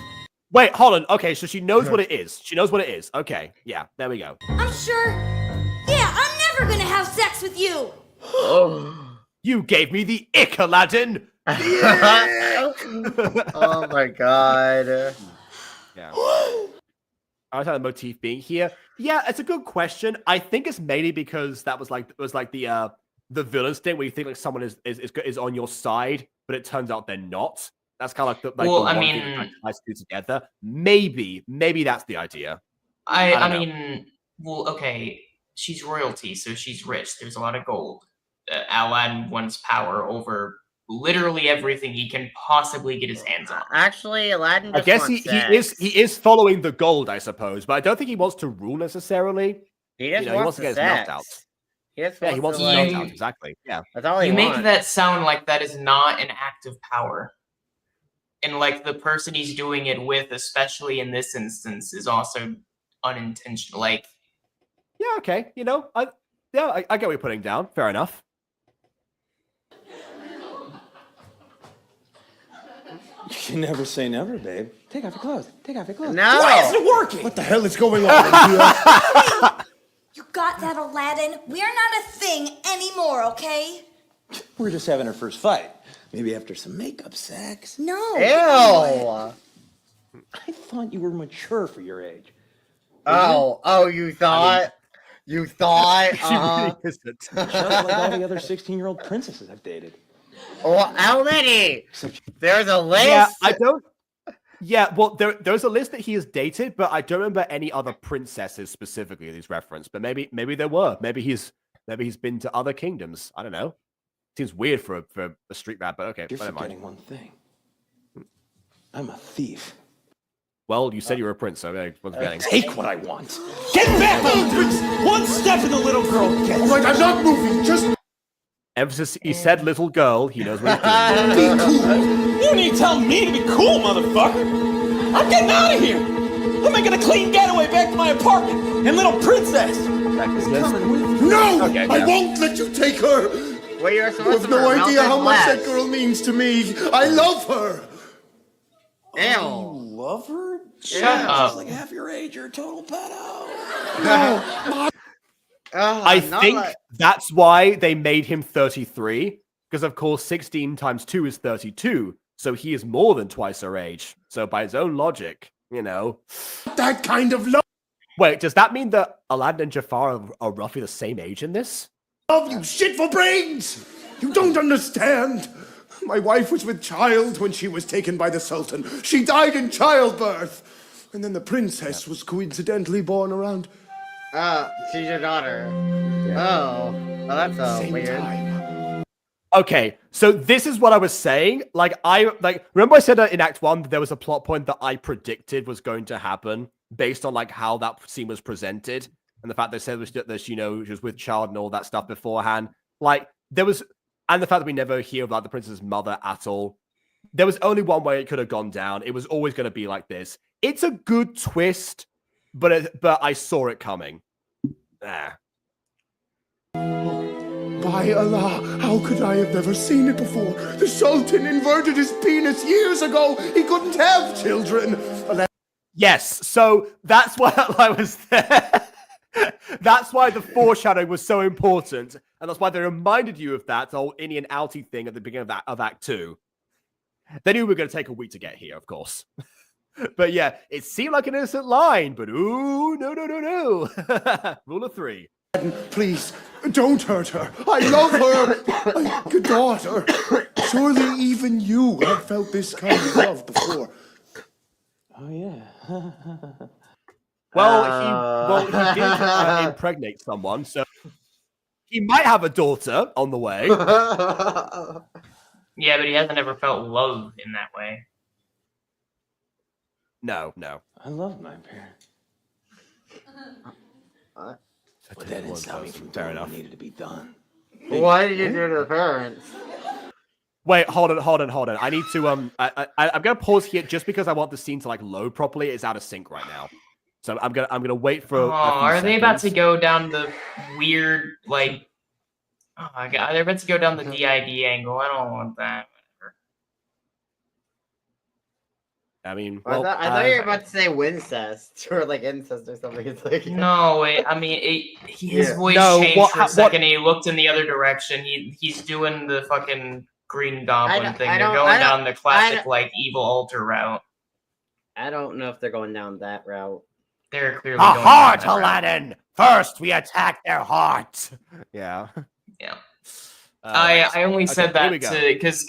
Wait, hold on. Okay, so she knows what it is. She knows what it is. Okay, yeah, there we go. I'm sure. Yeah, I'm never gonna have sex with you. You gave me the ick, Aladdin. Oh my god. Yeah. I was the motif being here. Yeah, it's a good question. I think it's mainly because that was like the villain's thing where you think like someone is on your side, but it turns out they're not. That's kind of like the Well, the I one mean- thing that ties two together. Maybe that's the idea. I mean, well, okay, she's royalty, so she's rich. There's a lot of gold. Aladdin wants power over literally everything he can possibly get his hands on. Actually, Aladdin I just guess wants he sex. is following the gold, I suppose, but I don't think he wants to rule necessarily. He just he wants to get the his mouth sex. out. He just Yeah, he wants to, his like- mouth out, exactly. Yeah. That's all he You wants. make that sound like that is not an act of power. And like the person he's doing it with, especially in this instance, is also unintentional. Like, Yeah, okay. I get what you're putting down. Fair enough. You can never say never, babe. Take off your clothes. Take off your clothes. No. Why isn't it working? What the hell is going on here? You got that, Aladdin? We're not a thing anymore, okay? We're just having our first fight. Maybe after some makeup sex. No. Ew. I thought you were mature for your age. Oh, you thought? You thought? She really isn't. Just like all the other 16-year-old princesses I've dated. Well, how many? There's a list. Yeah, I don't. Yeah, well, there's a list that he has dated, but I don't remember any other princesses specifically that he's referenced. But maybe there were. Maybe he's been to other kingdoms. I don't know. Seems weird for a street rat, but okay. You're never mind. forgetting one thing. I'm a thief. Well, you said you were a prince, so what's getting? Take what I want. Get back, little prince! One step and the little girl gets. All right, I'm not moving. Just Emphasis. He said little girl. He knows what he's doing. be cool. You need to tell me to be cool, motherfucker. I'm getting out of here. I'm making a clean getaway back to my apartment. And little princess. Coming with me. No, Okay, I yeah. won't let you take her. Well, you're You supposed have to no idea how much less. that girl means to me. I love her. You Ew. love her? Shut Yeah, up. She's like half your age. You're a total pedo. I think that's why they made him 33, because of course 16 times 2 is 32, so he is more than twice her age. So by his own logic, That kind of Wait, does that mean that Aladdin and Jafar are roughly the same age in this? love, you shit for brains. You don't understand. My wife was with child when she was taken by the Sultan. She died in childbirth. And then the princess was coincidentally born around She's your daughter. Oh, well, that's same weird. time. Okay, so this is what I was saying. Remember I said that in Act 1 that there was a plot point that I predicted was going to happen based on how that scene was presented and the fact they said that she was with child and all that stuff beforehand. And the fact that we never hear about the princess's mother at all. There was only one way it could have gone down. It was always going to be like this. It's a good twist, but I saw it coming. By Allah, how could I have never seen it before? The Sultan inverted his penis years ago. He couldn't have children. Yes, so that's why I was there. That's why the foreshadowing was so important, and that's why they reminded you of that whole innie and outie thing at the beginning of Act 2. They knew we were going to take a week to get here, of course. But yeah, it seemed like an innocent line, but ooh, no. Rule of 3. Please, don't hurt her. I love her. Like a daughter. Surely even you have felt this kind of love before. Oh, yeah. Well, he did impregnate someone, so he might have a daughter on the way. Yeah, but he hasn't ever felt love in that way. No. I love my parents. But that didn't stop me from doing what needed to be done. What did you do to the parents? Wait, hold on. I need to I'm gonna pause here just because I want the scene to like load properly. It's out of sync right now, so I'm gonna wait for. Oh, are they about to go down the weird like? Oh my god, they're about to go down the DID angle. I don't want that. I mean, I thought you were about to say Wincest or like incest or something. It's like No, wait. I mean, his voice changed for a second. And he looked in the other direction. He's doing the fucking Green Goblin thing. They're going down the classic like evil altar route. I don't know if they're going down that route. They're clearly A going heart, down that route. Aladdin. First, we attack their heart. Yeah. Yeah. I only said that because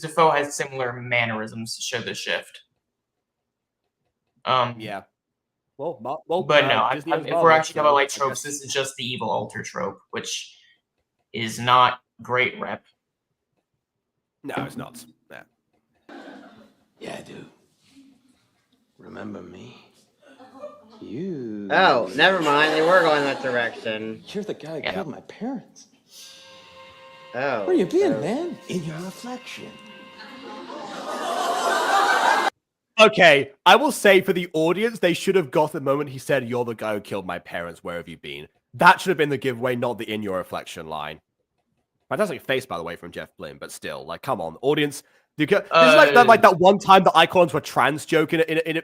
Defoe has similar mannerisms to show the shift. Yeah. Well, but no, if we're actually talking about like tropes, this is just the evil altar trope, which is not great rep. No, it's not. Yeah, I do. Remember me? You. Oh, never mind. They were going that direction. You're the guy who killed my parents. Oh. Where you been, man? In your reflection. Okay, I will say for the audience, they should have got the moment he said, "You're the guy who killed my parents. Where have you been?" That should have been the giveaway, not the "in your reflection" line. Fantastic face, by the way, from Jeff Blim, but still, like, come on, audience. This is like that one time the icons were trans joke in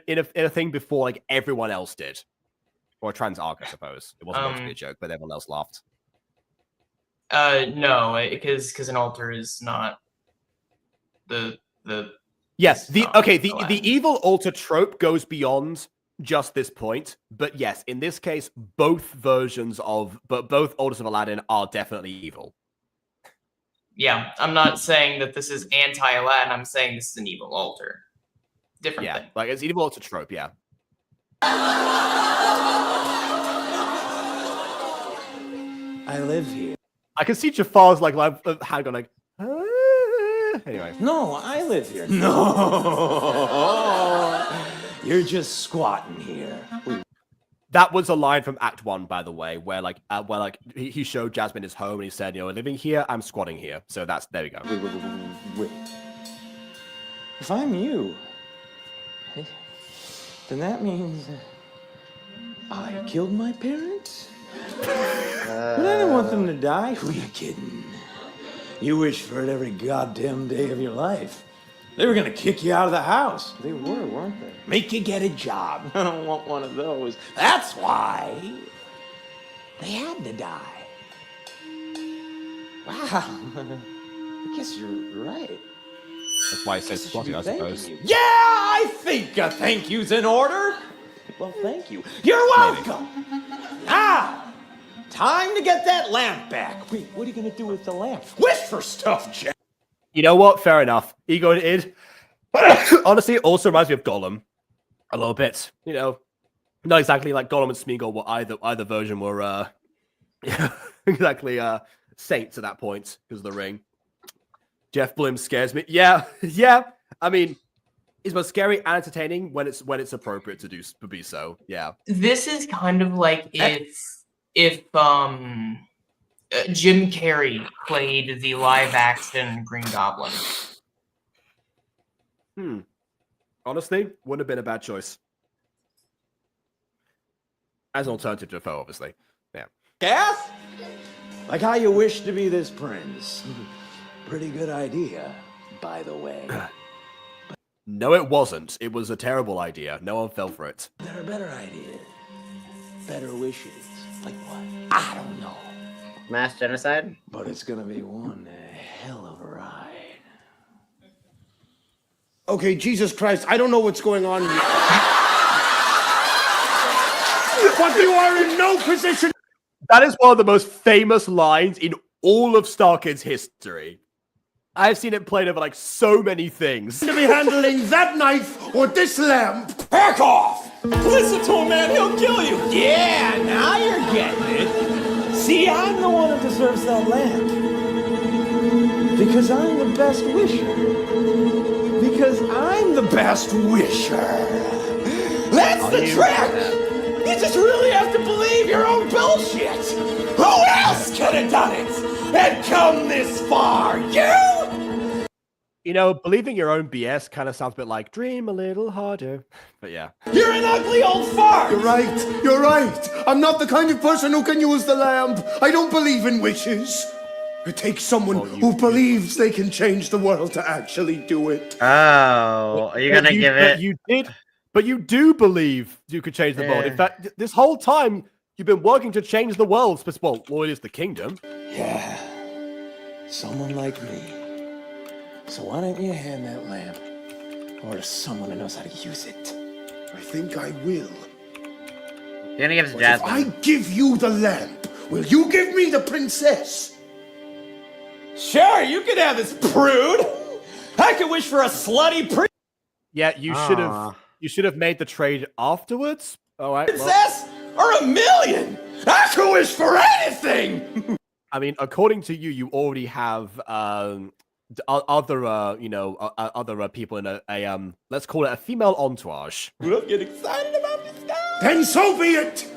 a thing before like everyone else did, or a trans arc, I suppose. It wasn't meant to be a joke, but everyone else laughed. No, because an altar is not the. Yes, the evil altar trope goes beyond just this point, but yes, in this case, both versions of both altars of Aladdin are definitely evil. Yeah, I'm not saying that this is anti-Aladdin. I'm saying this is an evil altar. Different thing. Like it's evil altar trope. Yeah. I live here. I can see Jafar's like hand going like. Anyway. No, I live here. No, you're just squatting here. That was a line from Act 1, by the way, where he showed Jasmine his home and he said, living here, I'm squatting here. So there we go. Wait. If I'm you, then that means I killed my parents? But I didn't want them to die. Who are you kidding? You wish for it every goddamn day of your life. They were gonna kick you out of the house. They were, weren't they? Make you get a job. I don't want one of those. That's why they had to die. Wow. I guess you're right. That's why I said squatting, I suppose. Yeah, I think a thank you's in order. Well, thank you. You're welcome. Now, time to get that lamp back. Wait, what are you gonna do with the lamp? Wish for stuff, Jack. You know what? Fair enough. Ego and id. Honestly, it also reminds me of Gollum a little bit. Not exactly like Gollum and Smeagol were either version were exactly saints at that point because of the ring. Jeff Blim scares me. Yeah. I mean, it's both scary and entertaining when it's appropriate to be so. Yeah. This is kind of like if Jim Carrey played the live-action Green Goblin. Honestly, wouldn't have been a bad choice. As an alternative to Defoe, obviously. Yeah. Kath? Like how you wish to be this prince. Pretty good idea, by the way. No, it wasn't. It was a terrible idea. No one fell for it. There are better ideas. Better wishes. Like what? I don't know. Mass genocide? But it's gonna be one hell of a ride. Okay, Jesus Christ, I don't know what's going on here. But you are in no position. That is one of the most famous lines in all of Starkid's history. I've seen it played over like so many things. To be handling that knife or this lamp. Back off! Listen to him, man. He'll kill you. Yeah, now you're getting it. See, I'm the one who deserves that lamp. Because I'm the best wisher. Because I'm the best wisher. That's the trick! You just really have to believe your own bullshit! Who else could have done it? And come this far? You? You know, believing your own BS kind of sounds a bit like dream a little harder. But yeah. You're an ugly old fart! You're right. You're right. I'm not the kind of person who can use the lamp. I don't believe in wishes. It takes someone who believes they can change the world to actually do it. Oh, are you gonna give it? But you do believe you could change the world. In fact, this whole time you've been working to change the world. Well, it is the kingdom. Yeah, someone like me. So why don't you hand that lamp over to someone who knows how to use it? I think I will. You're gonna give it to But if Jasmine. I give you the lamp, will you give me the princess? Sure, you can have this prude. I could wish for a slutty princess. Yeah, you should have made the trade afterwards. All right. Princess or a million. I could wish for anything. I mean, according to you, you already have other other people in a let's call it a female entourage. We'll get excited about this guy. Then so be it.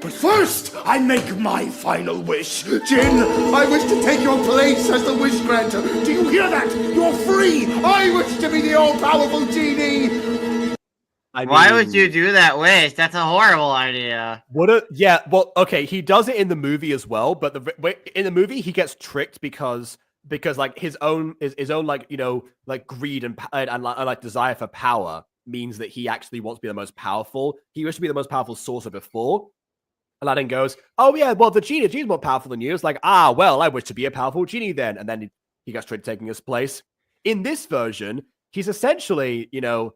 But first, I make my final wish. Jin, I wish to take your place as the wish granter. Do you hear that? You're free. I wish to be the all-powerful genie. Why would you do that wish? That's a horrible idea. Yeah, well, okay, he does it in the movie as well, but in the movie he gets tricked because like his own like, you know, like greed and like desire for power means that he actually wants to be the most powerful. He used to be the most powerful sorcerer before. Aladdin goes, oh yeah, well the genie's more powerful than you. It's like, well, I wish to be a powerful genie then. And then he got straight taking his place. In this version, he's essentially, you know,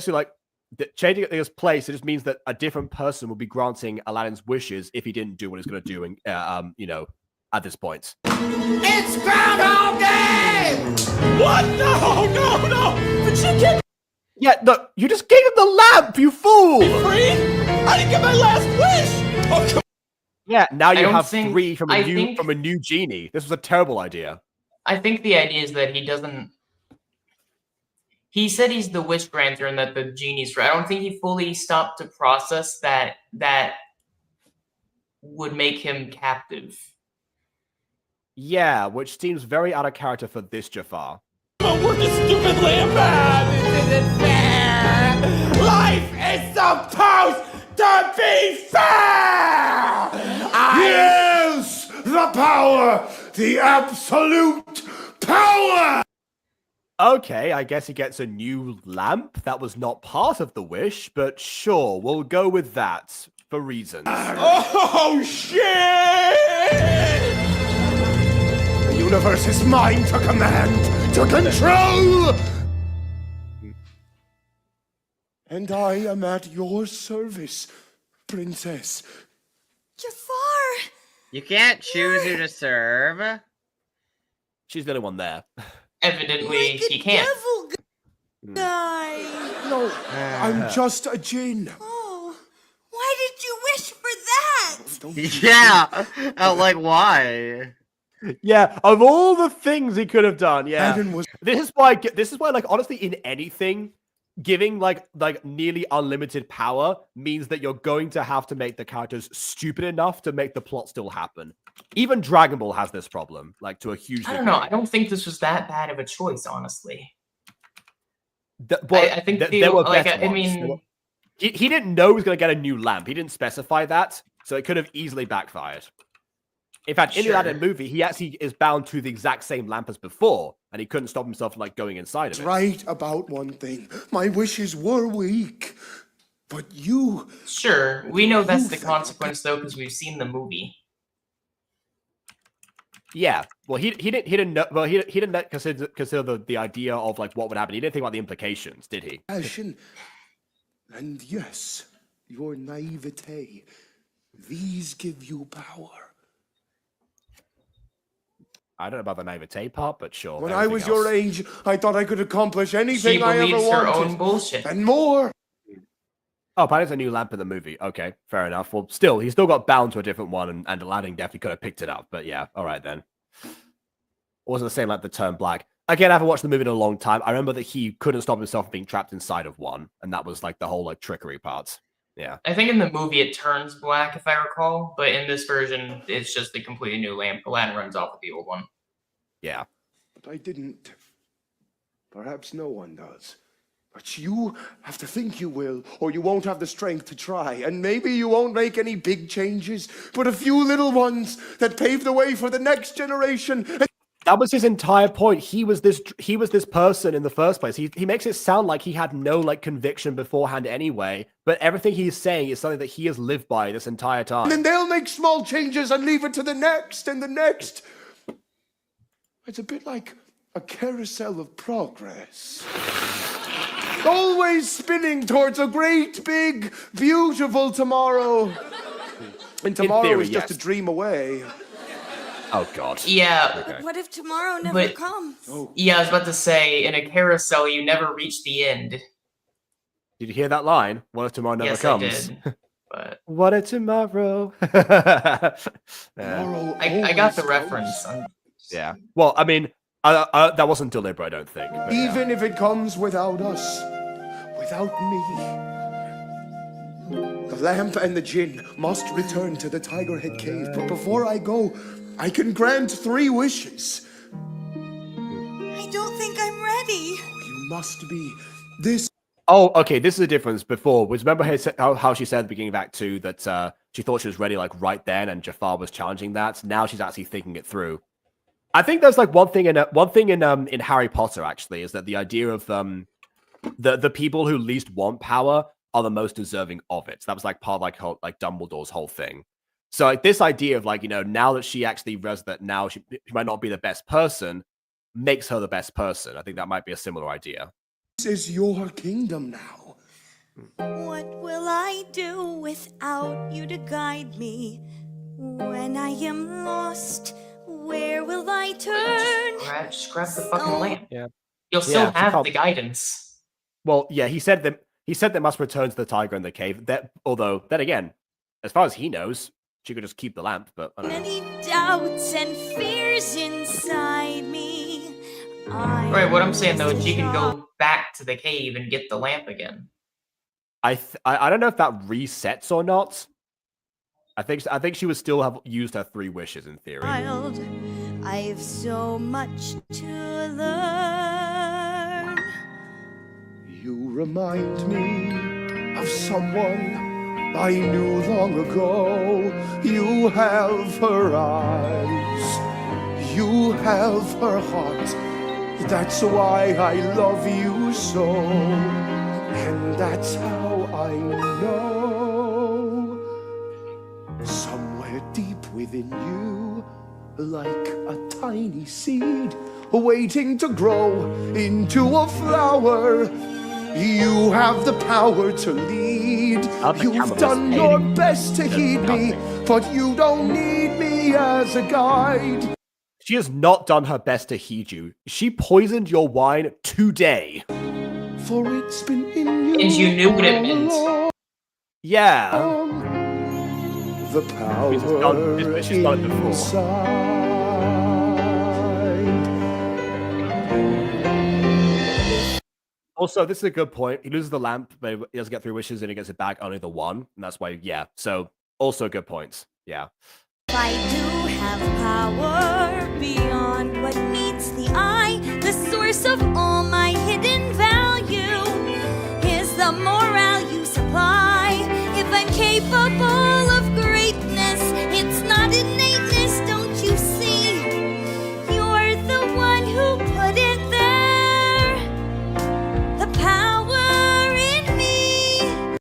like changing his place. It just means that a different person will be granting Aladdin's wishes if he didn't do what he's going to do, you know, at this point. It's Groundhog Day! What? No! But you can't. Yeah, no, you just gave him the lamp, you fool! Free? I didn't get my last wish! Oh, come. Yeah, now you have think- 3 from I a new think- from a new genie. This was a terrible idea. I think the idea is that he doesn't. He said he's the wish granter and that the genie's free. I don't think he fully stopped to process that would make him captive. Yeah, which seems very out of character for this Jafar. But we're the stupid lamb. This isn't fair. Life is supposed to be fair. Yes! The power! The absolute power! Okay, I guess he gets a new lamp. That was not part of the wish, but sure, we'll go with that for reasons. Oh shit! The universe is mine to command, to control! And I am at your service, princess. Jafar! You can't choose who to serve. She's the only one there. Evidently, he can't. Devil guy! No, I'm just a djinn. Oh, why did you wish for that? Yeah, like why? Yeah, of all the things he could have done, yeah. Aidan was- This is why, like, honestly, in anything, giving like nearly unlimited power means that you're going to have to make the characters stupid enough to make the plot still happen. Even Dragon Ball has this problem, like to a huge degree. I don't know. I don't think this was that bad of a choice, honestly. I think there were like, better I ones. mean, He didn't know he was going to get a new lamp. He didn't specify that, so it could have easily backfired. In fact, in the Aladdin movie, he actually is bound to the exact same lamp as before, and he couldn't stop himself from like going inside of it. Right about one thing. My wishes were weak. But you... Sure, we know that's the consequence, though, because we've seen the movie. Yeah, well, he didn't know. Well, he didn't consider the idea of like what would happen. He didn't think about the implications, did he? Passion. And yes, your naivete. These give you power. I don't know about the naivete part, but sure. When I was your age, I thought I could accomplish anything She I ever believes her wanted. own bullshit. And more. Oh, but it's a new lamp in the movie. Okay, fair enough. Well, still, he's still got bound to a different one, and Aladdin definitely could have picked it up. But yeah, all right then. Wasn't the same like the turn black. Again, I haven't watched the movie in a long time. I remember that he couldn't stop himself from being trapped inside of one, and that was like the whole like trickery part. Yeah. I think in the movie it turns black, if I recall, but in this version, it's just a completely new lamp. Aladdin runs off with the old one. Yeah. But I didn't. Perhaps no one does. But you have to think you will, or you won't have the strength to try. And maybe you won't make any big changes, but a few little ones that pave the way for the next generation. That was his entire point. He was this person in the first place. He makes it sound like he had no like conviction beforehand anyway, but everything he's saying is something that he has lived by this entire time. And then they'll make small changes and leave it to the next and the next. It's a bit like a carousel of progress. Always spinning towards a great, big, beautiful tomorrow. And tomorrow theory, is just yes. a dream away. Oh, God. Yeah. Okay. What if tomorrow never comes? Yeah, I was about to say, in a carousel, you never reach the end. Did you hear that line? What if tomorrow never Yes, comes? I did. But What if tomorrow? Yeah. I got the reference. Yeah. Well, I mean, that wasn't deliberate, I don't think. But yeah. Even if it comes without us, without me. The lamp and the djinn must return to the Tiger Head Cave, but before I go, I can grant 3 wishes. I don't think I'm ready. You must be. This. Oh, okay. This is a difference. Before, was remember how she said at the beginning of Act 2 that she thought she was ready like right then, and Jafar was challenging that. Now she's actually thinking it through. I think there's like one thing in Harry Potter actually is that the idea of the people who least want power are the most deserving of it. So that was like part of like Dumbledore's whole thing. So like this idea of like, you know, now that she actually realized that now she might not be the best person, makes her the best person. I think that might be a similar idea. This is your kingdom now. What will I do without you to guide me? When I am lost, where will I turn? Just grab the fucking lamp. Yeah. You'll still Yeah, have the guidance. Well, yeah, he said they must return to the tiger in the cave. Although, then again, as far as he knows, she could just keep the lamp, but I don't know. Many doubts and fears inside me. Right, what I'm saying though, is she can go back to the cave and get the lamp again. I don't know if that resets or not. I think she would still have used her 3 wishes in theory. Child, I've so much to learn. You remind me of someone I knew long ago. You have her eyes. You have her heart. That's why I love you so. And that's how I know. Somewhere deep within you, like a tiny seed, waiting to grow into a flower. You have the power to lead. You've done your best to heed me, but you don't need me as a guide. She has not done her best to heed you. She poisoned your wine today. For it's been in you. And you knew what it meant. Yeah. The power she's done it before. Also, this is a good point. He loses the lamp, but he doesn't get 3 wishes, and he gets it back only the 1, and that's why. Yeah. So, also good points. Yeah. I do have power beyond what meets the eye. The source of all my hidden value is the morale you supply. If I'm capable of greatness, it's not innateness, don't you see? You're the one who put it there. The power in me.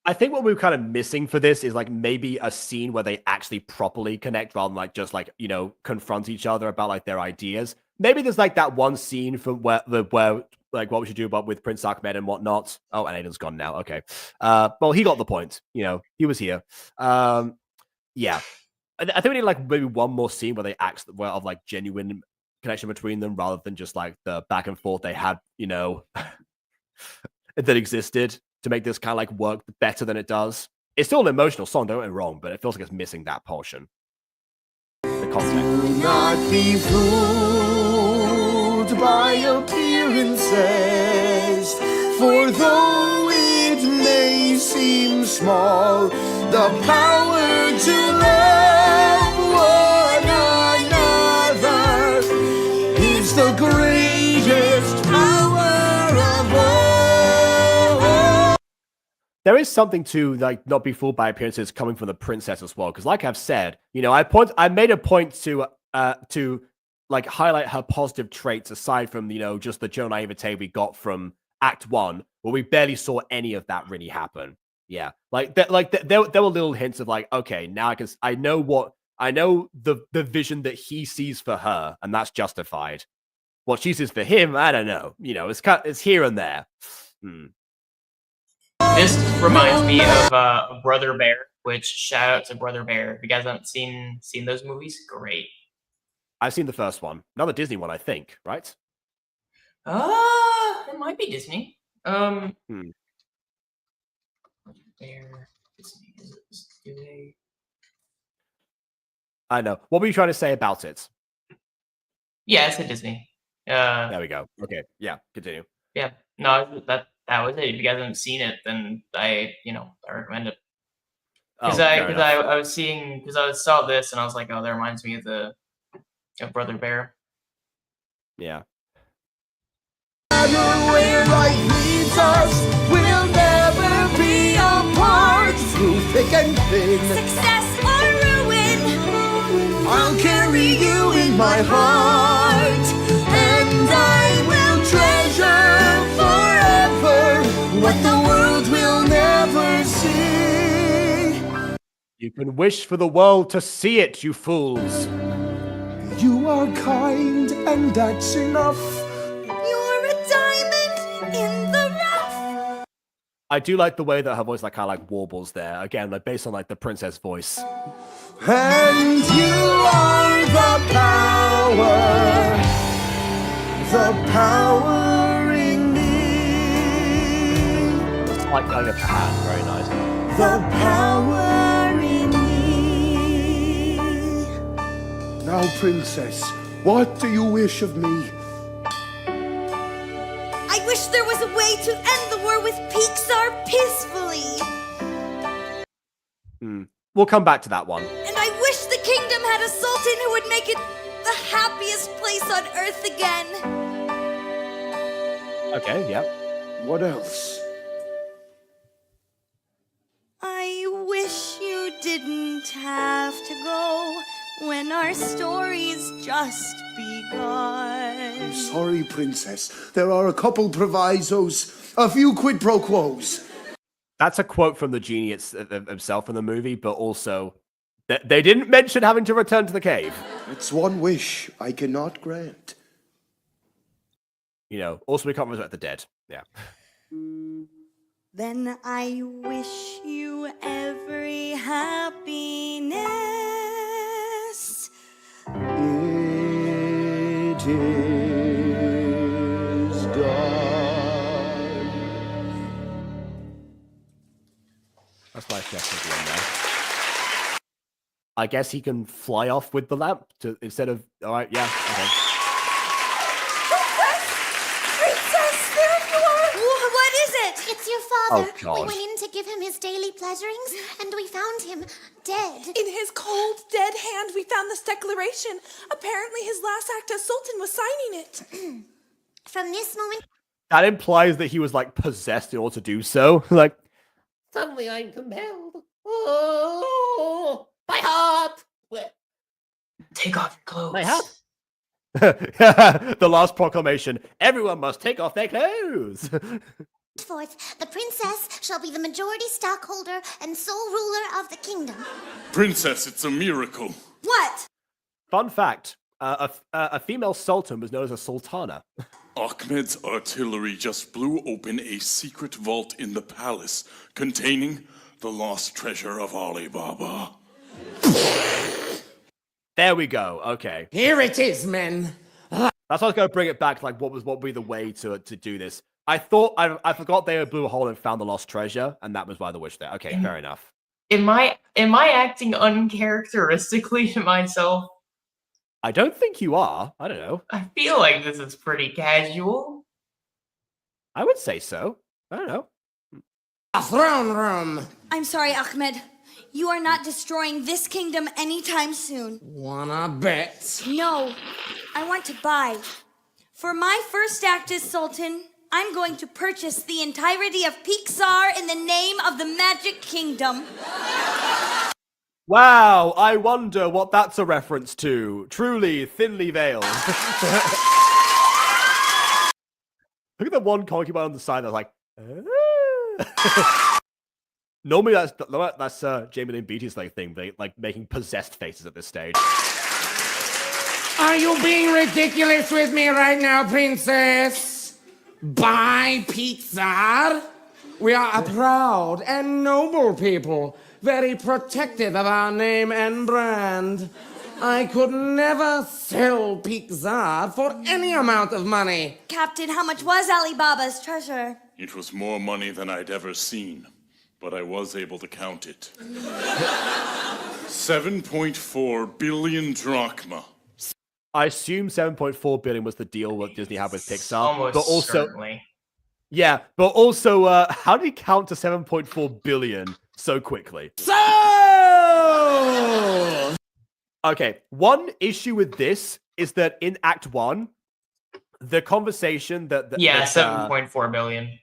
I think what we're kind of missing for this is like maybe a scene where they actually properly connect rather than like just like, you know, confront each other about like their ideas. Maybe there's like that one scene from where like what we should do about with Prince Ahmed and whatnot. Oh, and Aidan's gone now. Okay. Well, he got the point. You know, he was here. Yeah. I think we need like maybe one more scene where they act of like genuine connection between them, rather than just like the back and forth they had, that existed to make this kind of like work better than it does. It's still an emotional song, don't get me wrong, but it feels like it's missing that portion. The context. Do not be fooled by appearances, for though it may seem small, the power to love one another is the greatest power of all. There is something to like not be fooled by appearances coming from the princess as well, because like I've said, I made a point to like highlight her positive traits aside from just the general naivete we got from Act 1, where we barely saw any of that really happen. Yeah, there were little hints of like, okay, now I know the vision that he sees for her, and that's justified. What she sees for him, I don't know. It's here and there. This reminds me of Brother Bear, which shout out to Brother Bear. If you guys haven't seen those movies, great. I've seen the first one, another Disney one, I think, right? It might be Disney. Brother Bear, Disney. Do they? I know. What were you trying to say about it? Yeah, it's a Disney. There we go. Okay, yeah, continue. Yeah, no, that was it. If you guys haven't seen it, then I recommend it. Because I saw this and I was like, oh, that reminds me of Brother Bear. Yeah. Where life leads us, we'll never be apart. Through thick and thin, Success or ruin, I'll carry you in my heart, and I will treasure forever what the world will never see. You can wish for the world to see it, you fools. You are kind, and that's enough. you're a diamond in the rough. I do like the way that her voice like kind of like warbles there. Again, like based on like the princess voice. And you are the power in me. The slight going of the hand, very nice. The power in me. Now, princess, what do you wish of me? I wish there was a way to end the war with Pixar peacefully. We'll come back to that one. And I wish the kingdom had a sultan who would make it the happiest place on earth again. Okay, yeah. What else? I wish you didn't have to go when our story's just begun. Sorry, princess. There are a couple provisos, a few quid pro quos. That's a quote from the genie himself in the movie, but also they didn't mention having to return to the cave. It's one wish I cannot grant. Also we can't resurrect the dead. Yeah. Then I wish you every happiness. It is done. That's nice gesture at the end there. I guess he can fly off with the lamp instead of. All right, yeah, okay. Princess, there you are! What is it? It's your father. Oh, God. We went in to give him his daily pleasurings, and we found him dead. In his cold, dead hand, we found this declaration. Apparently, his last act as Sultan was signing it. From this moment... That implies that he was, like, possessed in order to do so. Like, suddenly I'm compelled. Oh, my heart! Take off your clothes. My heart? the last proclamation. Everyone must take off their clothes. Forth, the princess shall be the majority stockholder and sole ruler of the kingdom. Princess, it's a miracle. What? Fun fact. A female sultan was known as a sultana. Ahmed's artillery just blew open a secret vault in the palace containing the lost treasure of Ali Baba. There we go. Okay. Here it is, men. That's why I was going to bring it back. Like, what would be the way to do this? I thought I forgot they blew a hole and found the lost treasure, and that was why the wish there. Okay, fair enough. Am I acting uncharacteristically to myself? I don't think you are. I don't know. I feel like this is pretty casual. I would say so. I don't know. A throne room. I'm sorry, Ahmed. You are not destroying this kingdom anytime soon. Wanna bet? No, I want to buy. For my first act as Sultan, I'm going to purchase the entirety of Pixar in the name of the Magic Kingdom. Wow, I wonder what that's a reference to. Truly, thinly veiled. Look at the one concubine on the side that's like, Normally that's Jamie Lynn Beatty's thing, like making possessed faces at this stage. Are you being ridiculous with me right now, princess? Buy Pixar? We are a proud and noble people, very protective of our name and brand. I could never sell Pixar for any amount of money. Captain, how much was Alibaba's treasure? It was more money than I'd ever seen, but I was able to count it. 7.4 billion drachma. I assume 7.4 billion was the deal what Disney had with Pixar. Almost but also, certainly. Yeah, but also, how did he count to 7.4 billion so quickly? So! Okay, one issue with this is that in Act 1, the conversation that 7.4 billion.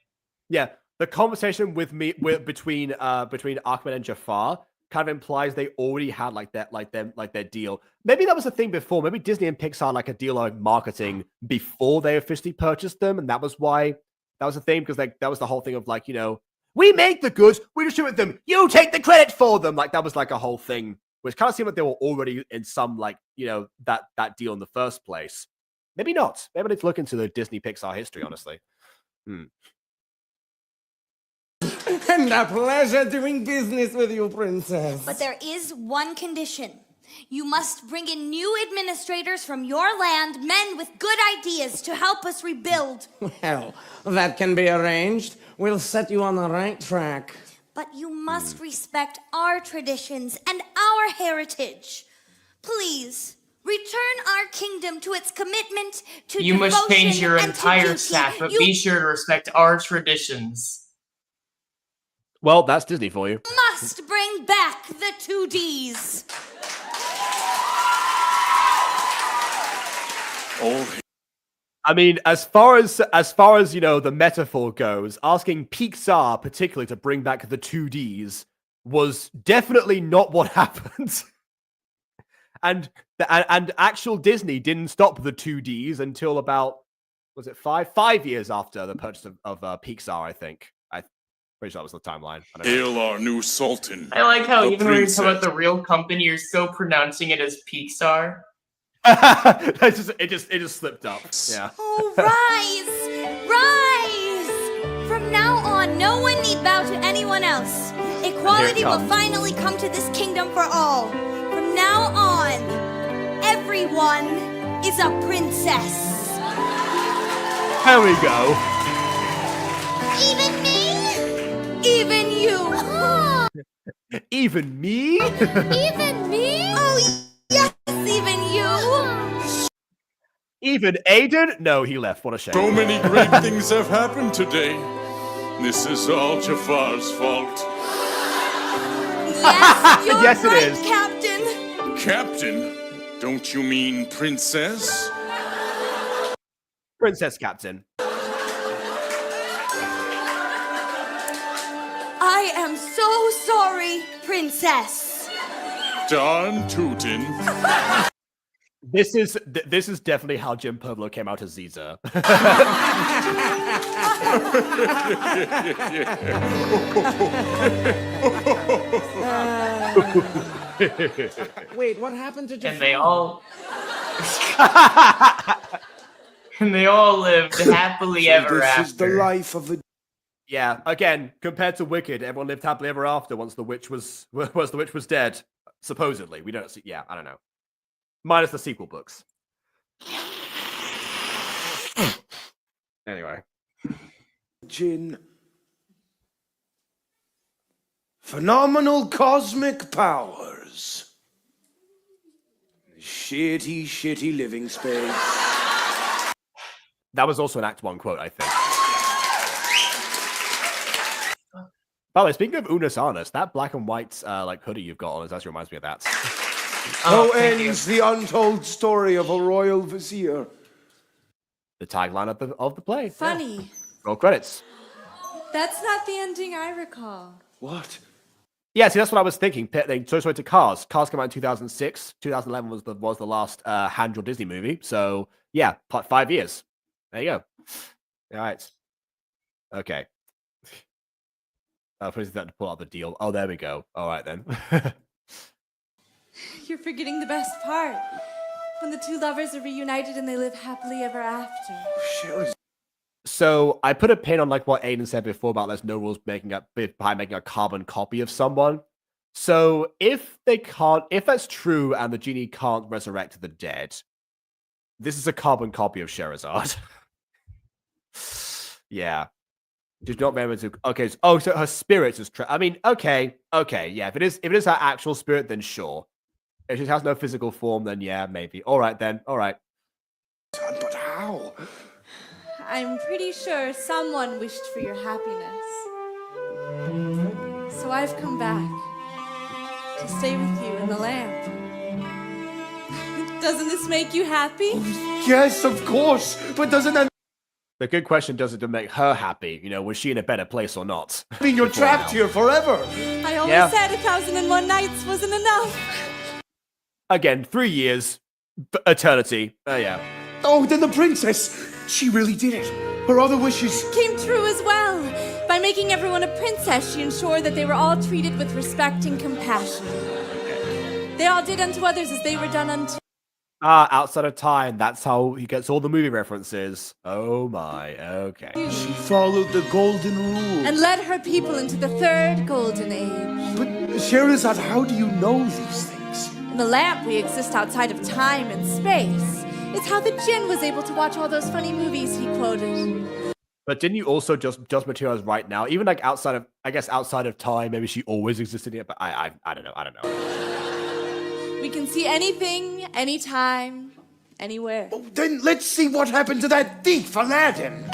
Yeah, the conversation between Ahmed and Jafar kind of implies they already had their deal. Maybe that was a thing before. Maybe Disney and Pixar like a deal on marketing before they officially purchased them, and that was why that was a thing, because like that was the whole thing of like, you know, we make the goods, we distribute them, you take the credit for them. Like that was like a whole thing, which kind of seemed like they were already in some like, you know, that deal in the first place. Maybe not. Maybe I need to look into the Disney Pixar history, honestly. And a pleasure doing business with you, princess. But there is one condition. You must bring in new administrators from your land, men with good ideas to help us rebuild. Well, that can be arranged. We'll set you on the right track. But you must respect our traditions and our heritage. Please, return our kingdom to its commitment to You must change devotion your and to entire duty. staff, but You be sure to respect our traditions. Well, that's Disney for you. must bring back the 2Ds. I mean, as far as you know, the metaphor goes, asking Pixar particularly to bring back the 2Ds was definitely not what happened. and actual Disney didn't stop the 2Ds until about, was it 5 years after the purchase of Pixar, I think. I'm pretty sure that was the timeline. I don't know. Hail our new sultan. I like how the even when you talk princess. about the real company, you're still pronouncing it as Pixar. it just slipped up. Yeah. Oh, rise! Rise! From now on, no one need bow to anyone else. Equality will comes. finally come to this kingdom for all. From now on, everyone is a princess. There we go. Even me? Even you. Even me? Even me? Oh, yes, even you. Even Aidan? No, he left. What a shame. So many great things have happened today. This is all Jafar's fault. Yes, you're Yes, it right, is. Captain. Captain? Don't you mean princess? Princess Captain. I am so sorry, princess. Darn tootin'. This is definitely how Jim Pueblo came out as Caesar. Wait, what happened to Jafar? And they all lived happily ever after. This is the life of a... Yeah, again, compared to Wicked, everyone lived happily ever after once the witch was dead. Supposedly, we don't see. Yeah, I don't know. Minus the sequel books. Anyway. Jin. Phenomenal cosmic powers. Shitty living space. That was also an Act 1 quote, I think. By the way, speaking of Unus Annus, that black and white like hoodie you've got on is actually reminds me of that. So ends the untold story of a royal vizier. The tagline of the play. Funny. Yeah. Roll credits. That's not the ending I recall. What? Yeah, see, that's what I was thinking. They Toy Story to Cars. Cars came out in 2006. 2011 was the last hand-drawn Disney movie. So, yeah, 5 years. There you go. All right. Okay. Please have to pull out the deal. Oh, there we go. All right, then. You're forgetting the best part. When the two lovers are reunited and they live happily ever after. So I put a pin on like what Aidan said before about there's no rules behind making a carbon copy of someone. So if that's true and the genie can't resurrect the dead, this is a carbon copy of Scheherazade. Yeah. She's not very much. Okay. So her spirit is. I mean, okay. Yeah. If it is her actual spirit, then sure. If she has no physical form, then yeah, maybe. All right then. All right. But how? I'm pretty sure someone wished for your happiness. So I've come back to stay with you in the lamp. Doesn't this make you happy? Yes, of course. But doesn't that The good question, does it to make her happy? You know, was she in a better place or not? mean you're trapped here forever? I always said 1,001 nights wasn't enough. Again, 3 years, eternity. Yeah. Oh, then the princess, she really did it. Her other wishes Came true as well. By making everyone a princess, she ensured that they were all treated with respect and compassion. They all did unto others as they were done unto. Outside of time. That's how he gets all the movie references. Oh my. Okay. She followed the golden rule. And led her people into the third golden age. But Scheherazade, how do you know these things? In the lamp, we exist outside of time and space. It's how the Djinn was able to watch all those funny movies he quoted. But didn't you also just materialize right now? Even like outside of time, maybe she always existed here. But I don't know. We can see anything, anytime, anywhere. Oh, then let's see what happened to that thief, Aladdin.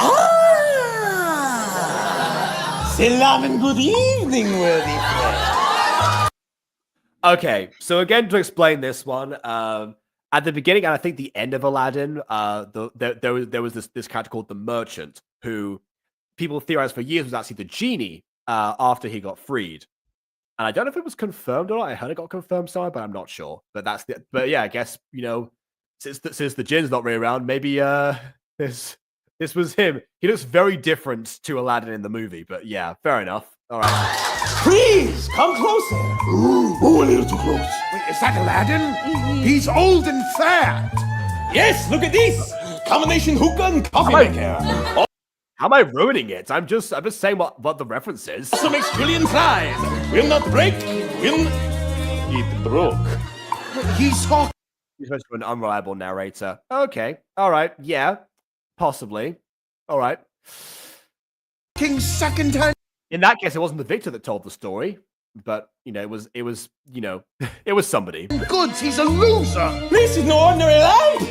Salam and good evening, worthy friend. Okay, so again, to explain this one, at the beginning and I think the end of Aladdin, there was this character called the Merchant, who people theorized for years was actually the genie after he got freed. And I don't know if it was confirmed or not. I heard it got confirmed somewhere, but I'm not sure. But yeah, I guess, you know, since the Jinn's not really around, maybe this was him. He looks very different to Aladdin in the movie, but yeah, fair enough. All right. Please, come closer. Oh, a little too close. Wait, is that Aladdin? He's old and fat. Yes, look at this. Combination hookah and coffee maker. How am I ruining it? I'm just saying what the reference is. Also makes trillion flies. Will not break, will it broke. He's supposed to be an unreliable narrator. Okay. All right. Yeah. Possibly. All right. King's second hand. In that case, it wasn't the victor that told the story, but you know, it was you know, it was somebody. Goods, he's a loser. This is no ordinary lamp.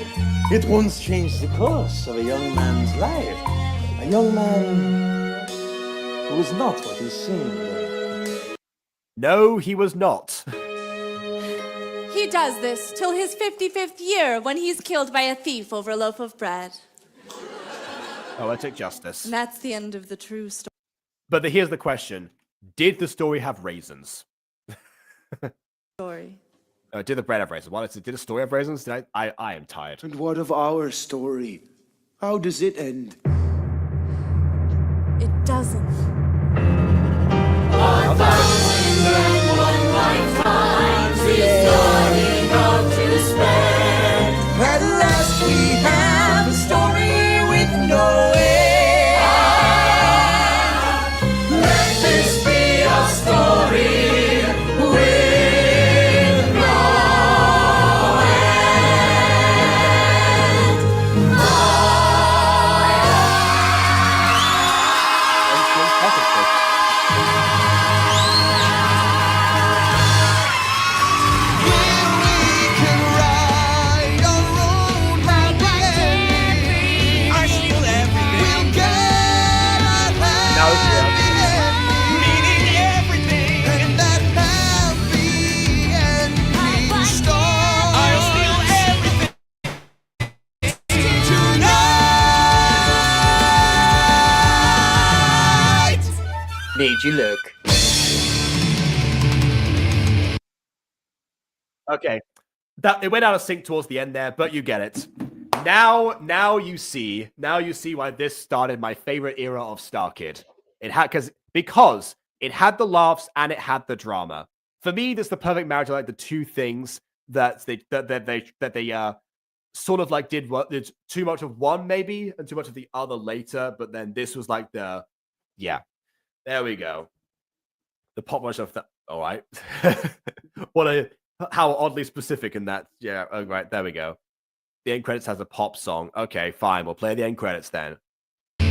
It once changed the course of a young man's life. A young man who was not what he seemed. No, he was not. He does this till his 55th year when he's killed by a thief over a loaf of bread. Poetic justice. And that's the end of the true story. But here's the question. Did the story have raisins? Story. Did the bread have raisins? Well, did the story have raisins? I am tired. And what of our story? How does it end? It doesn't. 1,001 lifetimes is not enough to spend. At last we have a story with no end. Let this be a story with no end. Did you look? Okay, that it went out of sync towards the end there, but you get it. Now you see why this started my favorite era of Starkid. It had because it had the laughs and it had the drama. For me, this is the perfect marriage of like the two things that they sort of like did too much of one maybe and too much of the other later. But then this was like there we go. The pop version of that. All right, how oddly specific in that. Yeah, oh, right, there we go. The end credits has a pop song. Okay, fine. We'll play the end credits then. I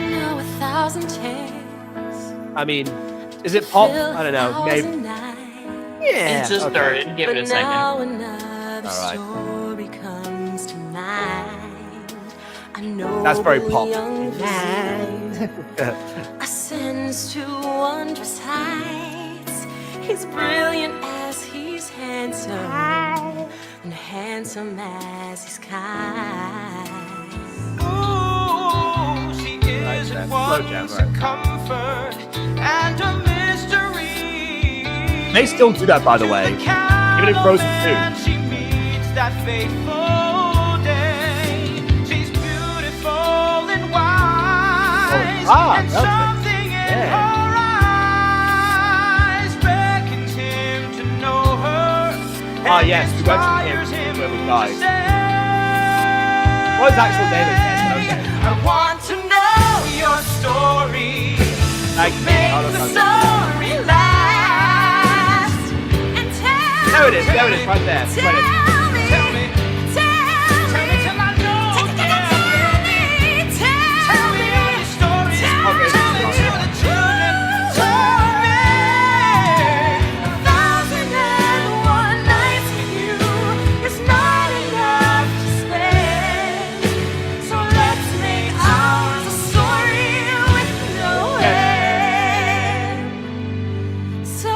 know 1,000 tales. I mean, is it pop? I don't know. Maybe. Yeah. It just started. Give it a second. Now another All right. story comes to mind. I know That's very pop. ascends to wondrous heights. He's brilliant as he's handsome, and handsome as he's kind. Ooh, she isn't once a comfort and a mystery. They still do that, by the way, even in Frozen 2. She meets that fateful day. She's beautiful and wise, and something in her eyes beckons him to know her. Ah, yes, we went to him where we died. What is the actual name of it? Okay. I want to know your story. Thank you. Make the story last. And tell There it is, right there. Tell me till I know. Tell me all your stories. Tell me till the children told me. 1,001 nights with you is not enough to spend. So let's make ours a story with no end. So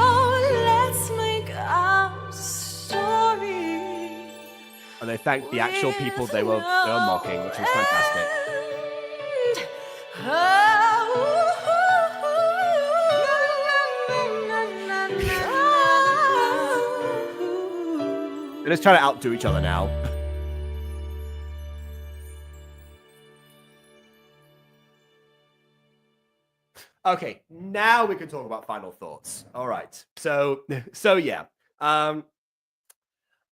let's make our story. And they thanked the actual people they were mocking, which was fantastic. They're just trying to outdo each other now. Okay, now we can talk about final thoughts. All right. So yeah.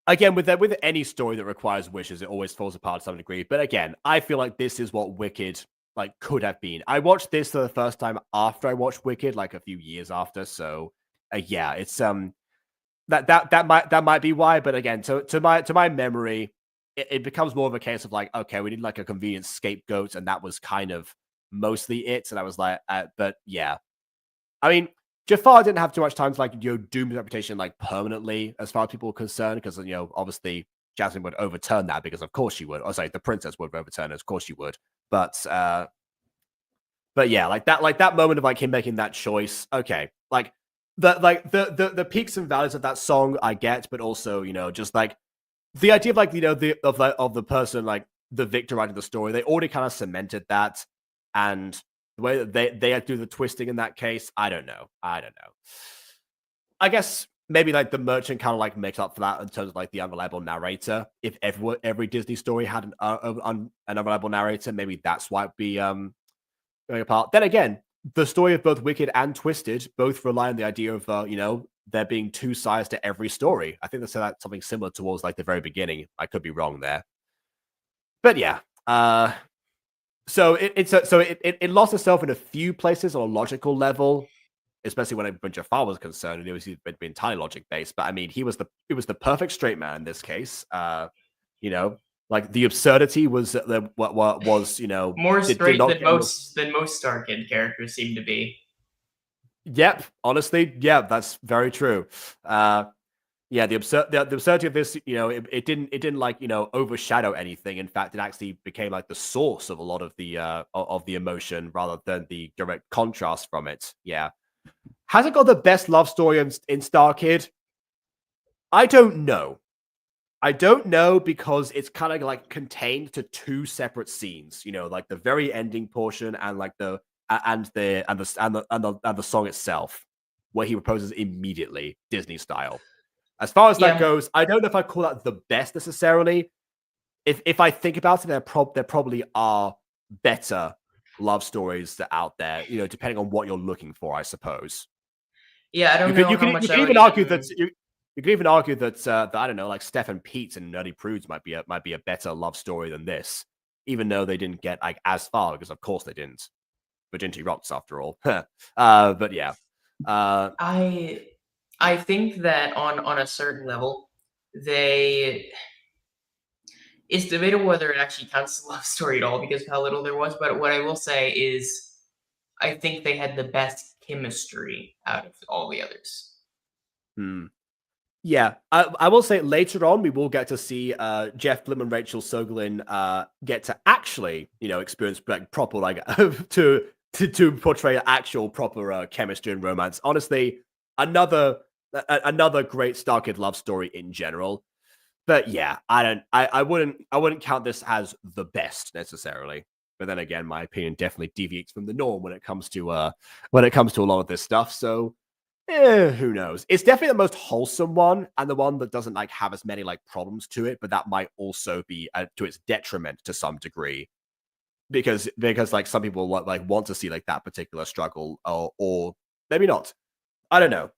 Again, with any story that requires wishes, it always falls apart to some degree. But again, I feel like this is what Wicked could have been. I watched this for the first time after I watched Wicked, like a few years after. So yeah, it's that might be why. But again, to my memory, it becomes more of a case of like, okay, we need like a convenient scapegoat, and that was kind of mostly it. And I was like, but yeah, I mean, Jafar didn't have too much time to doom his reputation permanently as far as people were concerned, because obviously Jasmine would overturn that, because of course she would. Or sorry, the princess would overturn it, of course she would. But yeah, that moment of him making that choice. Okay, the peaks and valleys of that song I get, but also just the idea of the person the victor writing the story. They already kind of cemented that, and the way that they do the twisting in that case, I don't know. I guess maybe the merchant kind of makes up for that in terms of the unreliable narrator. If every Disney story had an unreliable narrator, maybe that's why it'd be going apart. Then again, the story of both Wicked and Twisted both rely on the idea of there being two sides to every story. I think they said that something similar towards the very beginning. I could be wrong there, but yeah. So it lost itself in a few places on a logical level, especially when Jafar was concerned, and it was entirely logic based. But I mean, he was the perfect straight man in this case. The absurdity was what was more straight than most Starkid characters seem to be. Yep, honestly, yeah, that's very true. Yeah, the absurdity of this, it didn't overshadow anything. In fact, it actually became the source of a lot of the emotion rather than the direct contrast from it. Yeah, has it got the best love story in Starkid? I don't know. I don't know because it's kind of like contained to two separate scenes. You know, like the very ending portion and like the song itself, where he proposes immediately, Disney style. As far as that goes, I don't know if I call that the best necessarily. If I think about it, there probably are better love stories that out there. You know, depending on what you're looking for, I suppose. Yeah, I don't know You how could much I even would argue even- that you could even argue that I don't know, like Steph and Pete and Nerdy Prudes might be a better love story than this, even though they didn't get like as far because of course they didn't. Virginity rocks after all. But yeah, I think that on a certain level, it's debatable whether it actually counts as a love story at all because of how little there was. But what I will say is, I think they had the best chemistry out of all the others. Yeah, I will say later on we will get to see Jeff Blim and Rachel Sogolin get to actually, you know, experience like proper like to portray actual proper chemistry and romance. Honestly, another great Starkid love story in general. But yeah, I wouldn't count this as the best necessarily. But then again, my opinion definitely deviates from the norm when it comes to a lot of this stuff. So who knows? It's definitely the most wholesome one and the one that doesn't like have as many like problems to it, but that might also be to its detriment to some degree because like some people like want to see like that particular struggle or maybe not. I don't know.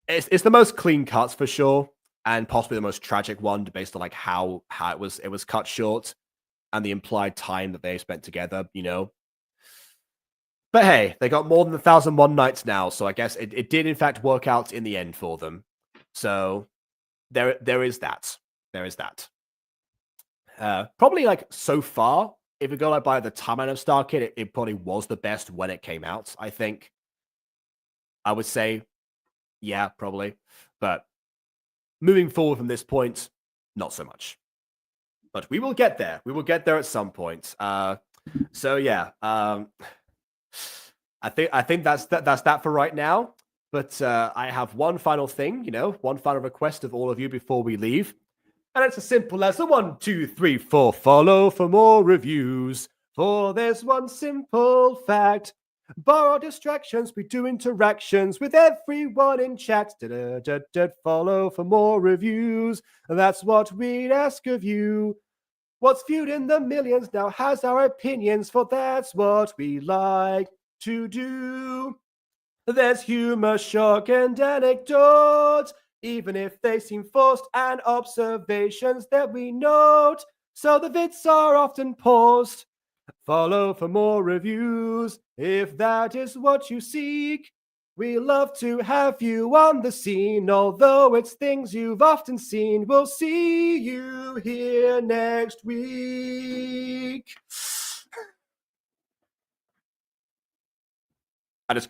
It's the most clean cuts for sure, and possibly the most tragic one based on like how it was cut short and the implied time that they spent together. You know. But hey, they got more than 1,001 nights now, so I guess it did in fact work out in the end for them. So there is that. There is that. Probably like so far, if we go like by the timeline of Starkid, it probably was the best when it came out, I think. I would say, yeah, probably. But moving forward from this point, not so much. But we will get there. We will get there at some point. So yeah. I think that's that for right now. But I have one final thing, you know, one final request of all of you before we leave. And it's as simple as the 1, 2, 3, 4 follow for more reviews. For there's one simple fact. Borrow distractions, we do interactions with everyone in chat. Follow for more reviews. That's what we'd ask of you. What's viewed in the millions now has our opinions, for that's what we like to do. There's humor, shock, and anecdote, even if they seem forced, and observations that we note. So the vids are often paused. Follow for more reviews if that is what you seek. We love to have you on the scene, although it's things you've often seen. We'll see you here next week.